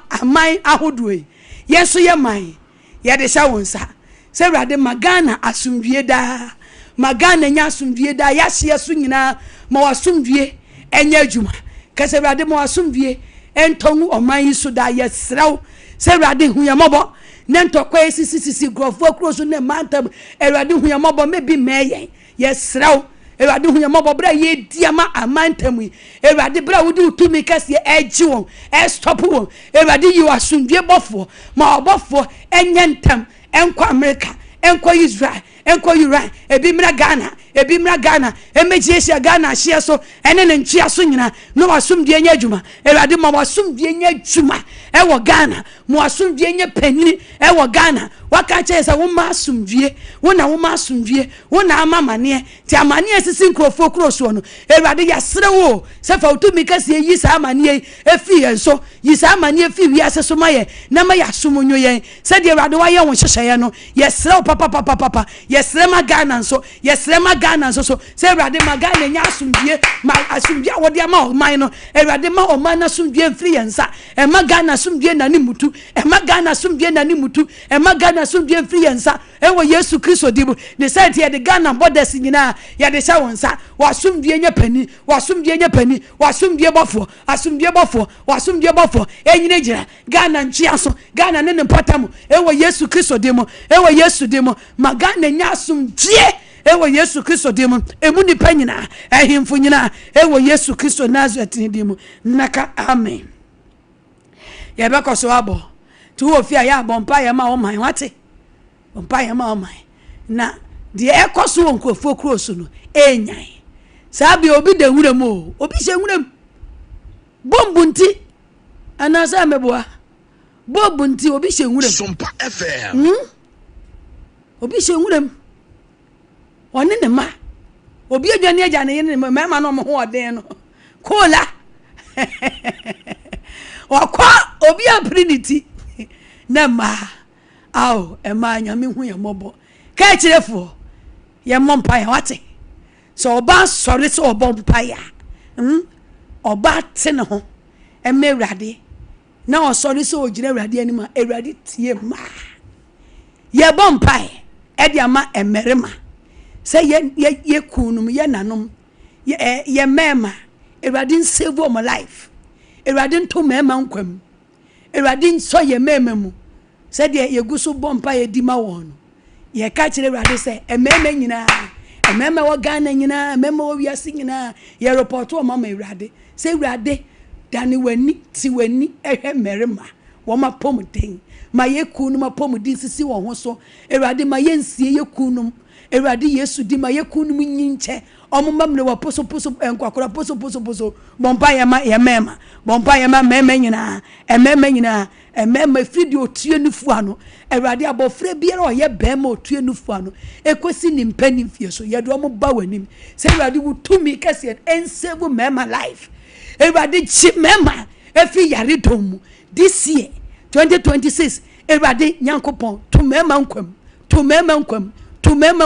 amai ahodoe yeso ye man ye de sha wonsa se Erade magana asumdwie da magana nya asumdwie da ya hye so nyina ma wasumdwie enya adwuma ka se Erade ma wasumdwie entonu oman yi so da ye sraw se Erade hu yamobo ne ntokwa sisi grofo akroso ne mantam Erade hu yamobo mebi meye ye sraw Erade hu yamobo bra ye diama amantam Erade bra wudi utumi kase eji won stop won Erade yi wasundwe bofo ma obofo enyentam enko America enko Israel enko Iran ebi mra Ghana emeji Asia Ghana hye so ene ne ntwia so nyina no wasumdwe nya adwuma Erade ma wasumdwe nya adwuma ewo Ghana mo wasumdwe nya panini ewo Ghana waka che se wo masumdwe wo na amamane ti amane sisi nkrofo kroso no Erade ya sere wo se fa utumi kase yi sa amane efi enso yi sa amane efi wi ase so maye na ma ya somonyo yen se de Erade wa ye won hyehye no ye sere papa ye sere ma Ghana so ye sere ma Ghana so se Erade ma Ghana nya asumdwe ma asumdwe wo de ma oman no Erade ma oman na asumdwe mfiri yensa e ma Ghana asumdwe na ni mutu e ma Ghana asumdwe na ni mutu e ma Ghana asumdwe mfiri yensa ewo Yesu Kristo dibu de site ye de Ghana borders nyina ye de sha wonsa wasumdwe nya pani wasumdwe bofo enyine gira Ghana nchia so Ghana ne mpatam ewo Yesu Kristo dimu ma Ghana nya asumdwe ewo Yesu Kristo dimu emu ni panyina ehimfu nyina ewo Yesu Kristo Nazareth dimu naka amen ye be koso abo tu wo fi aya bompa ye ma o man wate bompa ye ma o man na de ekoso won krofo kroso no enyan sabi obi de nwurem o obi se nwurem bombunti anasa meboa bombunti obi se nwurem Sumpa FM obi se nwurem one ne ma obi adwane agya ne ne ma no mo ho oden no kola wakwa obi aprinity na ma aw ema nyame hu ye mobo ka kirefo ye mompa ya wate so oba sori so oba mpa ya oba te ne ho ema Erade na osori so ogire Erade ani ma Erade tie ma ye bompa e dia ma emerema se ye kunum ye nanom ye mema Erade save my life Erade nto mema nkwam Erade so ye mema mu se de ye guso bompa ye di ma won ye ka kire Erade se emema nyina emema wo Ghana nyina emema wo wiase nyina ye report wo mama Erade se Erade dani wani ti wani ehwe merema woma pomden ma ye kunum apomden sisi wo ho so Awurade ma ye nsie ye kunum Awurade Yesu di ma ye kunum nyinche omma mne wa poso enkwakora poso bomba ye ma ye mema bomba ye ma mema nyina emema nyina emema fidi otue nufu ano Awurade abofre biara o ye bema otue nufu ano ekosi ni mpani mfie so ye do mo ba wanim se Awurade wutumi kase ensevu mema life Awurade chi mema efi yare dom this year 2026 Awurade Nyankopon to mema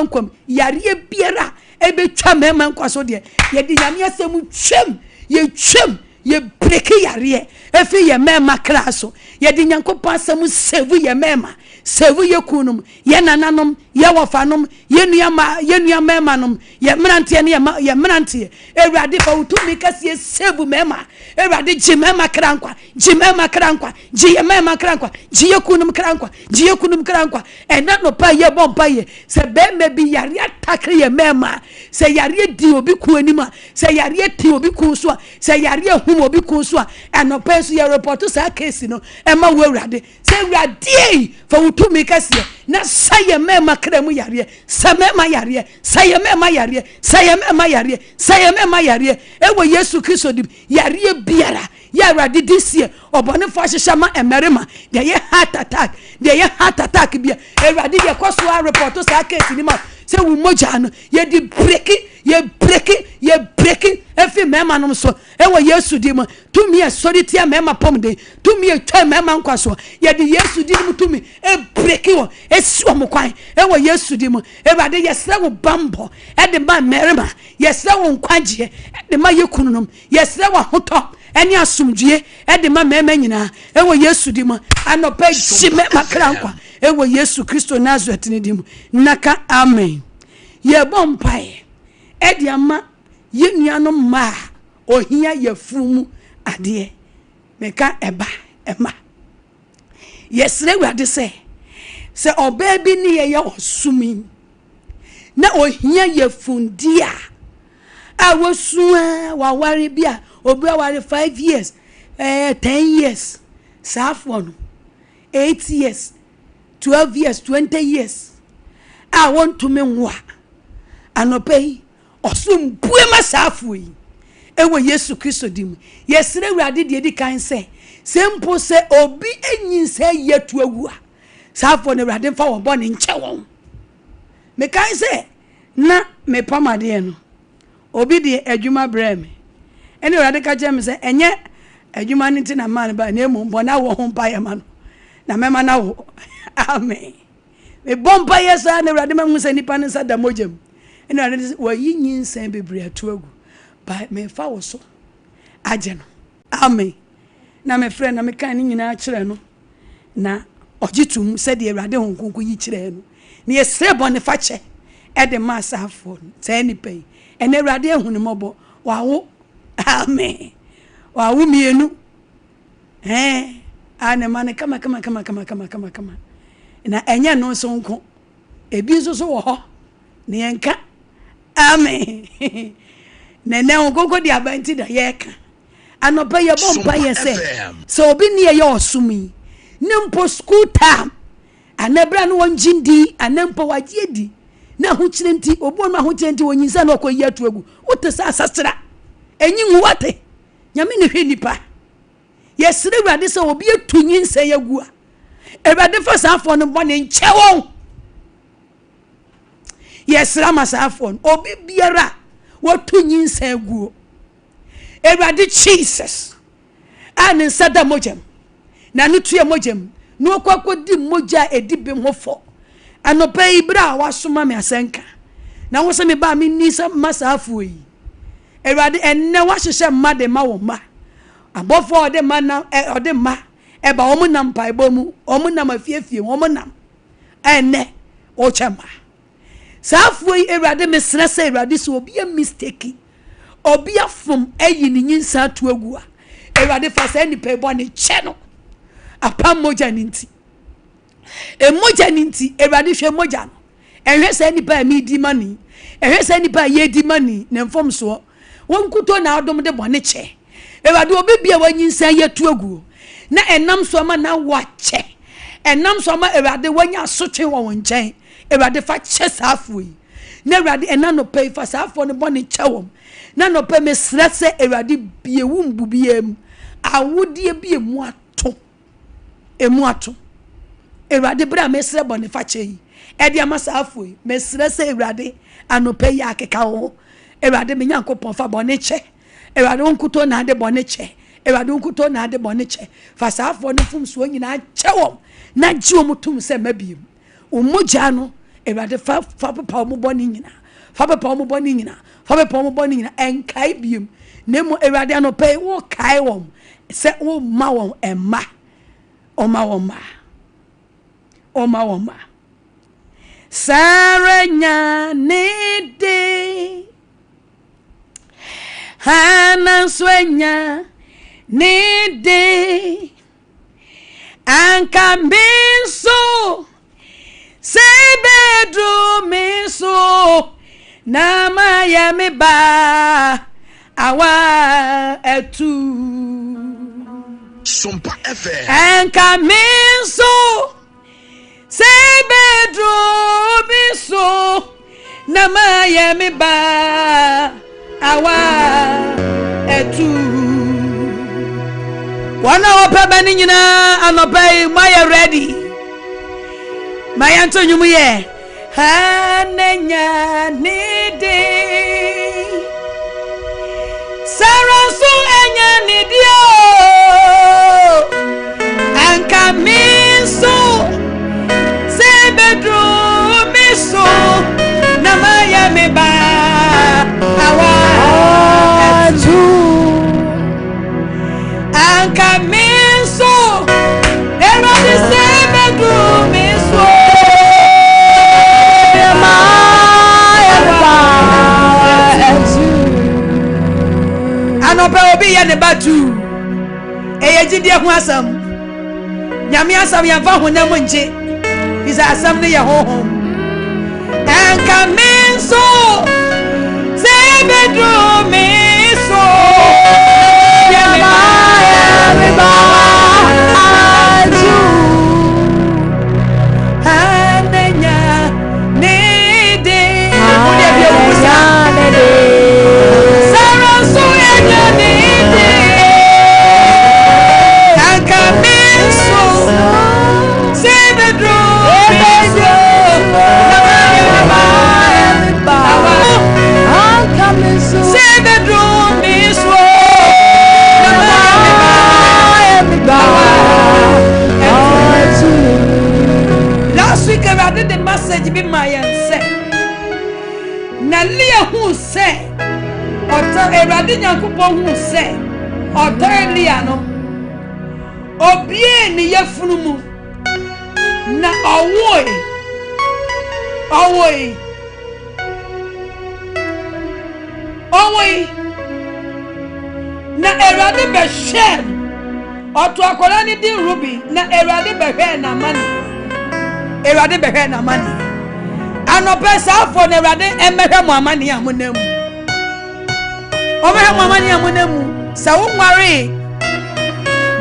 nkwam yare biara ebetwa mema nkwaso de ye di nyame asem twem ye break yare efi ye mema kraso ye di Nyankopon asem sevu ye mema sevu ye kunum ye nananom ye wafanom ye nua mema nom ye mrantie ne ye mrantie Awurade fa utumi kase sevu mema Awurade ji mema krankwa ji ye mema krankwa ji ye kunum krankwa ena no pa ye bompa ye se be me bi yare atakre ye mema se yare di obi ku anima se yare ti obi ku so se yare hum obi ku so eno pa so ye report sa case no e ma wo Awurade se Awurade fa utumi kase na saye mema kramu yare sa mema yare saye mema yare ewo Yesu Kristo di yare biara ya Awurade this year obone fo hyehyama emerema de ye heart attack bia Awurade ye koso a report sa case ni ma se wu moja no ye di break efi mema no so ewo Yesu di mo tumi e soritia mema pomde tumi e twa mema nkwaso ye di Yesu di mo tumi e break wo esi wo kwan ewo Yesu di mo Awurade ye sre wo bambo e de ma merema ye sre wo nkwaje e de ma ye kununum ye sre wo hoto eni asumdue e de ma mema nyina ewo Yesu di mo anopa ji mema krankwa ewo Yesu Kristo Nazareth ni di mo naka amen ye bompai e de ama ye nuanom ma ohia yafumu ade meka ema yesre Awurade se oba bi ne ye osumi na ohia yafundia a wosua waware bia obi aware 5 years 10 years safo no 8 years 12 years 20 years I want to me nwa anopai osum buema safo yi ewo Yesu Kristo dim yesre Awurade de di kan se sempo se obi enyinse yetu awu a safo ne Awurade fa wo bone nche won me kan se na me pamade no obi de adwuma breme ene Awurade ka je me se enye adwuma nti na man ba na emu bona wo ho pa ye ma no na mema na wo amen me bomba yesa na Awurade ma hu se nipa ne sa da mojem ene Awurade wo yi nyinsan bebre atu agu ba me fa wo so aje no amen na me frɛ na me kan ni nyina kire no na ogitum se de Awurade honkonko yi kire no ne yesre bone fa che e de ma safo se ni pei ene Awurade ehunu mobo wawo amen wawo mienu ane mane kama na enye no so nko ebi so wo ho ne enka amen nene ongogo di abanti da yeka anopa ye bompa ye se so obi ne ye osumi nempo school time anabra no wonjindi anempo wagiedi na hokyire nti obo no hokyire nti wonyinsa na okoyi atu agu wotesa asasra enyi wate nyame ne hwe nipa yesre Awurade se obi etunyinsa yagu a Awurade fa safo no bone nchewon yesra masafo obi biara wotunyinsa yagu Awurade Jesus ane sada mojem na nutue mojem no kwakodi moja edibe hofo anopa ibra wasoma me asenka na wo se me ba me nisa masafo yi Awurade enne wahyehyɛ made ma wo ma abofo ode ma na ode ma eba omu nam paibo mu omu nam afiefie omu nam enne o chema safo yi Awurade me srese Awurade so obi a mistake obi afom ayi ni nyinsa to agu a Awurade fa sa ni paibo ne che no apam moja ninti moja ninti Awurade hwe moja no ehwe sa ni pa mi di mani ehwe sa ni pa ye di mani ne mfom so won kuto na adom de bone che Awurade obi bia wanyinsa yetu agu na enam so ama na wache enam so ama Awurade wanya sotwe wo nkyɛn Awurade fa kyɛ saafo yi na Awurade ena no pay fa saafo ne bɔne kyɛ wom na no pay mesrɛ sɛ Awurade bie wo mbubiem awodie bie mu ato Awurade bra mesrɛ bɔne fa kyɛ yi ɛde ama saafo yi mesrɛ sɛ Awurade anopa yi akeka wo Awurade me Nyankopɔn fa bɔne kyɛ Awurade wonkuto na ade bɔne kyɛ Awurade wonkuto na ade bɔne kyɛ fa saafo ne fum so nyina kyɛ wom na gye wom tum sɛ mabiem umugya no Awurade fa papa wo bɔne nyina fa papa wo bɔne nyina fa papa wo bɔne nyina enkai biem na mo Awurade anopa yi wo kai wom sɛ wo ma wom emma oma Saranya nede Hana swenya nede Anka minso Sebedu minso Nama ya ba Awa etu Sumpa FM. Anka minso Sebedu biso Nama ya ba Awa etu Wana wapa bani nyina anopai maya ready Maya nto nyumu ye Hanenya nidi Sarasu enya nidio Anka miso Sebedu miso Namaya meba Awa etu Anka miso Eradi sebedu miso Namaya meba etu Anope obi ya ne batu Eye jidie ho asam Nyame asam ya fa honam nje Isa asam ne ya honhom Anka minso Sebedu miso Yameba aju Hanenya nede Udia bia usa Sarasu enya nede Anka minso Sebedu miso Last week I did the message be my answer. Nalia who say, or tell a radiant coupon who say, or tell Liano, or bien the Yafunumu, na away, na Erade Beshem. Oto akola ni din ruby na Erade behwe na mani Erade behwe na mani anope safo na Erade emehwe mo amani amonam omehwe mo amani amonam sa wo nware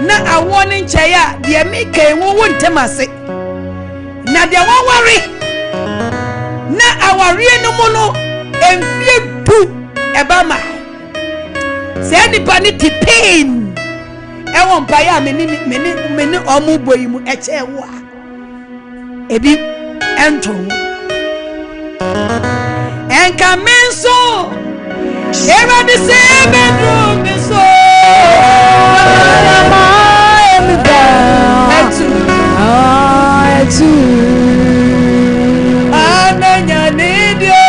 na awo ni ncheya de mi kan wo ntemase na de wo nware na aware no mu no emfie du ebama se nipa ni tipin Ewon paya meni omu boyi mu eche wa ebi ento enka menso era de se bedroom menso ananya nidio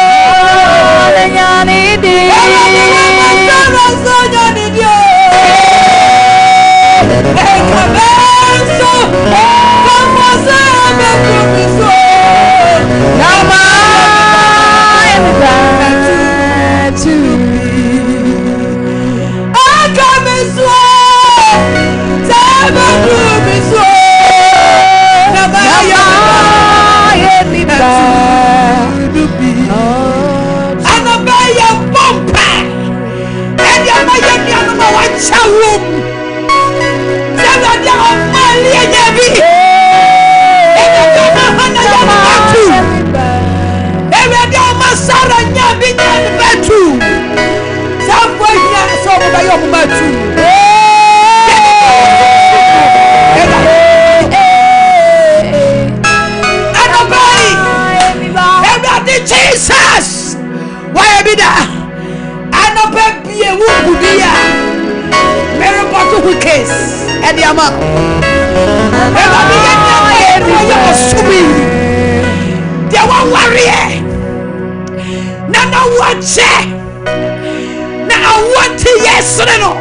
binya betu safo hia so mo ba yo mo betu anobai everybody Jesus why be that anobai bie wu budia mere bottle with case ediama everybody ya subi de one warrior na wache na I want to yes no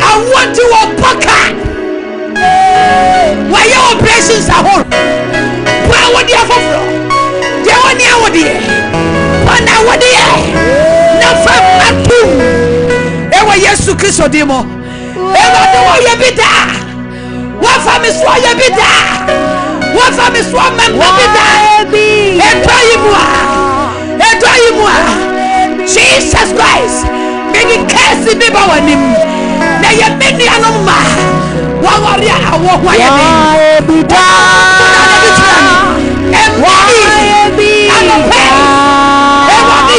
I want to opoka why your operations are whole why what you for they want you what you when I what you na fa matu e wa Yesu Kristo demo e wa do ye bida wa fa me so ye bida wa fa me so member bida e to yimwa Jesus Christ many case be ba wanim na ye many anoma wa wari awo wa ye bida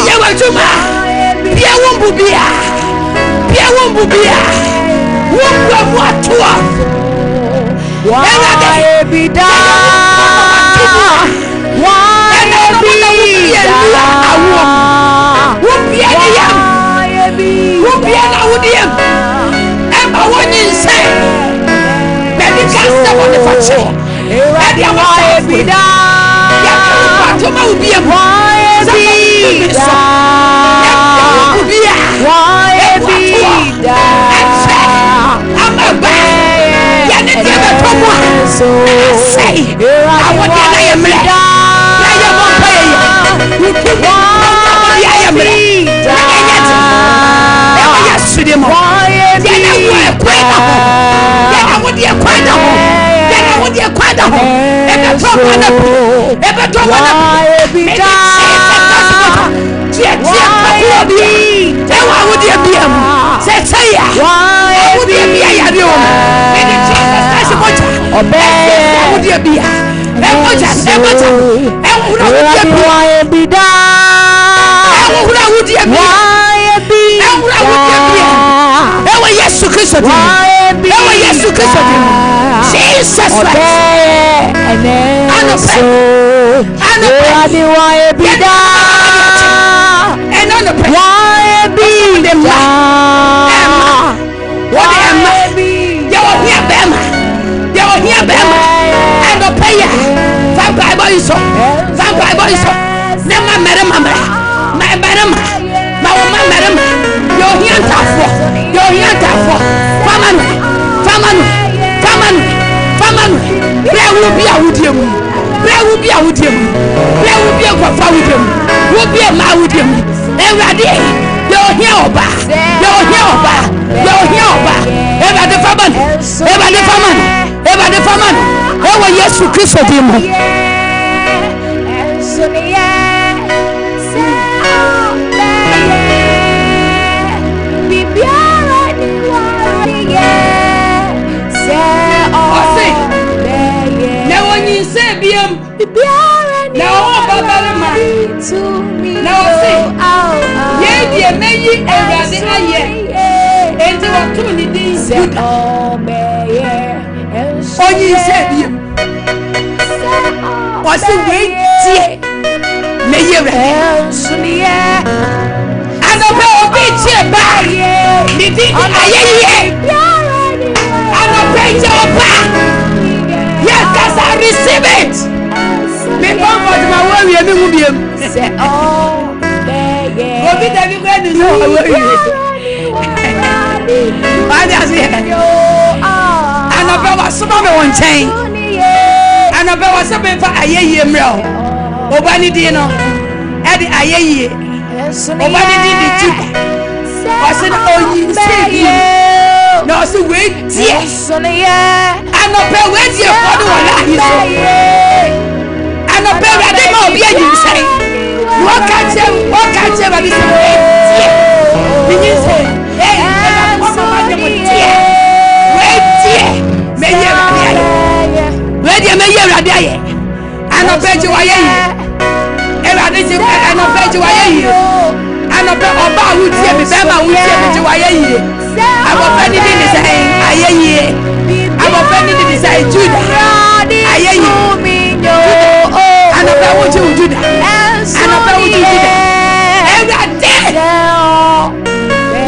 ye wa juma bia won bubia wo mu atoa wa bida Obani di no edi ayeye obani di tu wase na oyi se na wase we tie anope we die for do wala hiso anope we de ma obi ayi sai wakache ba bi se we tie binyi se o ma de mo tie we tie me ye ba bi aye we die me ye ra bi aye anope ji wa ye Everybody say, I know pay you aye. I know pay oba who tie me, bema who tie me you aye. I'm offended in this aye. I'm offended in this Judah. Aye. I know pay what you do that. I know pay what you do that.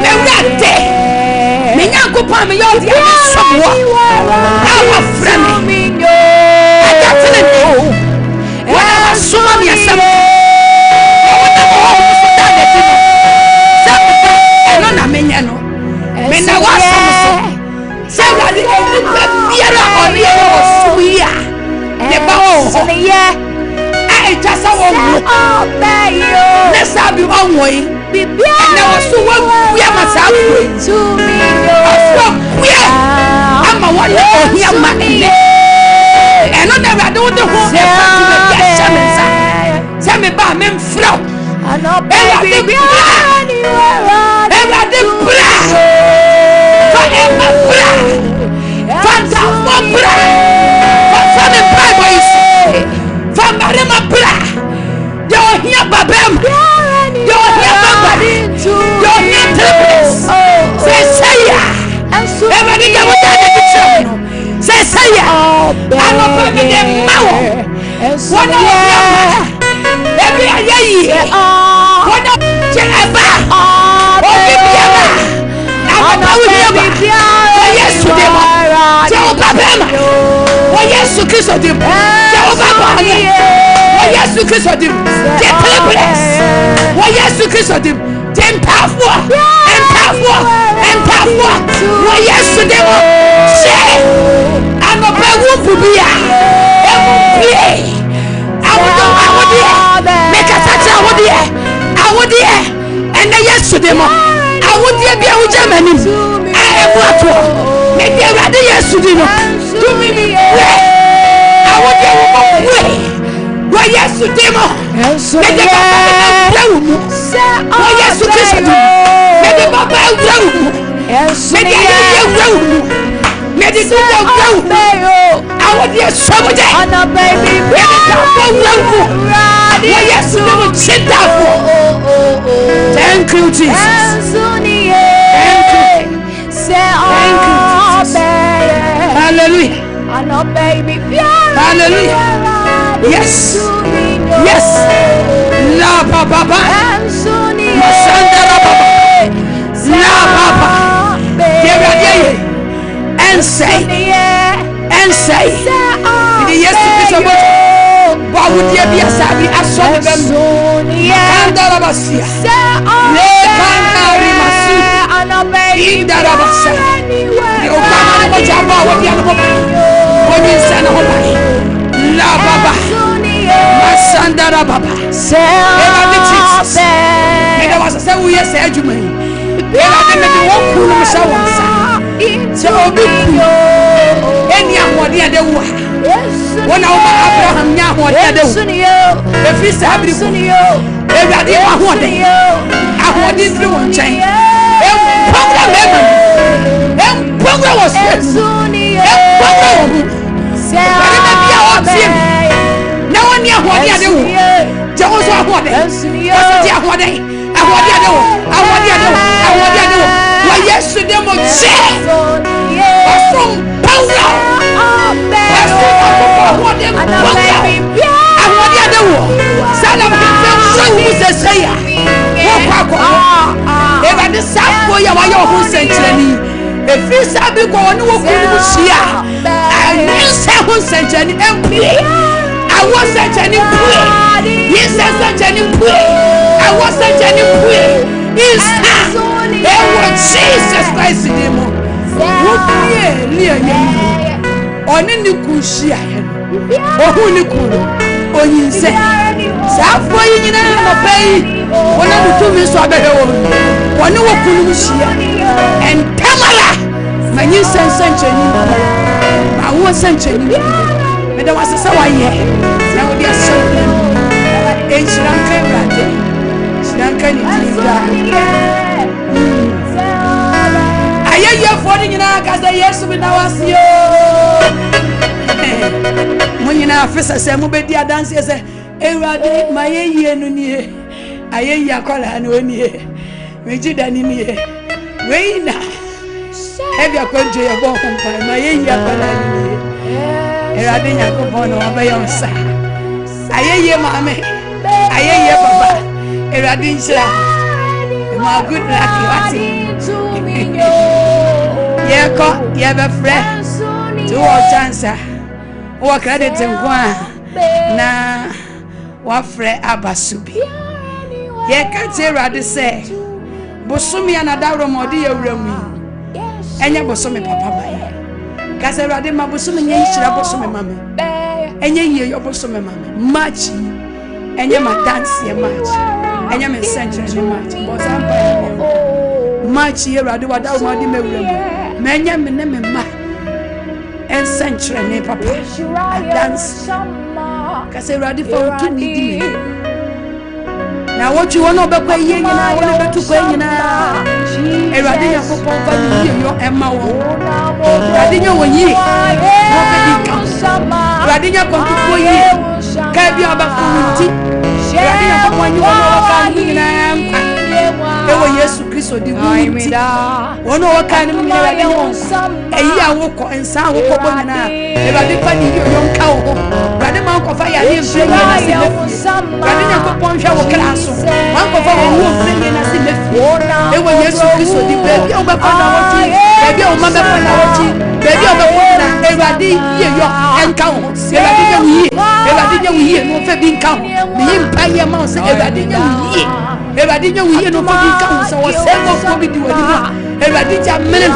Every day. Me nyanko pa me yo dia me sobo. Awa frame. Aja tele ni. Wana suma mi asem. Wana o sta de tino. Sabe eno na menya no. Me na wa so. Se wa di eni pe biara oni e wo suya. Ne ba o. Ai jasa wo mu. Ne sabi onwo yi. And I was so well, we are myself to me. I'm a one here, my and on never do the whole tell me about men flow. I know, baby, thank you, Jesus. Hallelujah. Hallelujah. Yes. Yes. La baba. Masandara baba. La baba. And say. Yes, what would you be a sabi? I saw them. Andarabasia. Le canari masu. Indarabasia. You can't watch about what the other one is and home. La baba. Masandara baba. And I was a 7 years old. You may. I didn't walk through the shower. So any one the other one. When Abraham Yahweh did if he's happy, everybody wanted I wanted to one chain. Program was no one near what the other one. Jehovah wanted. I want the other one. Why, yes, to them would say, from power. Oni ni kushia ohu ni kuro oyinse safo yinyina no pai wona mutumi so abehe wo woni wo kunu shia entamala manyi sensencheni ma wo sencheni me da wasesa waye na wo dia so enchiranka rade chiranka ni tinga ayeye fo ni nyina kaza Yesu bi na wasio Munina afisa se mu bedi adanse se Ewurade ma ye yie no nie aye yi akola no nie meji dani nie we na ebi akonje ye bo kompa ma ye yi akola no nie Ewurade Nyankopon no oba yonsa aye yi maame aye yi papa Ewurade nshira ma good luck wati ye ko ye be frɛ to o chance o credit nkwa na wa frɛ abasubi ye ka te Ewurade sɛ bosomi anadawro modi ye wuramu enye bosomi papa baye ka sɛ Ewurade ma bosomi nye hira bosomi mame enye ye yo bosomi mame match enye ma dance ye match enye me century match bozampa match ye Ewurade wadawro modi me wuramu me enye me ne me ma en century ne papa dance ka sɛ Ewurade fa to ni di na wotu wono obekwa ye nyina wono betu kwa nyina Ewurade Nyankopon fa ni yo ema wo Ewurade nya wonyi no be di ka Ewurade Nyankopon yi ka bi abafu nti Ewurade Nyankopon yi wono waka nyina ewo Yesu Kristo di nti wono waka ni Ewurade eyi awoko ensa awoko bo nyina Ewurade fa ni yo nka wo Ewurade ma ko fa ya ni mfre nyina se Ewurade Nyankopon hwa wo kraso man ko fa wo mfre nyina se lefi ewo Yesu Kristo di baby o ba fa na woti baby o ma ba fa na woti baby o ba fa na Ewurade ye yo enka wo Ewurade nya wi Ewurade nya wi no fa bi nka wo ni mpa ye ma wo se Ewurade nya wi Ewurade nya wi no fa bi nka wo se wo se go ko bi di wodi ma Ewurade jamene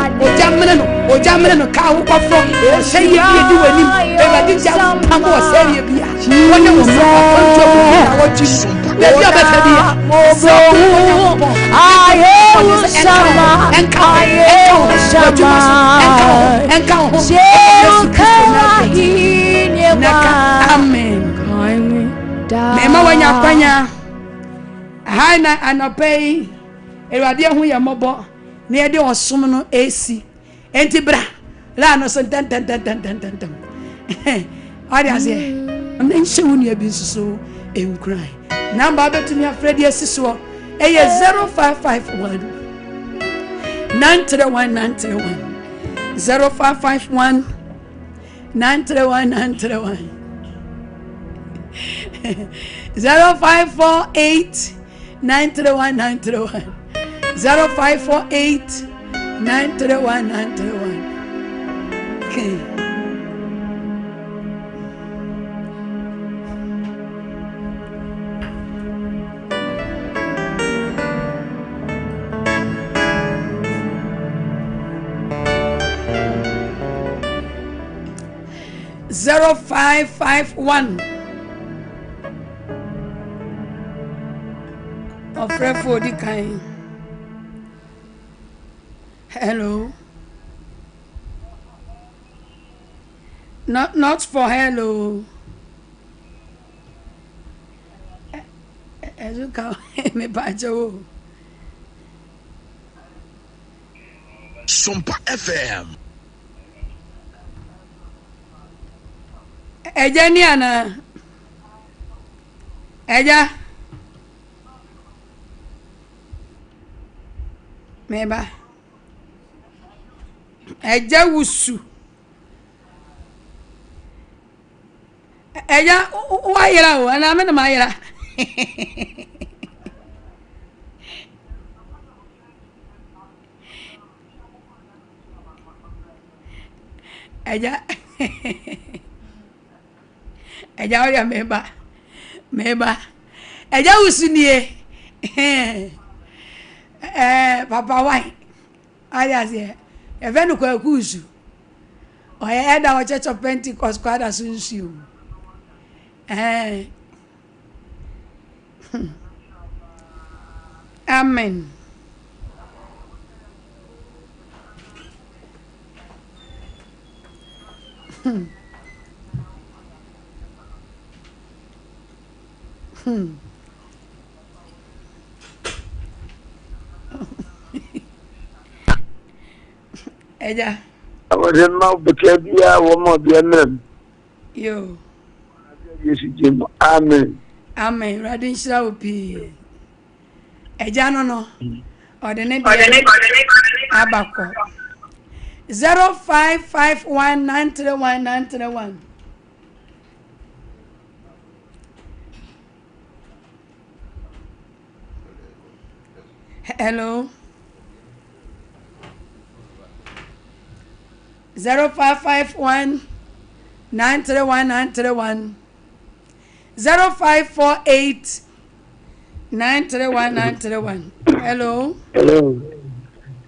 no ka wo ko fo se ye bi di woni Ewurade jam pam wo se ye bi woni wo so ko na woti baby o ba fa bi so Amen. Mema wanya kwanya haina anopei Ewurade hu ye mobo na ye de osom no esi enti bra la no so tan ade ase am nche hu ne bi nsuso enkran number betumi afredi asiso eye 0551 931 0551 931 0548 931 0548 931 okay. 0551 Ofrefo di kan. Hello. Not for hello. Ezuka me bajo. Sumpa FM. Eja ni ana. Eja. Meba. Eja wusu. Eja wa yira o ana me na ma yira. Eja. Eja oya meba. Eja wusu nie. Papa why? Alias evenu kwa kuzu. Oya eda wa Church of Pentecost kwa da sunsu. Amen. Eja. Awade ma bukabia wo mo bia mem. Yo. Yesu jim. Amen. Amen. Radin shira opi. Eja no. Ordinate abako. 0551931931. Hello. 0551931931. 0548931931. Hello. Hello.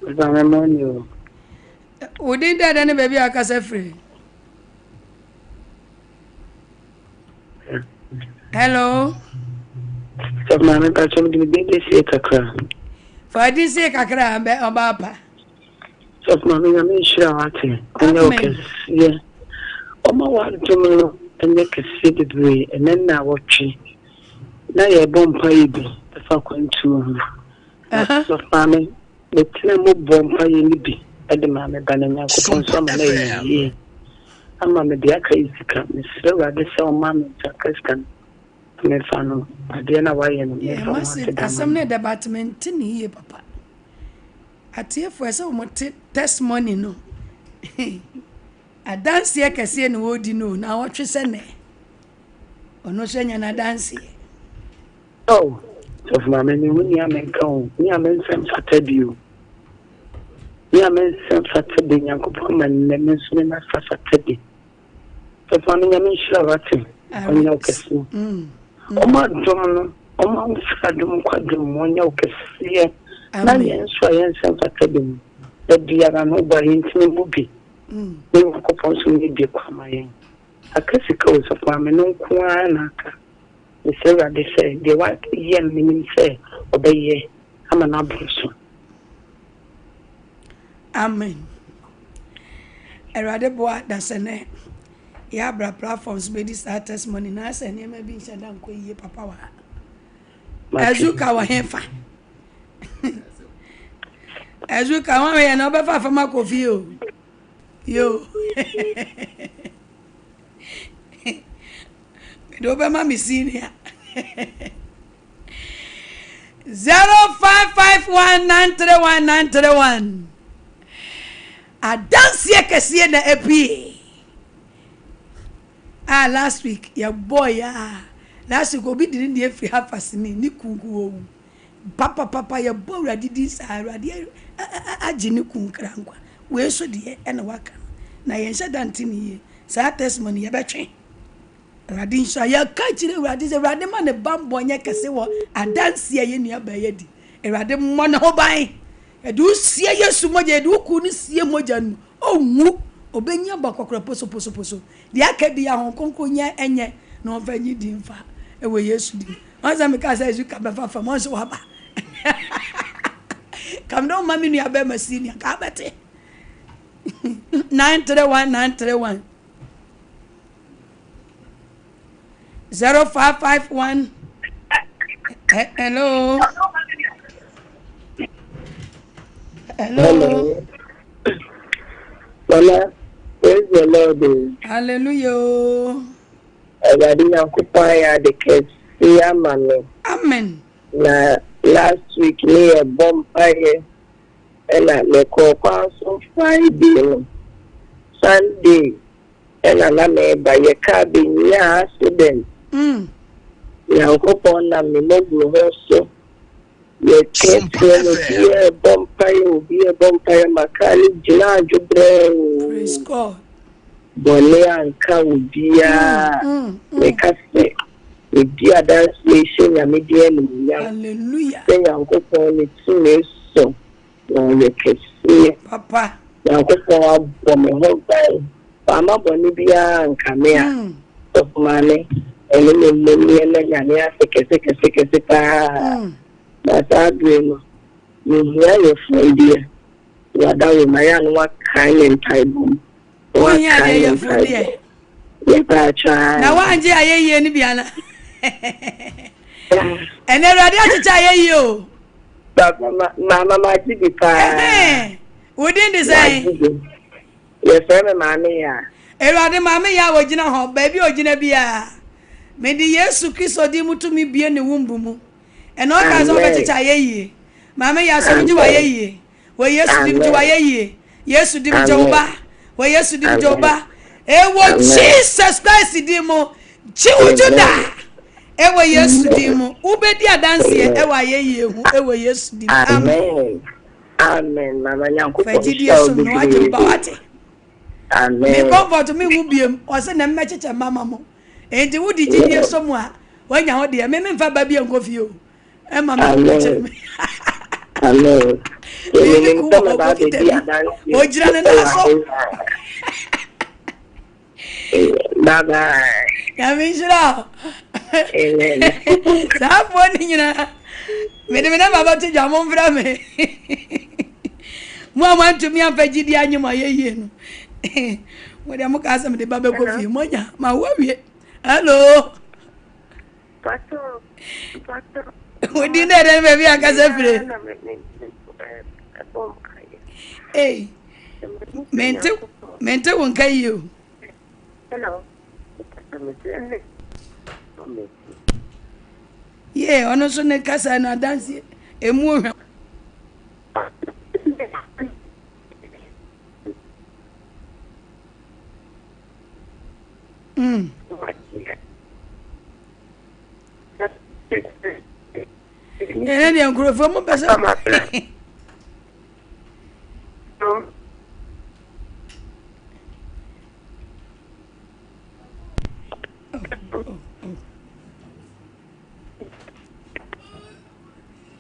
Good morning. We didn't that any baby I can say free. Hello. So, Mamma, I'm going to be busy at a crowd. For I didn't say Kakra and Baba. So, Mamma, I'm sure I know. Yeah. Oh, my wife, tomorrow, and make a seated way, and then now watching. Now you're bomb pie, the falcon to so, Mamma, the Tinamo bomb pie in the at the Mamma Banana for some lady. I'm a mediaca is to come. So, I just saw Mamma Jacascan. Me fano adena wa ye no me fano asem department ni ye papa atie fo ese mo testimony no a dance ye kese no odi no na wo twe se ne ono so nya na dance oh so for me ni woni amenka o ni amensem Saturday ni amensem Saturday nyankopon man ne me so na Saturday so for me nyamin shira wate onyo kese Oma dono, oma ufadum kwadum wonya ukesiye. Na yenso yenso fatadum. Edi ara no ba yintini bubi. Ni wakoponso ni bi kwama yen. Akasika osofa me no kwa na aka. The server they say they want yen minim say obeye ama na bruso. Amen. Erade boa dasene. Ya bra platforms be this testimony na say ne ma bi nhyada nko yiye papa wa azuka wa hefa azuka wa me na obefa fama kofi o yo do be ma mi senior 0551931931 adansie kese na epi last week your boy last week obi didn't dey free half asini ni kunku o papa your boy ready this ready agi ni kunkra nkwa we so de e na waka na yen shada ntini ye sa testimony ye betwe ready nsha ya ka chire ready se ready man ne bambo nya kese wo adanse ye nua ba ye di ready mo na ho ban e du sie yesu moja e du ku ni sie moja nu owu obenya bakokoro poso dia ka bi ya honkonko nya enye na ofanyi di mfa ewe yesu di onza me ka sa yesu ka ba fa mo so wa ba kam no mami nu ya ba masini ka bete 931 0551 hello Mama, praise the Lord. Hallelujah. Everybody occupy the kids. Amen. Na last week me a bomb fire and I me call so Friday, Sunday, and I me buy a cabin ya accident. Ya occupy na me no also. Ye kids be a bomb fire makali jina jubre. Praise God. Bole anka ubia make say we dia dance nation ya media ni ya Hallelujah. say yankopon ni tune so no ye kesi Papa yankopon abo me ho bai pa ma boni bia anka me a so mane ele me ele ya ni kese pa na ta dwemo ni ya ye friday ya dawo maya no wa kan en taibum wa ya friday na wa anje ayeye ni bia na ene radio achicha ayeye o mama ji bi pa within the say ye fe me mama ya erade mama ya wo gina ho ba bi o gina bia me di Yesu Kristo di mutumi bie ne wumbu mu eno ka zo bechicha yeye mama ya so ji wa yeye wo Yesu di wa yeye Yesu di mjoba wo Yesu di mjoba ewo Jesus Christ di mu chiwujuda ewo Yesu di mu ubedi adanse ewo yeye hu ewo Yesu di amen amen mama nyanko fajidi Yesu no ajoba wate amen me comfort me hu biem o se na mmecheche mama mo enti wudi jidi Yesu mu a wanya ho de me mfa ba bia nkofi o e mama me amen o jira ne na so baba ya me jira amen sa foni nyina me de na baba ti jamo mfra me mo amantu mi afagidi anyuma yeye no mo de mo ka asem de baba kofi mo nya ma wawie hello Pato. we didn't have baby akasefre eh mente won kai you Hello. yeah ono so ne kasa na dance emu ohwa ene dia nkrofo mo pesa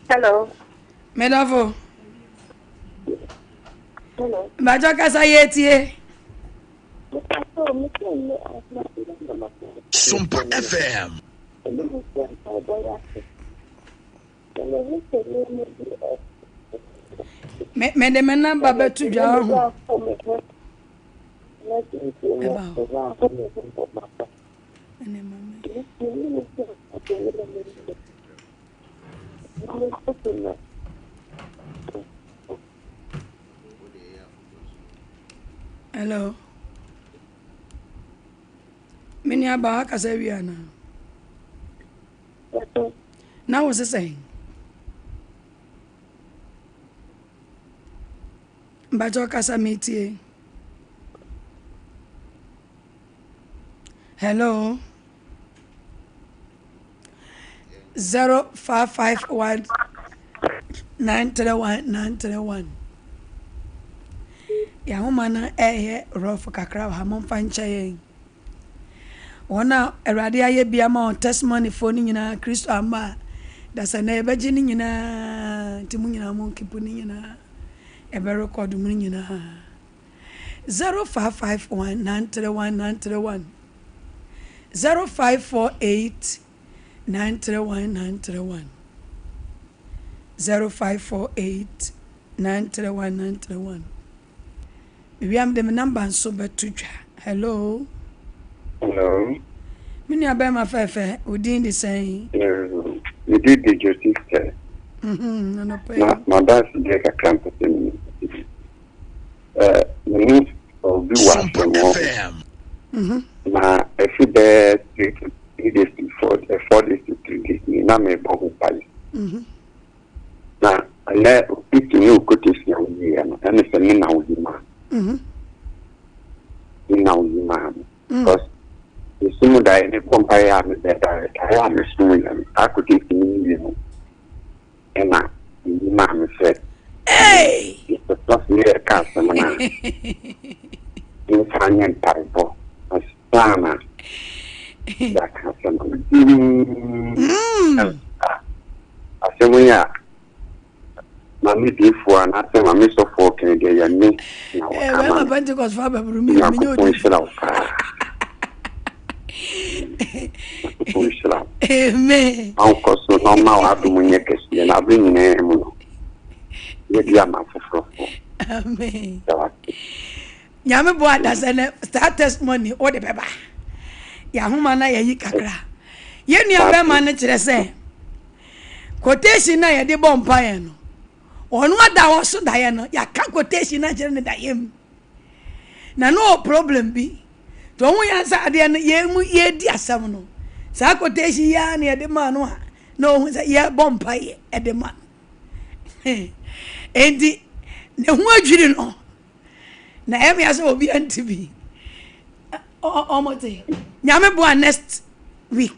Hello. medafo Hello. bajo kasa yetie Sumpa FM. me de mena baba tu dwa ho ene mama hello mini aba kasa wiana now was saying bajo kasa metie hello 0551 931 ya homana rough kakra ha mo fancha yen wona erade aye bia ma testimony phone nyina Kristo ama da sa na ebeji ni nyina timu nyina mo kipu ni nyina ebe record mu nyina 0551 931 0548 931 0548 931 maybe am the number so betutwa hello hello mini abema fefe udin the same you did the justice no pay my dad get a campus in me or be Sumpa one FM. na if you there 3 days before 4 days to 3 days na me bo pali na ale it new quotation we ya no and say me na we ma na we ma because the sumu dai ne compare ya me better I am sumu ya I could take me you know and na ma me say hey it's a plus here customer na in fanyan taibo asana ya customer asemu ya mami bifo na se mami so for kende ya ni na we ma Pentecost fa babru mi na mi ko nyodi shira ko shira amen au ko so no ma wa du munye kesi na bi ni mu no ye dia ma foforo amen ya nyame bo adasa na start testimony o de beba ya homa na yayi kakra ye nua be ma ne kire se quotation na ye de bompa ye no onu ada wo so da ye no ya ka quotation na kire ne da yem na no problem bi to hu ya sa ade na ye mu ye di asam no saa quotation ya na de ma no a na ohun say ye bompa ye de ma enti ne ho adwiri no na em ya so obi antibi omote nyame bo next week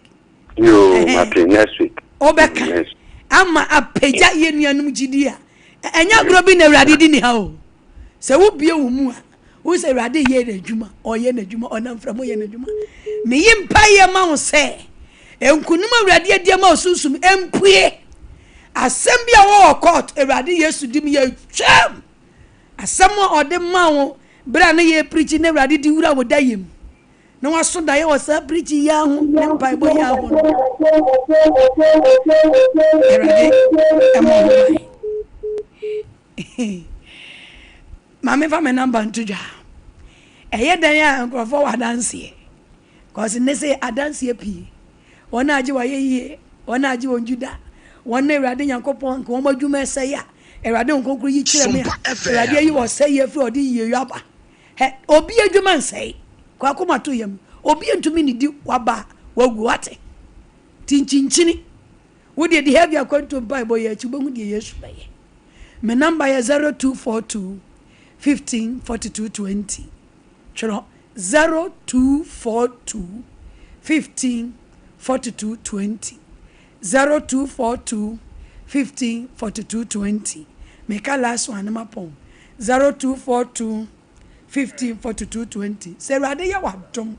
yo Martin next week obeka ama apeja ye nuanum gidi a enya gro bi na awrade di ni ha o se wo bie wo mu a wo se awrade ye na adwuma o ye na adwuma onam fra mo ye na adwuma me yimpa ye ma wo se enkunum awrade adi ma osusum empue asem bia wo court awrade yesu dim ye twam asem o de ma wo bra na ye preach na awrade di wura wo dayem na waso da ye wo sa preach ya ho ne bible ya ho awrade emo mame fa me number ntuja eye dan ya nkrofo wa dance cause ne say adanse pii wona age wa ye wona age won juda wona awrade yankopon ko mo dwuma ese ya awrade nkonkuru yi kire me awrade yi wo say ye fri odi ye yaba he obi adwuma nsei kwa akoma to yam obi ntumi ni di waba wagu ate tinchinchini wo de behavior kwanto bible ye chi bohu de yesu baye my number is 0242 15 42 20. Chiro 0242 15 42 20. 0242 15 42 20. Make a last one my pom 0242 15 42 20. Say rade ya wadom.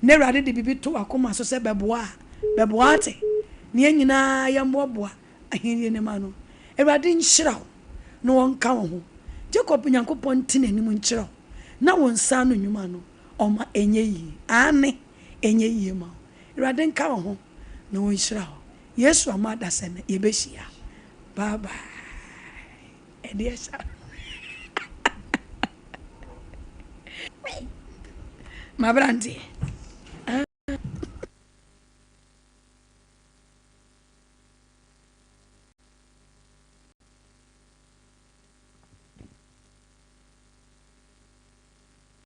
Ne rade de bibi to akoma so se beboa ate. Ne nyina ya mboboa ahiri ne ma no. Erade nhyira no wonka wo Jacob nyankopon tinanimu nkyerɛ na wonsa no nwuma no ɔma enye yi ane enye yi ma Erade nka wo ho na wonhyira ho Yesu amada sene yebehia bye bye ediesa ma brandi